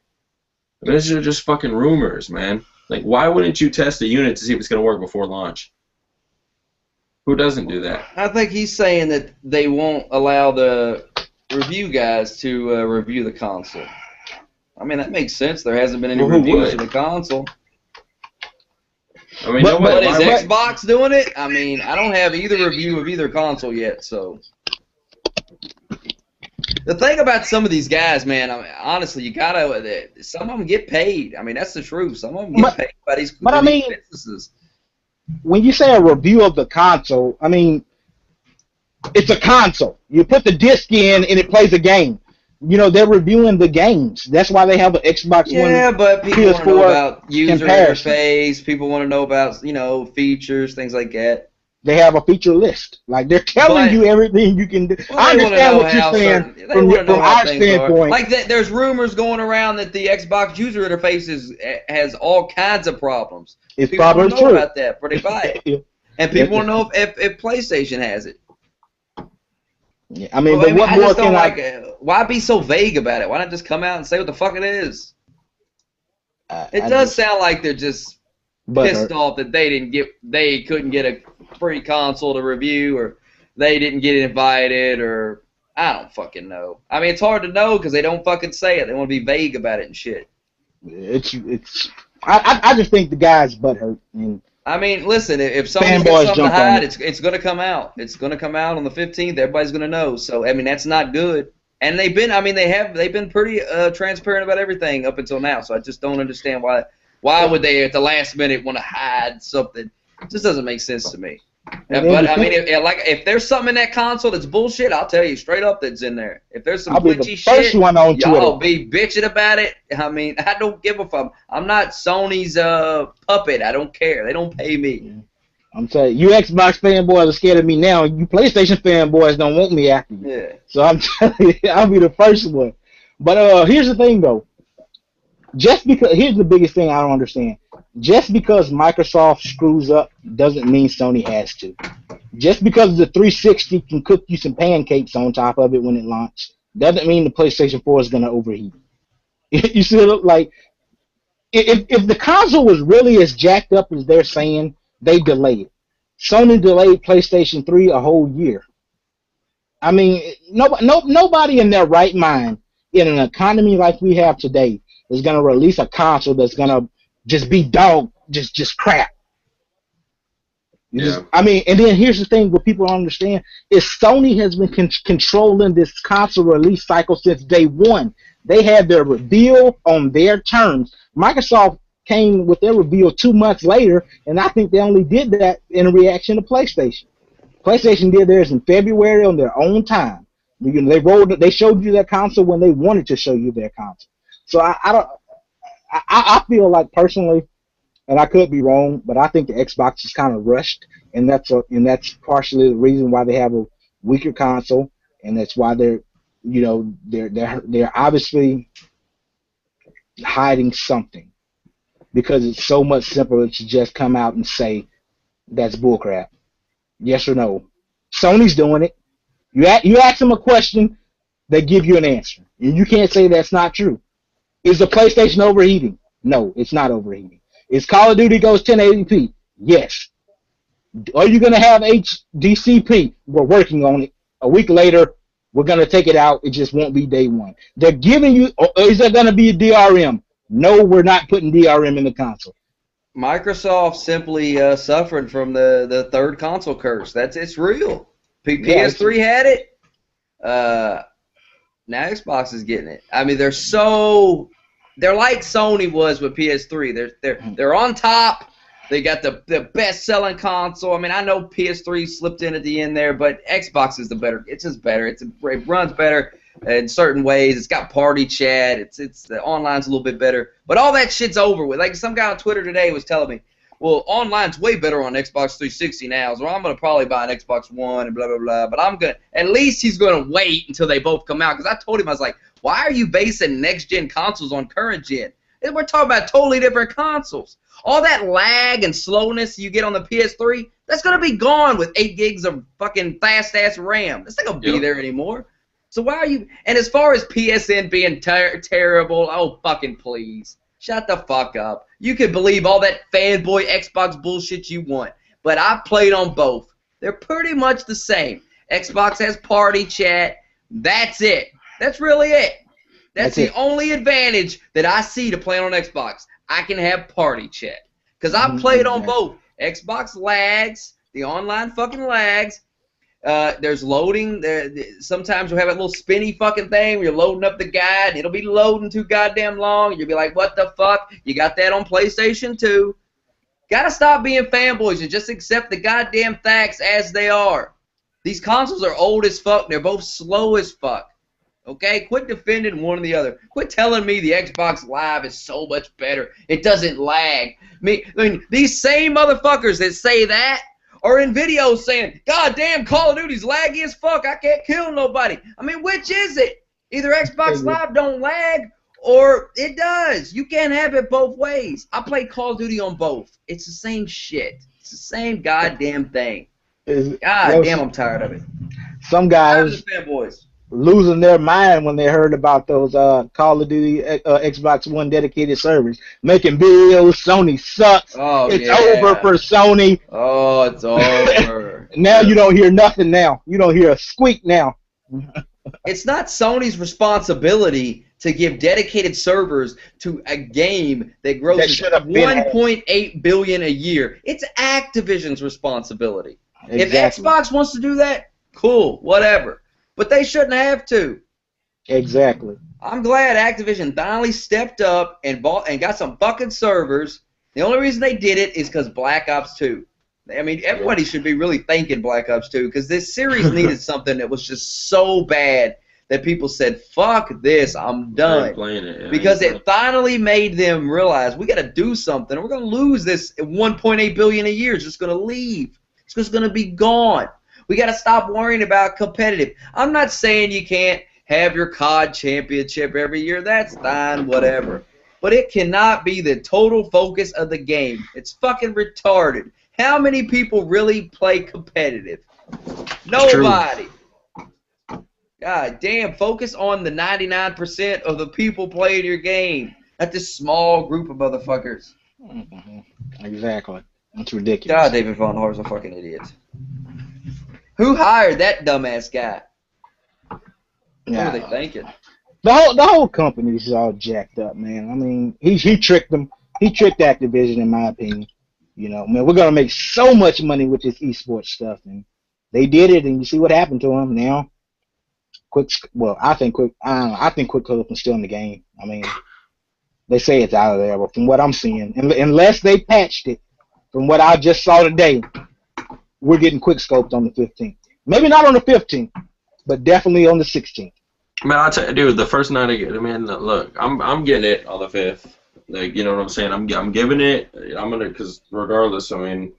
Those are just fucking rumors, man. Like, why wouldn't you test a unit to see if it's going to work before launch? Who doesn't do that? I think he's saying that they won't allow the review guys to review the console. I mean, that makes sense. There hasn't been any reviews of the console. I mean, but is Xbox doing it? I mean, I don't have either review of either console yet, so... The thing about some of these guys, man, I mean, honestly, you gotta. Some of them get paid. I mean, that's the truth. Some of them get paid by these businesses. When you say a review of the console, I mean, it's a console. You put the disc in and it plays a game. They're reviewing the games. That's why they have an Xbox One. Yeah, but people want to know about user interface. People want to know about features, things like that. They have a feature list. Like, they're telling you everything you can do. Well, I understand what you're saying from our standpoint. Like, there's rumors going around that the Xbox user interface has all kinds of problems. It's people probably want to know about that before they buy it. And people want to know if PlayStation has it. Yeah, I mean, what more can why be so vague about it? Why not just come out and say what the fuck it is? It does sound like they're just pissed off that they couldn't get a free console to review, or they didn't get invited, or I don't fucking know. I mean, it's hard to know because they don't fucking say it. They want to be vague about it and shit. I just think the guy's butthurt. I mean, listen, if someone's got something to hide, it's going to come out. It's going to come out on the 15th. Everybody's going to know. So, I mean, that's not good. And they've been pretty transparent about everything up until now. So I just don't understand why would they at the last minute want to hide something. It just doesn't make sense to me. But I mean, if there's something in that console that's bullshit, I'll tell you straight up that's in there. If there's some glitchy shit, y'all be bitching about it. I mean, I don't give a fuck. I'm not Sony's puppet. I don't care. They don't pay me. I'm telling you, Xbox fanboys are scared of me now. You PlayStation fanboys don't want me after you. Yeah. So I'm telling you, I'll be the first one. But here's the thing, though. just because here's the biggest thing I don't understand. Just because Microsoft screws up doesn't mean Sony has to. Just because the 360 can cook you some pancakes on top of it when it launched doesn't mean the PlayStation 4 is going to overheat. You see, like if the console was really as jacked up as they're saying, they delayed it. Sony delayed PlayStation 3 a whole year. I mean, nobody in their right mind, in an economy like we have today, is going to release a console that's going to just be just crap. I mean, and then here's the thing: what people don't understand is Sony has been controlling this console release cycle since day one. They had their reveal on their terms. Microsoft came with their reveal 2 months later, and I think they only did that in reaction to PlayStation. PlayStation did theirs in February on their own time. They showed you their console when they wanted to show you their console. So I feel like personally, and I could be wrong, but I think the Xbox is kind of rushed, and that's partially the reason why they have a weaker console, and that's why they're obviously hiding something, because it's so much simpler to just come out and say that's bullcrap. Yes or no? Sony's doing it. You ask them a question, they give you an answer, and you can't say that's not true. Is the PlayStation overheating? No, it's not overheating. Is Call of Duty goes 1080p? Yes. Are you going to have HDCP? We're working on it. A week later, we're going to take it out. It just won't be day one. They're giving you, is there going to be a DRM? No, we're not putting DRM in the console. Microsoft simply suffered from the third console curse. It's real. PS3 had it. Now Xbox is getting it. I mean, they're like Sony was with PS3. They're on top. They got the best selling console. I mean, I know PS3 slipped in at the end there, but Xbox is the better. It's just better. It runs better in certain ways. It's got party chat. It's the online's a little bit better. But all that shit's over with. Like some guy on Twitter today was telling me, well, online's way better on Xbox 360 now, so I'm going to probably buy an Xbox One and blah, blah, blah. But at least he's going to wait until they both come out. Because I told him, I was like, why are you basing next-gen consoles on current-gen? We're talking about totally different consoles. All that lag and slowness you get on the PS3, that's going to be gone with 8 gigs of fucking fast-ass RAM. That's not going to be there anymore. So why are you... And as far as PSN being terrible, oh, fucking please. Shut the fuck up. You can believe all that fanboy Xbox bullshit you want, but I've played on both. They're pretty much the same. Xbox has party chat. That's it. That's really it. That's the only advantage that I see to playing on Xbox. I can have party chat. Because I've played on both. Xbox lags, the online fucking lags. There's loading. Sometimes you'll have a little spinny fucking thing where you're loading up the guide. It'll be loading too goddamn long. You'll be like, what the fuck? You got that on PlayStation 2. Gotta stop being fanboys and just accept the goddamn facts as they are. These consoles are old as fuck. They're both slow as fuck. Okay? Quit defending one or the other. Quit telling me the Xbox Live is so much better. It doesn't lag. I mean, these same motherfuckers that say that are in videos saying, God damn, Call of Duty's laggy as fuck. I can't kill nobody. I mean, which is it? Either Xbox Live don't lag or it does. You can't have it both ways. I play Call of Duty on both. It's the same shit. It's the same goddamn thing. God damn, I'm tired of it. Some guys losing their mind when they heard about those Call of Duty Xbox One dedicated servers. Making videos, Sony sucks. Oh, it's over for Sony. Oh, it's over. Now you don't hear nothing now. You don't hear a squeak now. It's not Sony's responsibility to give dedicated servers to a game that grosses $1.8 billion a year. It's Activision's responsibility. Exactly. If Xbox wants to do that, cool, whatever. But they shouldn't have to. Exactly. I'm glad Activision finally stepped up and got some fucking servers. The only reason they did it is because Black Ops 2. I mean, everybody should be really thanking Black Ops 2 because this series needed something that was just so bad that people said, fuck this, I'm done. Because it finally made them realize we got to do something. We're going to lose this $1.8 billion a year. It's just going to leave. It's just going to be gone. We got to stop worrying about competitive. I'm not saying you can't have your COD championship every year. That's fine, whatever. but it cannot be the total focus of the game. It's fucking retarded. How many people really play competitive? Nobody. God damn, focus on the 99% of the people playing your game. Not this small group of motherfuckers. Exactly. That's ridiculous. God, David Von Hart's a fucking idiot. Who hired that dumbass guy? What were they thinking? The whole company is all jacked up, man. I mean, he tricked them. He tricked Activision, in my opinion. You know, man, we're gonna make so much money with this esports stuff, and they did it, and you see what happened to them now. I think Quicksilver's still in the game. I mean, they say it's out of there, but from what I'm seeing, unless they patched it, from what I just saw today, we're getting quickscoped on the 15th. Maybe not on the 15th, but definitely on the 16th. Man, I tell you, dude, the first night I get it, man. Look, I'm getting it on the 5th. Like, you know what I'm saying? I'm giving it. I'm gonna, because regardless, I mean,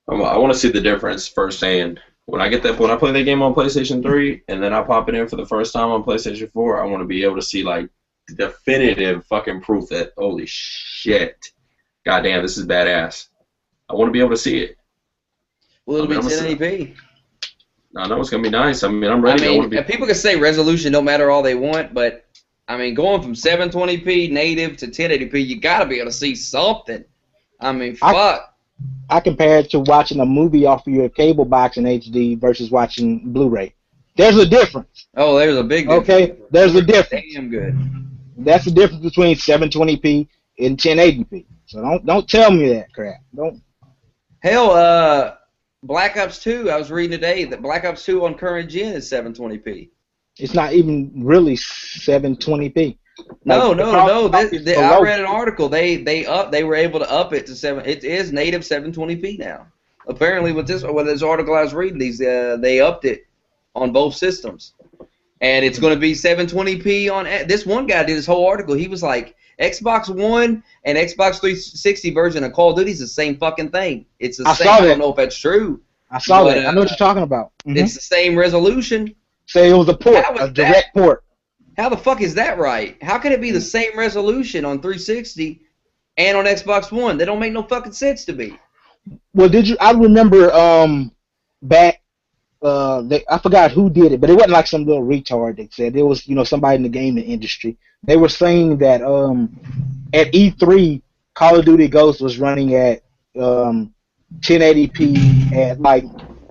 I want to see the difference firsthand. When I play that game on PlayStation 3, and then I pop it in for the first time on PlayStation 4, I want to be able to see like definitive fucking proof that holy shit, goddamn, this is badass. I want to be able to see it. Well, it'll be 1080p. I know it's gonna be nice. I mean, I'm ready. I mean, people can say resolution don't matter all they want, but I mean, going from 720p native to 1080p, you gotta be able to see something. I mean, fuck. I compare it to watching a movie off of your cable box in HD versus watching Blu-ray. There's a difference. Oh, there's a big difference. Okay, there's a difference. Damn good. That's the difference between 720p and 1080p. So don't tell me that crap. Don't. Hell, Black Ops 2, I was reading today that Black Ops 2 on current gen is 720p. It's not even really 720p. No. I read an article. They were able to up it to 7. It is native 720p now. Apparently, with this article I was reading, they upped it on both systems, and it's going to be 720p on. This one guy did this whole article. He was like, Xbox One and Xbox 360 version of Call of Duty is the same fucking thing. It's the same. I don't know if that's true. I saw that. I know what you're talking about. Mm-hmm. It's the same resolution. Say it was a port, a direct port. How the fuck is that right? How can it be the same resolution on 360 and on Xbox One? They don't make no fucking sense to me. Well, I remember back. I forgot who did it, but it wasn't like some little retard that said it was, somebody in the gaming industry. They were saying that at E3, Call of Duty Ghosts was running at 1080p at like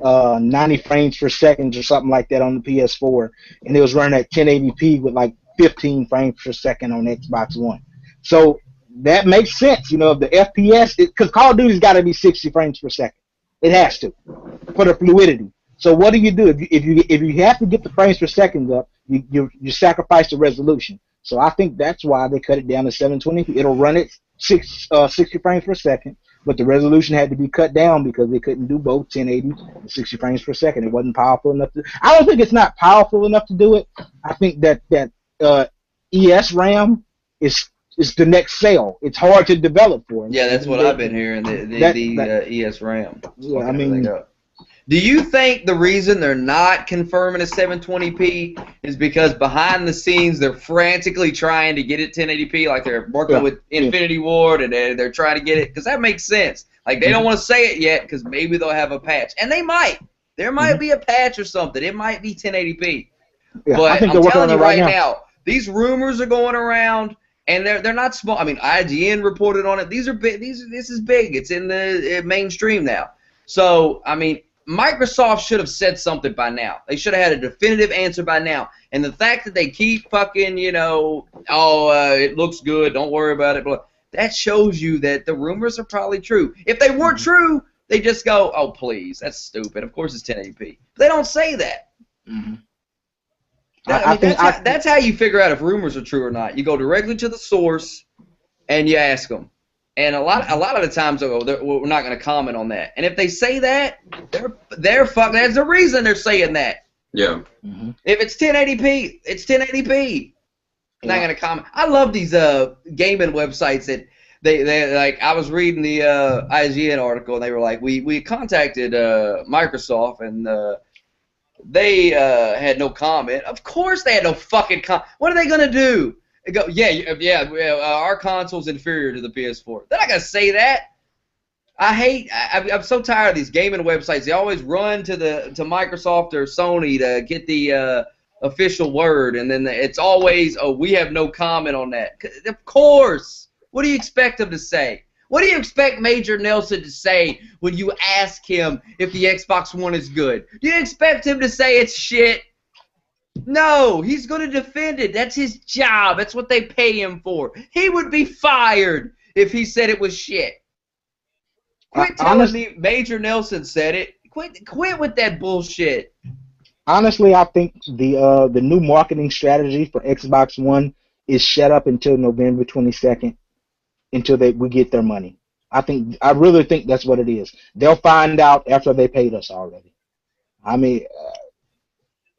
90 frames per second or something like that on the PS4, and it was running at 1080p with like 15 frames per second on Xbox One. So that makes sense, the FPS, because Call of Duty's got to be 60 frames per second. It has to for the fluidity. So what do? If you have to get the frames per second up, you sacrifice the resolution. So I think that's why they cut it down to 720p. It'll run at 60 frames per second, but the resolution had to be cut down because they couldn't do both 1080 and 60 frames per second. It wasn't powerful enough to. I don't think it's not powerful enough to do it. I think that ES RAM is the next sale. It's hard to develop for. Yeah, that's what I've been hearing. The ES RAM. Yeah, I mean. Do you think the reason they're not confirming a 720p is because behind the scenes they're frantically trying to get it 1080p, like they're working with Infinity Ward and they're trying to get it? Because that makes sense. Like they don't want to say it yet because maybe they'll have a patch, and they might. There might be a patch or something. It might be 1080p. Yeah, but I'm telling you right now, these rumors are going around. And they're not small. I mean, IGN reported on it. These are big. This is big. It's in the mainstream now. So I mean, Microsoft should have said something by now. They should have had a definitive answer by now. And the fact that they keep fucking, it looks good, don't worry about it, that shows you that the rumors are probably true. If they weren't true, they just go, oh, please, that's stupid. Of course it's 1080p. They don't say that. Mm-hmm. That's how you figure out if rumors are true or not. You go directly to the source and you ask them. And a lot of the times they'll go, we're not going to comment on that. And if they say that, they're fucking. There's a reason they're saying that. Yeah. Mm-hmm. If it's 1080p, it's 1080p. Not going to comment. I love these gaming websites that they like. I was reading the IGN article and they were like, we contacted Microsoft and they had no comment. Of course they had no fucking comment. What are they going to do? Go, our console's inferior to the PS4. They're not gonna say that. I'm so tired of these gaming websites. They always run to Microsoft or Sony to get the official word, and then it's always, oh, we have no comment on that. Of course. What do you expect them to say? What do you expect Major Nelson to say when you ask him if the Xbox One is good? Do you expect him to say it's shit? No, he's going to defend it. That's his job. That's what they pay him for. He would be fired if he said it was shit. Quit telling me Major Nelson said it. Quit with that bullshit. Honestly, I think the new marketing strategy for Xbox One is shut up until November 22nd, until we get their money. I really think that's what it is. They'll find out after they paid us already. I mean,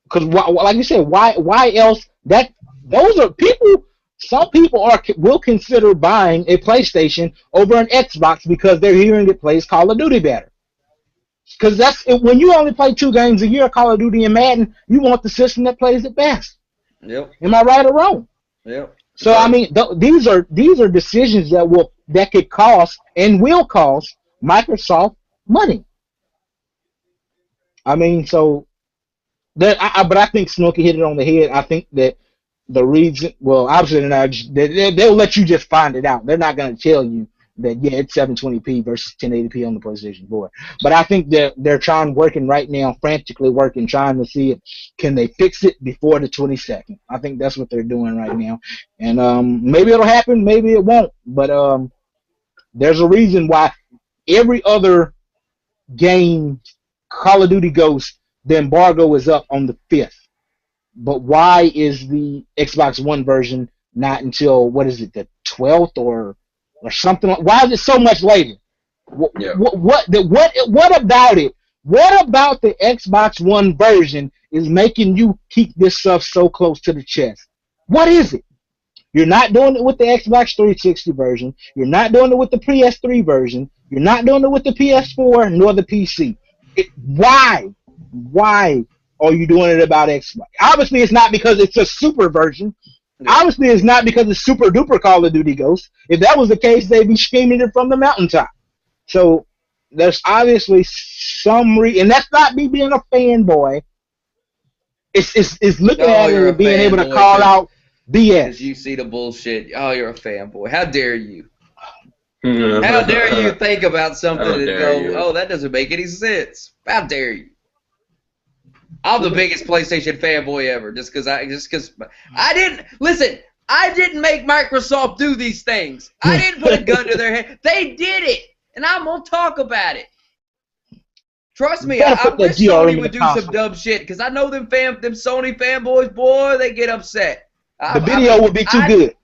because like you said, why else? Those are people. Some people will consider buying a PlayStation over an Xbox because they're hearing it plays Call of Duty better. Because when you only play 2 games a year, Call of Duty and Madden, you want the system that plays it best. Yep. Am I right or wrong? Yep. So I mean, these are decisions that could cost and will cost Microsoft money. I mean, so but I think Smokey hit it on the head. I think that the reason, well, obviously they'll let you just find it out. They're not going to tell you that it's 720p versus 1080p on the PlayStation 4. But I think that they're frantically working, trying to see if can they fix it before the 22nd. I think that's what they're doing right now. And maybe it'll happen, maybe it won't. But there's a reason why every other game Call of Duty Ghost, the embargo is up on the 5th. But why is the Xbox One version not until, what is it, the 12th or something? Why is it so much later? What about it? What about the Xbox One version is making you keep this stuff so close to the chest? What is it? You're not doing it with the Xbox 360 version. You're not doing it with the PS3 version. You're not doing it with the PS4 nor the PC. Why? Why are you doing it about Xbox? Obviously, it's not because it's a super version. Obviously, it's not because it's super duper Call of Duty Ghost. If that was the case, they'd be screaming it from the mountaintop. So there's obviously some reason, and that's not me being a fanboy. It's looking at it and being able to call out BS. You see the bullshit. Oh, you're a fanboy. How dare you? How dare you think about something and go, oh, that doesn't make any sense. How dare you? I'm the biggest PlayStation fanboy ever, just because I didn't make Microsoft do these things. I didn't put a gun to their head. They did it, and I'm gonna talk about it. Trust me, I wish Sony would do some dumb shit, because I know them Sony fanboys, boy, they get upset. The video would be too good.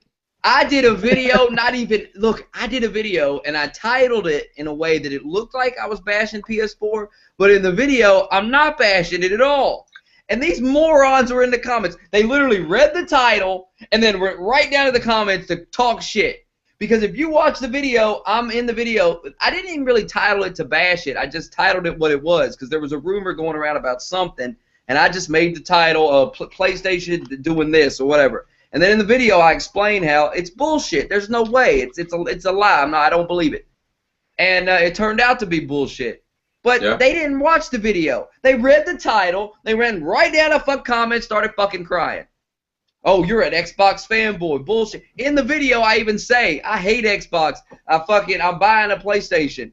I did a video, I did a video, and I titled it in a way that it looked like I was bashing PS4, but in the video, I'm not bashing it at all. And these morons were in the comments. They literally read the title, and then went right down to the comments to talk shit. Because if you watch the video, I'm in the video. I didn't even really title it to bash it. I just titled it what it was, because there was a rumor going around about something, and I just made the title of PlayStation doing this or whatever. And then in the video, I explain how it's bullshit. There's no way. It's a lie. I don't believe it. And it turned out to be bullshit. But they didn't watch the video. They read the title. They ran right down a fuck comment, started fucking crying. Oh, you're an Xbox fanboy. Bullshit. In the video, I even say, I hate Xbox. I'm buying a PlayStation.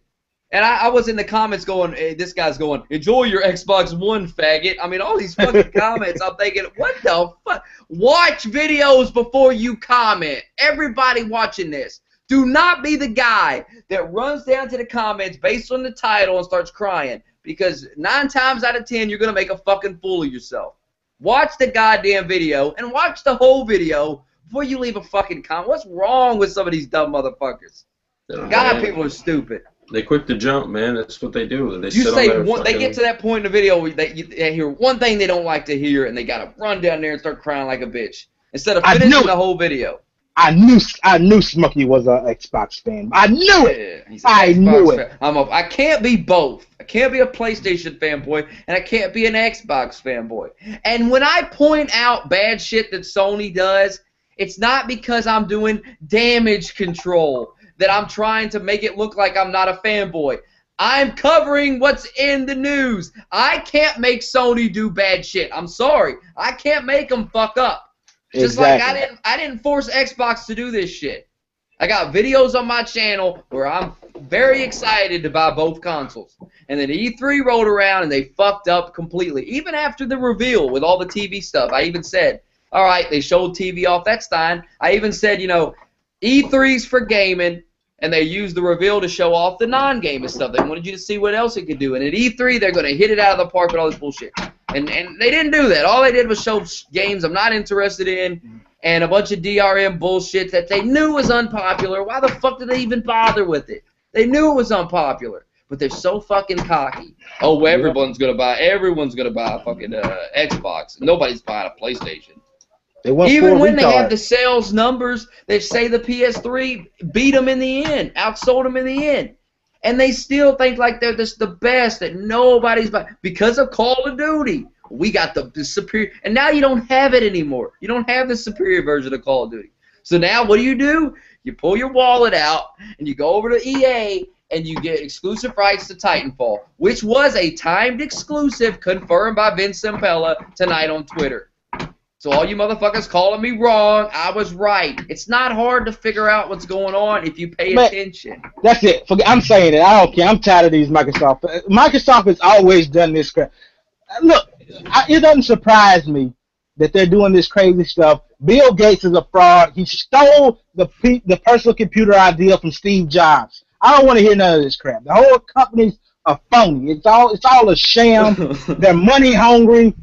And I was in the comments going, hey, this guy's going, enjoy your Xbox One, faggot. I mean, all these fucking comments, I'm thinking, what the fuck? Watch videos before you comment. Everybody watching this. Do not be the guy that runs down to the comments based on the title and starts crying. Because 9 times out of 10, you're going to make a fucking fool of yourself. Watch the goddamn video and watch the whole video before you leave a fucking comment. What's wrong with some of these dumb motherfuckers? God, people are stupid. They quick to jump, man. That's what they do. They they get to that point in the video where they hear one thing they don't like to hear, and they gotta run down there and start crying like a bitch instead of finishing the whole video. I knew Smokey was an Xbox fan. I knew it. Yeah, I knew it. I can't be both. I can't be a PlayStation fanboy, and I can't be an Xbox fanboy. And when I point out bad shit that Sony does, It's not because I'm doing damage control that I'm trying to make it look like I'm not a fanboy. I'm covering what's in the news. I can't make Sony do bad shit. I'm sorry. I can't make them fuck up. Just like I didn't force Xbox to do this shit. I got videos on my channel where I'm very excited to buy both consoles. And then E3 rolled around and they fucked up completely. Even after the reveal with all the TV stuff, I even said, all right, they showed TV off, that's fine. I even said, you know, E3's for gaming, and they used the reveal to show off the non-gaming stuff. They wanted you to see what else it could do. And at E3, they're going to hit it out of the park with all this bullshit. And they didn't do that. All they did was show games I'm not interested in and a bunch of DRM bullshit that they knew was unpopular. Why the fuck did they even bother with it? They knew it was unpopular. But they're so fucking cocky. Oh, everyone's going to buy a fucking Xbox. Nobody's buying a PlayStation. Even when they have the sales numbers, they say the PS3 beat them in the end, outsold them in the end. And they still think like they're just the best, that nobody's buying. Because of Call of Duty, we got the superior. And now you don't have it anymore. You don't have the superior version of Call of Duty. So now what do? You pull your wallet out, and you go over to EA, and you get exclusive rights to Titanfall, which was a timed exclusive confirmed by Vince Zampella tonight on Twitter. So all you motherfuckers calling me wrong, I was right. It's not hard to figure out what's going on if you pay attention. That's it. I'm saying it. I don't care. I'm tired of these Microsoft. Microsoft has always done this crap. Look, it doesn't surprise me that they're doing this crazy stuff. Bill Gates is a fraud. He stole the personal computer idea from Steve Jobs. I don't want to hear none of this crap. The whole company's a phony. It's all a sham. They're money hungry.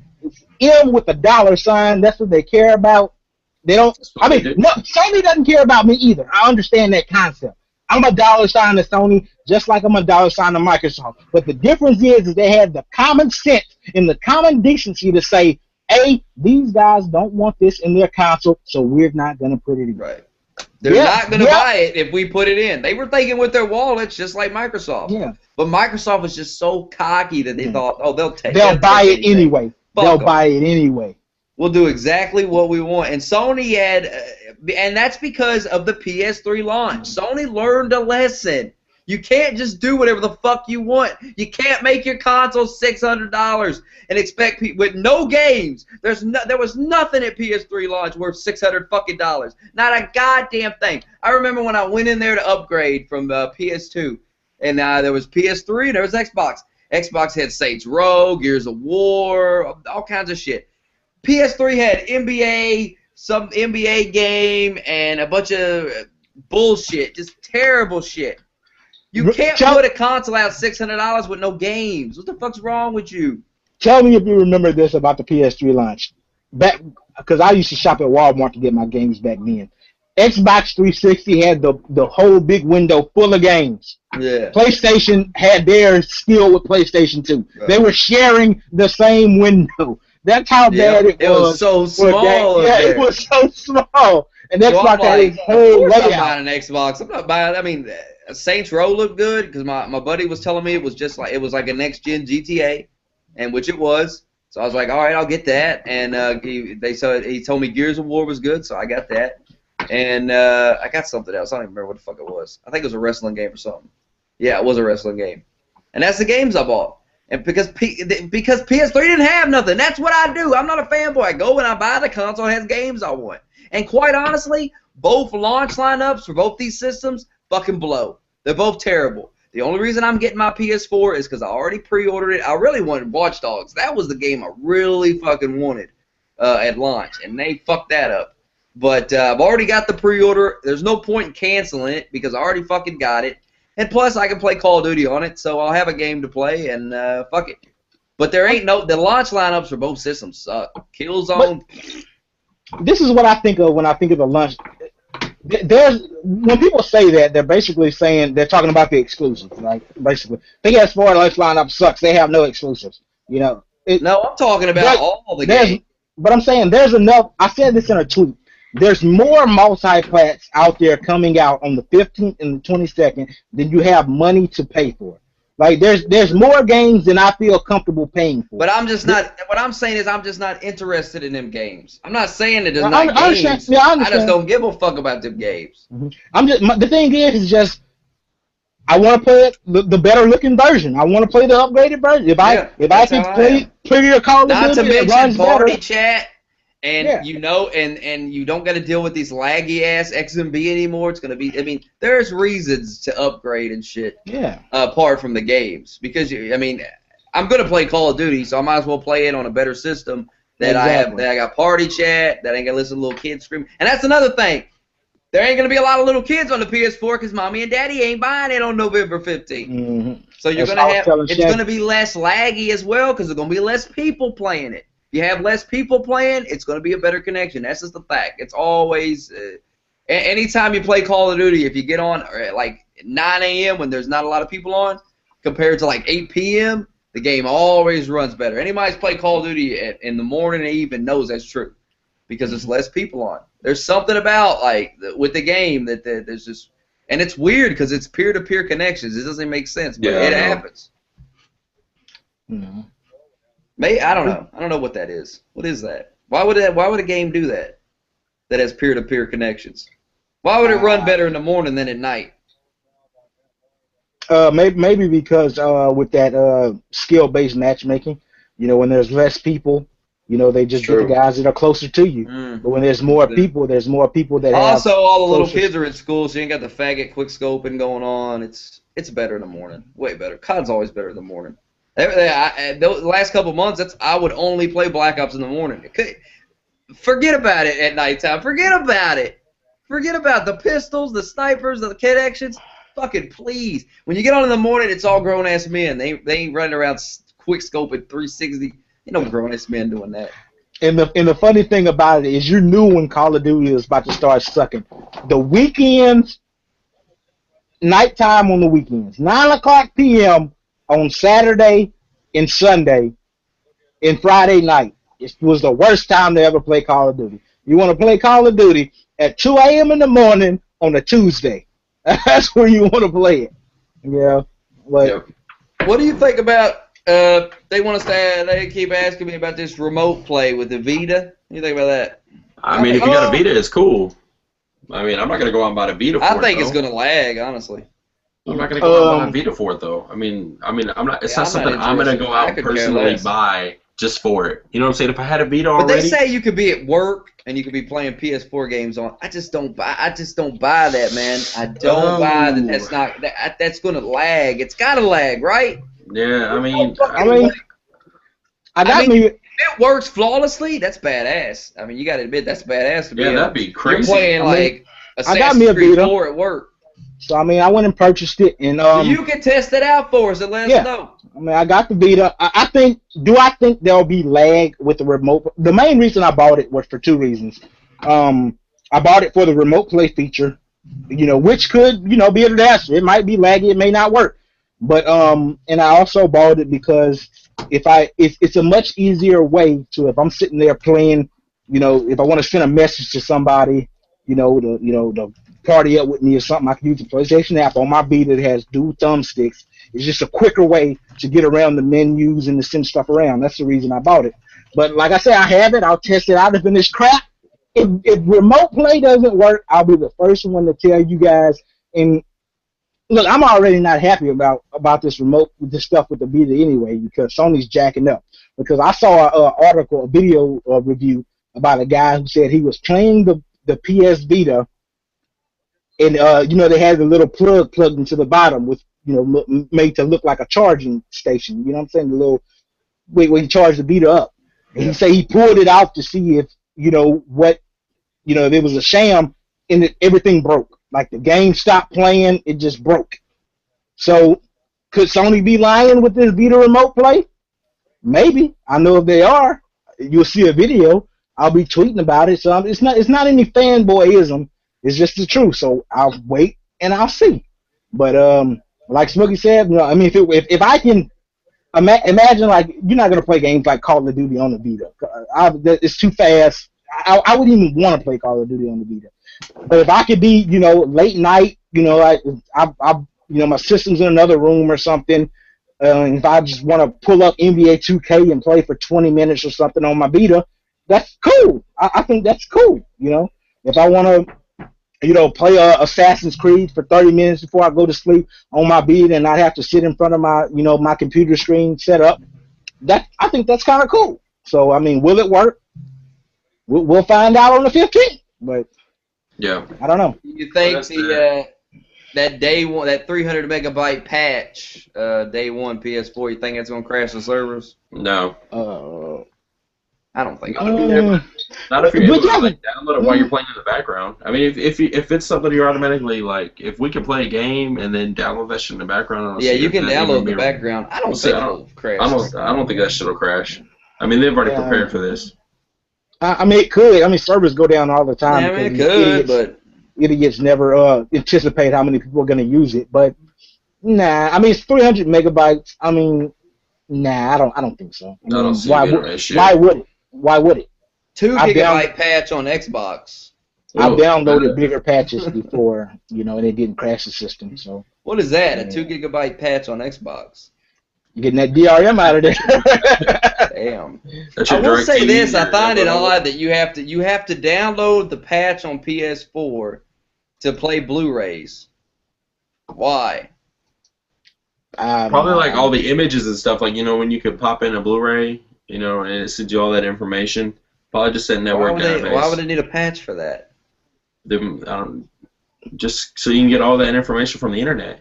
M with a dollar sign, that's what they care about. They don't. I mean, no, Sony doesn't care about me either. I understand that concept. I'm a dollar sign to Sony, just like I'm a dollar sign to Microsoft. But the difference is they had the common sense and the common decency to say, hey, these guys don't want this in their console, so we're not going to put it in. Right. They're not going to buy it if we put it in. They were thinking with their wallets, just like Microsoft. Yeah. But Microsoft was just so cocky that they thought, oh, they'll buy it anyway. They'll buy it anyway. We'll do exactly what we want. And Sony had, and that's because of the PS3 launch. Sony learned a lesson. You can't just do whatever the fuck you want. You can't make your console $600 and expect people with no games. There was nothing at PS3 launch worth $600 fucking dollars. Not a goddamn thing. I remember when I went in there to upgrade from PS2, and there was PS3 and there was Xbox. Xbox had Saints Row, Gears of War, all kinds of shit. PS3 had NBA, some NBA game, and a bunch of bullshit, just terrible shit. You can't put a console out $600 with no games. What the fuck's wrong with you? Tell me if you remember this about the PS3 launch. Back, because I used to shop at Walmart to get my games back then. Xbox 360 had the whole big window full of games. Yeah. PlayStation had theirs still with PlayStation 2. Right. They were sharing the same window. That's how bad it was. It was so small. Yeah, it was so small. And Xbox had its whole layout. I'm buying an Xbox. I'm not buying. I mean, Saints Row looked good because my buddy was telling me it was like a next gen GTA, and which it was. So I was like, all right, I'll get that. And he told me Gears of War was good, so I got that. And I got something else. I don't even remember what the fuck it was. I think it was a wrestling game or something. Yeah, it was a wrestling game. And that's the games I bought. And because PS3 didn't have nothing. That's what I do. I'm not a fanboy. I go and I buy the console that has games I want. And quite honestly, both launch lineups for both these systems fucking blow. They're both terrible. The only reason I'm getting my PS4 is because I already pre-ordered it. I really wanted Watch Dogs. That was the game I really fucking wanted at launch. And they fucked that up. But I've already got the pre-order. There's no point in canceling it because I already fucking got it. And plus, I can play Call of Duty on it, so I'll have a game to play, and fuck it. But there ain't the launch lineups for both systems suck. Killzone. But this is what I think of when I think of the launch. When people say that, they're basically saying they're talking about the exclusives, right? Basically, PS4 launch lineup sucks. They have no exclusives. You know. No, I'm talking about all the games. But I'm saying there's enough. I said this in a tweet. There's more multi-plats out there coming out on the 15th and the 22nd than you have money to pay for. Like there's more games than I feel comfortable paying for. But I'm just not. What I'm saying is I'm just not interested in them games. I'm not saying that there's not games. Yeah, I just don't give a fuck about them games. The thing is just I want to play the better looking version. I want to play the upgraded version. If I can play prettier Call of Duty, not to mention party better. Chat. And you know, and you don't got to deal with these laggy ass XMB anymore. It's gonna be. I mean, there's reasons to upgrade and shit. Yeah. Apart from the games, because I mean, I'm gonna play Call of Duty, so I might as well play it on a better system. That I have. That I got party chat. That I ain't gonna listen to little kids scream. And that's another thing. There ain't gonna be a lot of little kids on the PS4 because mommy and daddy ain't buying it on November 15th. Mm-hmm. So you're gonna have. It's gonna be less laggy as well because there's gonna be less people playing it. You have less people playing, it's going to be a better connection. That's just the fact. It's always, anytime you play Call of Duty, if you get on like 9 a.m. when there's not a lot of people on, compared to like 8 p.m., the game always runs better. Anybody who's played Call of Duty in the morning and evening knows that's true because there's less people on. There's something about, like, with the game that there's just, and it's weird because it's peer-to-peer connections. It doesn't make sense, but it happens. Mm-hmm. I don't know. I don't know what that is. What is that? Why would a game do that? That has peer-to-peer connections. Why would it run better in the morning than at night? Maybe because with that skill-based matchmaking, you know, when there's less people, you know, they just get the guys that are closer to you. But when there's more people, that also all the little kids are in school, so you ain't got the faggot quick scoping going on. It's better in the morning. Way better. COD's always better in the morning. The last couple months, I would only play Black Ops in the morning. Forget about it at nighttime. Forget about it. Forget about the pistols, the snipers, the connections. Fucking please. When you get on in the morning, it's all grown-ass men. They ain't running around quick scoping 360. You know, grown-ass men doing that. And the funny thing about it is you knew when Call of Duty was about to start sucking. The weekends, nighttime on the weekends, 9 o'clock p.m., on Saturday and Sunday and Friday night. It was the worst time to ever play Call of Duty. You want to play Call of Duty at 2 a.m. in the morning on a Tuesday. That's where you want to play it. Yeah. But what do you think about, they keep asking me about this remote play with the Vita. What do you think about that? I mean, if you got a Vita, it's cool. I mean, I'm not going to go out and buy a Vita for it, I think it's going to lag, honestly. I'm not gonna go out and buy a Vita for it though. I mean, I'm not. It's not something I'm gonna go out and personally buy just for it. You know what I'm saying? If I had a Vita already. But they say you could be at work and you could be playing PS4 games on. I just don't buy that, man. I don't buy that. That's not. That's gonna lag. It's gotta lag, right? Yeah, I mean, if it works flawlessly, that's badass. I mean, you gotta admit that's badass to be. Yeah, that'd be crazy. You're playing like Assassin's Creed 4 at work. So I mean, I went and purchased it, and you can test it out for us and let us know. I mean, I got the Vita. I think there'll be lag with the remote? The main reason I bought it was for two reasons. I bought it for the remote play feature, you know, which could, you know, be a disaster. It might be laggy, it may not work. But and I also bought it because it's a much easier way to, if I'm sitting there playing, you know, if I want to send a message to somebody, the party up with me or something, I can use the PlayStation app on my Vita that has dual thumbsticks. It's just a quicker way to get around the menus and to send stuff around. That's the reason I bought it. But like I said, I have it. I'll test it out if it's crap. If remote play doesn't work, I'll be the first one to tell you guys. And look, I'm already not happy about this stuff with the Vita anyway, because Sony's jacking up. Because I saw a video review about a guy who said he was playing the PS Vita, and they had the little plug plugged into the bottom with, made to look like a charging station. You know what I'm saying? The little where you charge the Vita up. And he said he pulled it out to see if if it was a sham, and everything broke. Like the game stopped playing, it just broke. So could Sony be lying with this Vita remote play? Maybe. I know if they are, you'll see a video. I'll be tweeting about it. So it's not any fanboyism. It's just the truth. So I'll wait and I'll see. But like Smokey said, if I can imagine, like, you're not gonna play games like Call of Duty on the Vita. It's too fast. I wouldn't even want to play Call of Duty on the Vita. But if I could be, late night, my system's in another room or something, If I just want to pull up NBA 2K and play for 20 minutes or something on my Vita, that's cool. I think that's cool. If I want to, play Assassin's Creed for 30 minutes before I go to sleep on my Vita and not have to sit in front of my, my computer screen set up, I think that's kind of cool. So, I mean, will it work? We'll find out on the 15th. But yeah, I don't know. You think that day one, that 300 megabyte patch, day one PS4, you think it's gonna crash the servers? No. I don't think. Not if you're able to download it while you're playing in the background. I mean, if it's something you're automatically if we can play a game and then download that shit in the background. Yeah, you can download the background. I don't think it'll crash. I don't think that shit will crash. I mean, they've already prepared for this. I mean, it could. I mean, servers go down all the time. Yeah, I mean, it could, but idiots never anticipate how many people are going to use it. But nah, I mean, it's 300 megabytes. I mean, nah, I don't think so. I don't see why would it? Why would it? 2 gigabyte patch on Xbox. I've downloaded bigger patches before, and it didn't crash the system. So what is that? A 2 gigabyte patch on Xbox? You're getting that DRM out of there. Damn. I will say this: I find it odd that you have to download the patch on PS4 to play Blu-rays. Why? Probably like all the images and stuff, like when you could pop in a Blu-ray, and it sends you all that information. Probably just a network database. Why would they need a patch for that? Just so you can get all that information from the internet.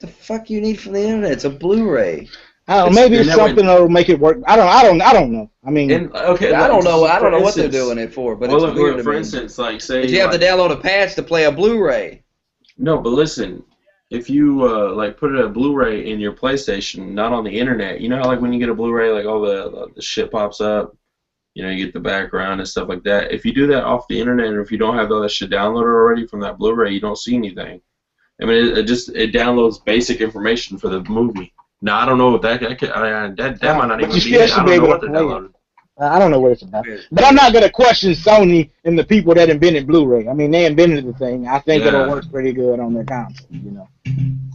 The fuck you need from the internet? It's a Blu-ray. I don't know. Maybe it's something that'll make it work. I don't know. I mean, okay, I don't know. I don't know what they're doing it for. But it's weird. For instance, like say, you have to download a patch to play a Blu-ray. No, but listen, if you put a Blu-ray in your PlayStation, not on the internet, you know how when you get a Blu-ray, all the shit pops up. You get the background and stuff like that. If you do that off the internet, or if you don't have all that shit downloaded already from that Blu-ray, you don't see anything. I mean, it downloads basic information for the movie. Now I don't know what that might not even be. I don't know what they're downloading. I don't know what it's about. But I'm not gonna question Sony and the people that invented Blu-ray. I mean, they invented the thing. I think it'll work pretty good on their console.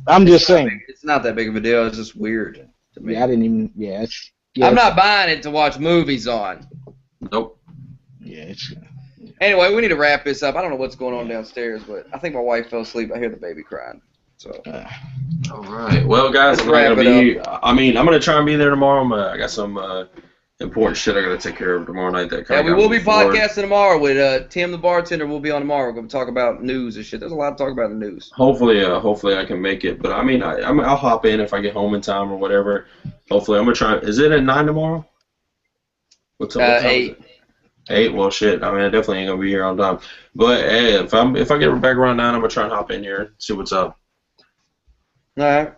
I'm just saying. It's not that big of a deal. It's just weird to me. Yeah, I didn't even. Yeah, I'm not buying it to watch movies on. Nope. Yeah, it's. Anyway, we need to wrap this up. I don't know what's going on downstairs, but I think my wife fell asleep. I hear the baby crying. So. All right. Well, guys, I'm gonna try and be there tomorrow. I got some important shit I gotta take care of tomorrow night. We will be podcasting tomorrow with Tim the bartender. We'll be on tomorrow. We're gonna talk about news and shit. There's a lot to talk about in the news. Hopefully I can make it. But I mean, I'll hop in if I get home in time or whatever. Hopefully, I'm gonna try. Is it at 9 tomorrow? What's up? 8. 8. Well, shit. I mean, I definitely ain't gonna be here on time. But hey, if I get back around 9, I'm gonna try and hop in here and see what's up. All right.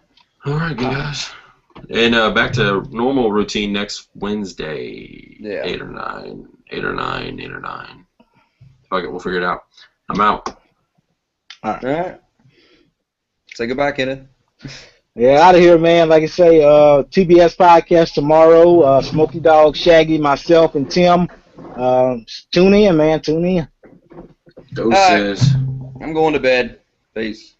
All right, guys. And back to normal routine next Wednesday. Yeah. 8 or 9. 8 or 9. 8 or 9. Fuck it. We'll figure it out. I'm out. All right. Say goodbye, Kenneth. Yeah, out of here, man. Like I say, TBS podcast tomorrow. Smokeydogg7, Shaggy, myself, and Tim. Tune in, man. Tune in. Doses. I'm going to bed. Peace.